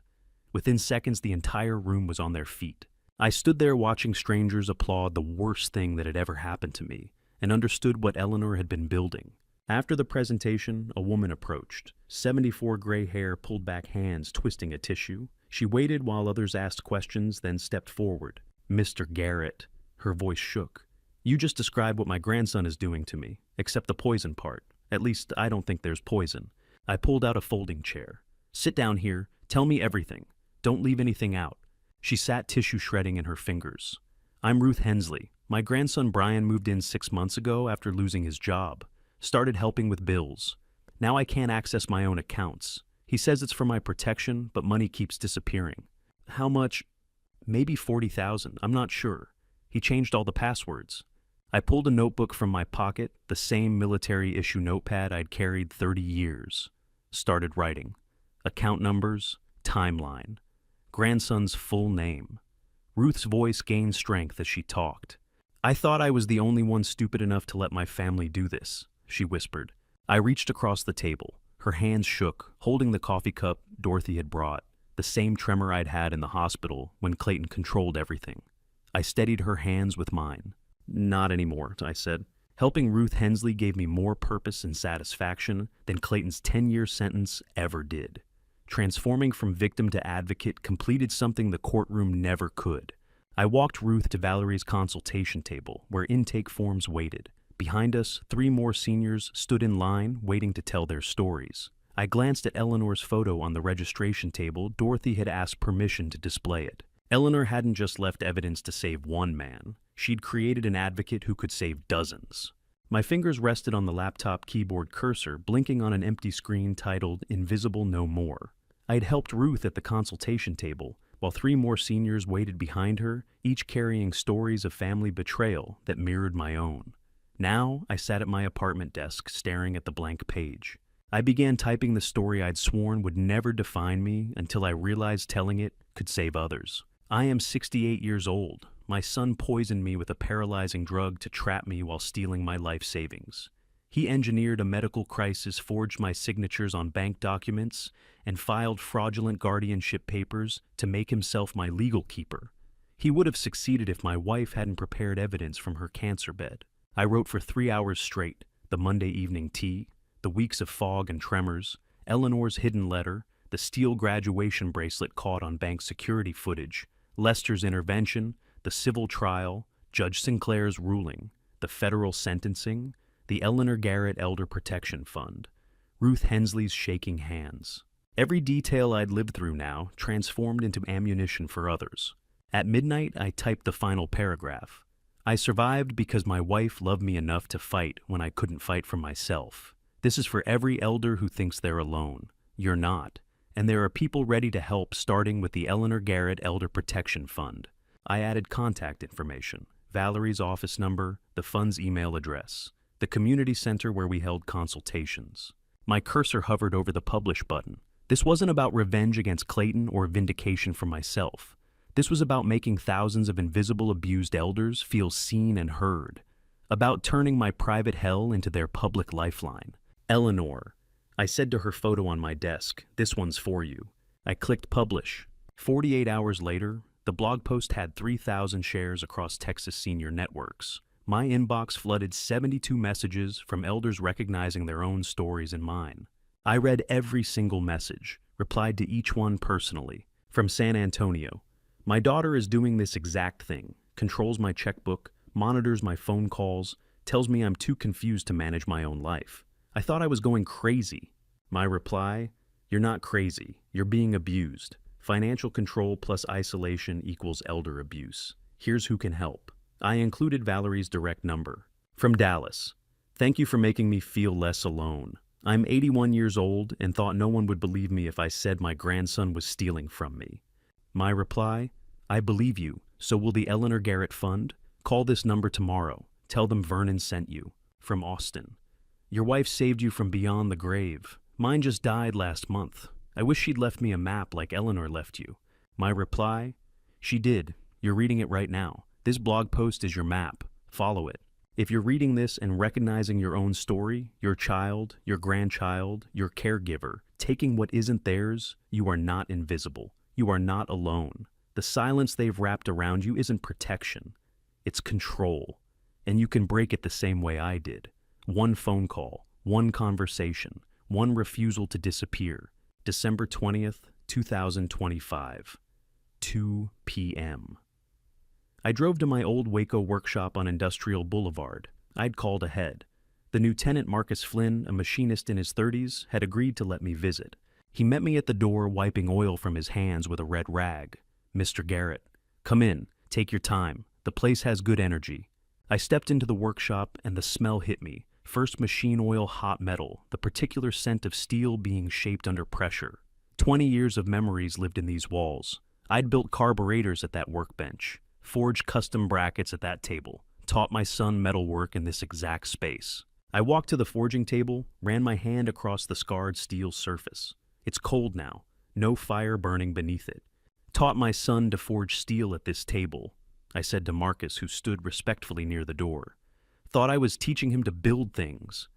Within seconds, the entire room was on their feet. I stood there watching strangers applaud the worst thing that had ever happened to me, and understood what Eleanor had been building. After the presentation, a woman approached, 74 gray hair pulled back hands twisting a tissue. She waited while others asked questions, then stepped forward. "Mr. Garrett," her voice shook. "You just described what my grandson is doing to me, except the poison part. At least, I don't think there's poison." I pulled out a folding chair. "Sit down here. Tell me everything. Don't leave anything out." She sat tissue shredding in her fingers. "I'm Ruth Hensley. My grandson Brian moved in 6 months ago after losing his job. Started helping with bills. Now I can't access my own accounts. He says it's for my protection, but money keeps disappearing. How much? Maybe 40,000, I'm not sure. He changed all the passwords." I pulled a notebook from my pocket, the same military-issue notepad I'd carried 30 years. Started writing. Account numbers, timeline, grandson's full name. Ruth's voice gained strength as she talked. "I thought I was the only one stupid enough to let my family do this," she whispered. I reached across the table. Her hands shook, holding the coffee cup Dorothy had brought, the same tremor I'd had in the hospital when Clayton controlled everything. I steadied her hands with mine. "Not anymore," I said. Helping Ruth Hensley gave me more purpose and satisfaction than Clayton's 10-year sentence ever did. Transforming from victim to advocate completed something the courtroom never could. I walked Ruth to Valerie's consultation table, where intake forms waited. Behind us, 3 more seniors stood in line, waiting to tell their stories. I glanced at Eleanor's photo on the registration table. Dorothy had asked permission to display it. Eleanor hadn't just left evidence to save one man. She'd created an advocate who could save dozens. My fingers rested on the laptop keyboard cursor, blinking on an empty screen titled "Invisible No More." I'd helped Ruth at the consultation table, while 3 more seniors waited behind her, each carrying stories of family betrayal that mirrored my own. Now, I sat at my apartment desk, staring at the blank page. I began typing the story I'd sworn would never define me until I realized telling it could save others. I am 68 years old. My son poisoned me with a paralyzing drug to trap me while stealing my life savings. He engineered a medical crisis, forged my signatures on bank documents, and filed fraudulent guardianship papers to make himself my legal keeper. He would have succeeded if my wife hadn't prepared evidence from her cancer bed. I wrote for 3 hours straight, the Monday evening tea, the weeks of fog and tremors, Eleanor's hidden letter, the steel graduation bracelet caught on bank security footage, Lester's intervention, the civil trial, Judge Sinclair's ruling, the federal sentencing, the Eleanor Garrett Elder Protection Fund, Ruth Hensley's shaking hands. Every detail I'd lived through now transformed into ammunition for others. At midnight, I typed the final paragraph. I survived because my wife loved me enough to fight when I couldn't fight for myself. This is for every elder who thinks they're alone. You're not. And there are people ready to help, starting with the Eleanor Garrett Elder Protection Fund. I added contact information, Valerie's office number, the fund's email address, the community center where we held consultations. My cursor hovered over the publish button. This wasn't about revenge against Clayton or vindication for myself. This was about making thousands of invisible abused elders feel seen and heard. About turning my private hell into their public lifeline. "Eleanor," I said to her photo on my desk, "this one's for you." I clicked publish. 48 hours later, the blog post had 3,000 shares across Texas senior networks. My inbox flooded 72 messages from elders recognizing their own stories and mine. I read every single message, replied to each one personally. From San Antonio, "My daughter is doing this exact thing, controls my checkbook, monitors my phone calls, tells me I'm too confused to manage my own life. I thought I was going crazy." My reply, "You're not crazy, you're being abused. Financial control plus isolation equals elder abuse. Here's who can help." I included Valerie's direct number. From Dallas, "Thank you for making me feel less alone. I'm 81 years old and thought no one would believe me if I said my grandson was stealing from me." My reply, "I believe you, so will the Eleanor Garrett Fund? Call this number tomorrow. Tell them Vernon sent you." From Austin, "Your wife saved you from beyond the grave. Mine just died last month. I wish she'd left me a map like Eleanor left you." My reply, "She did. You're reading it right now. This blog post is your map. Follow it. If you're reading this and recognizing your own story, your child, your grandchild, your caregiver, taking what isn't theirs, you are not invisible. You are not alone. The silence they've wrapped around you isn't protection. It's control. And you can break it the same way I did. One phone call, one conversation, one refusal to disappear. December 20th, 2025, 2 p.m. I drove to my old Waco workshop on Industrial Boulevard. I'd called ahead. The Lieutenant Marcus Flynn, a machinist in his 30s, had agreed to let me visit. He met me at the door, wiping oil from his hands with a red rag. "Mr. Garrett, come in. Take your time. The place has good energy." I stepped into the workshop and the smell hit me. First machine oil, hot metal, the particular scent of steel being shaped under pressure. 20 years of memories lived in these walls. I'd built carburetors at that workbench, forged custom brackets at that table, taught my son metalwork in this exact space. I walked to the forging table, ran my hand across the scarred steel surface. It's cold now, no fire burning beneath it. Taught my son to forge steel at this table, I said to Marcus, who stood respectfully near the door. Thought I was teaching him to build things.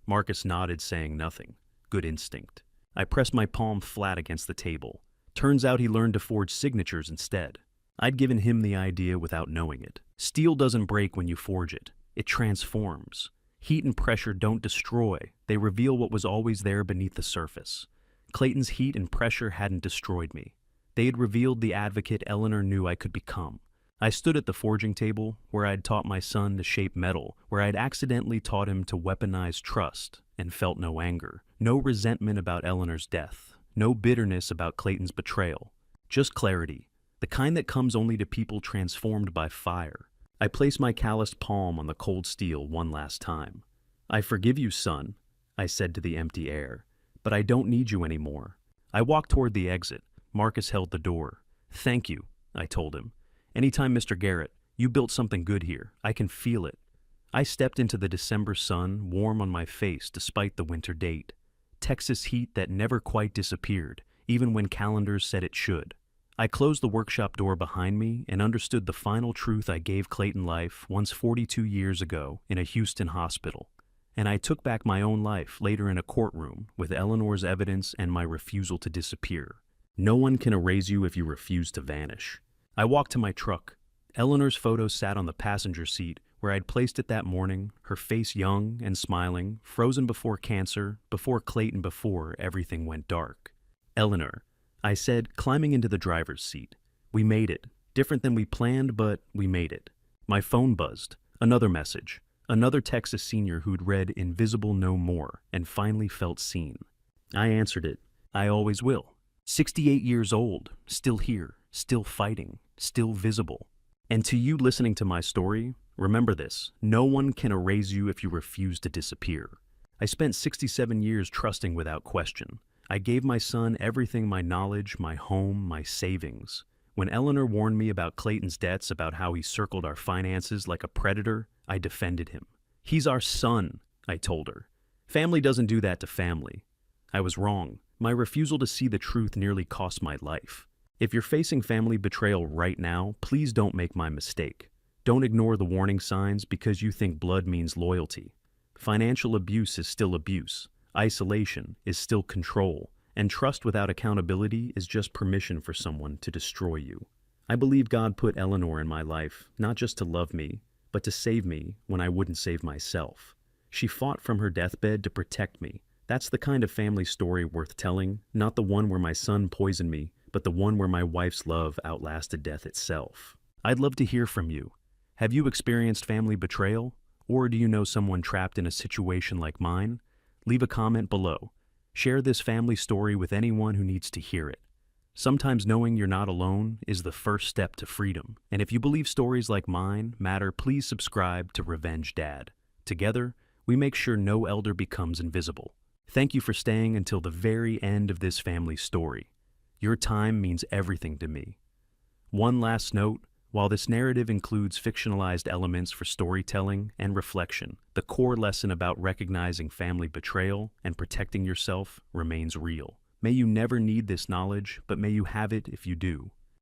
Marcus nodded, saying nothing. Good instinct. I pressed my palm flat against the table. Turns out he learned to forge signatures instead. I'd given him the idea without knowing it. Steel doesn't break when you forge it. It transforms. Heat and pressure don't destroy. They reveal what was always there beneath the surface. Clayton's heat and pressure hadn't destroyed me. They had revealed the advocate Eleanor knew I could become. I stood at the forging table, where I'd taught my son to shape metal, where I'd accidentally taught him to weaponize trust, and felt no anger, no resentment about Eleanor's death, no bitterness about Clayton's betrayal. Just clarity, the kind that comes only to people transformed by fire. I placed my calloused palm on the cold steel one last time. "I forgive you, son," I said to the empty air, "but I don't need you anymore." I walked toward the exit. Marcus held the door. "Thank you," I told him. "Anytime, Mr. Garrett, you built something good here. I can feel it." I stepped into the December sun, warm on my face despite the winter date. Texas heat that never quite disappeared, even when calendars said it should. I closed the workshop door behind me and understood the final truth I gave Clayton life once 42 years ago in a Houston hospital. And I took back my own life later in a courtroom with Eleanor's evidence and my refusal to disappear. No one can erase you if you refuse to vanish. I walked to my truck. Eleanor's photo sat on the passenger seat where I'd placed it that morning, her face young and smiling, frozen before cancer, before Clayton, before everything went dark. "Eleanor," I said, climbing into the driver's seat. "We made it. Different than we planned, but we made it." My phone buzzed. Another message. Another Texas senior who'd read Invisible No More and finally felt seen. I answered it. I always will. 68 years old, still here, still fighting, still visible. And to you listening to my story, remember this: no one can erase you if you refuse to disappear. I spent 67 years trusting without question. I gave my son everything: my knowledge, my home, my savings. When Eleanor warned me about Clayton's debts, about how he circled our finances like a predator, I defended him. "He's our son," I told her. "Family doesn't do that to family." I was wrong. My refusal to see the truth nearly cost my life. If you're facing family betrayal right now, please don't make my mistake. Don't ignore the warning signs because you think blood means loyalty. Financial abuse is still abuse. Isolation is still control. And trust without accountability is just permission for someone to destroy you. I believe God put Eleanor in my life, not just to love me, but to save me when I wouldn't save myself. She fought from her deathbed to protect me. That's the kind of family story worth telling, not the one where my son poisoned me, but the one where my wife's love outlasted death itself. I'd love to hear from you. Have you experienced family betrayal? Or do you know someone trapped in a situation like mine? Leave a comment below. Share this family story with anyone who needs to hear it. Sometimes knowing you're not alone is the first step to freedom. And if you believe stories like mine matter, please subscribe to Revenge Dad. Together, we make sure no elder becomes invisible. Thank you for staying until the very end of this family story. Your time means everything to me. One last note: while this narrative includes fictionalized elements for storytelling and reflection, the core lesson about recognizing family betrayal and protecting yourself remains real. May you never need this knowledge, but may you have it if you do.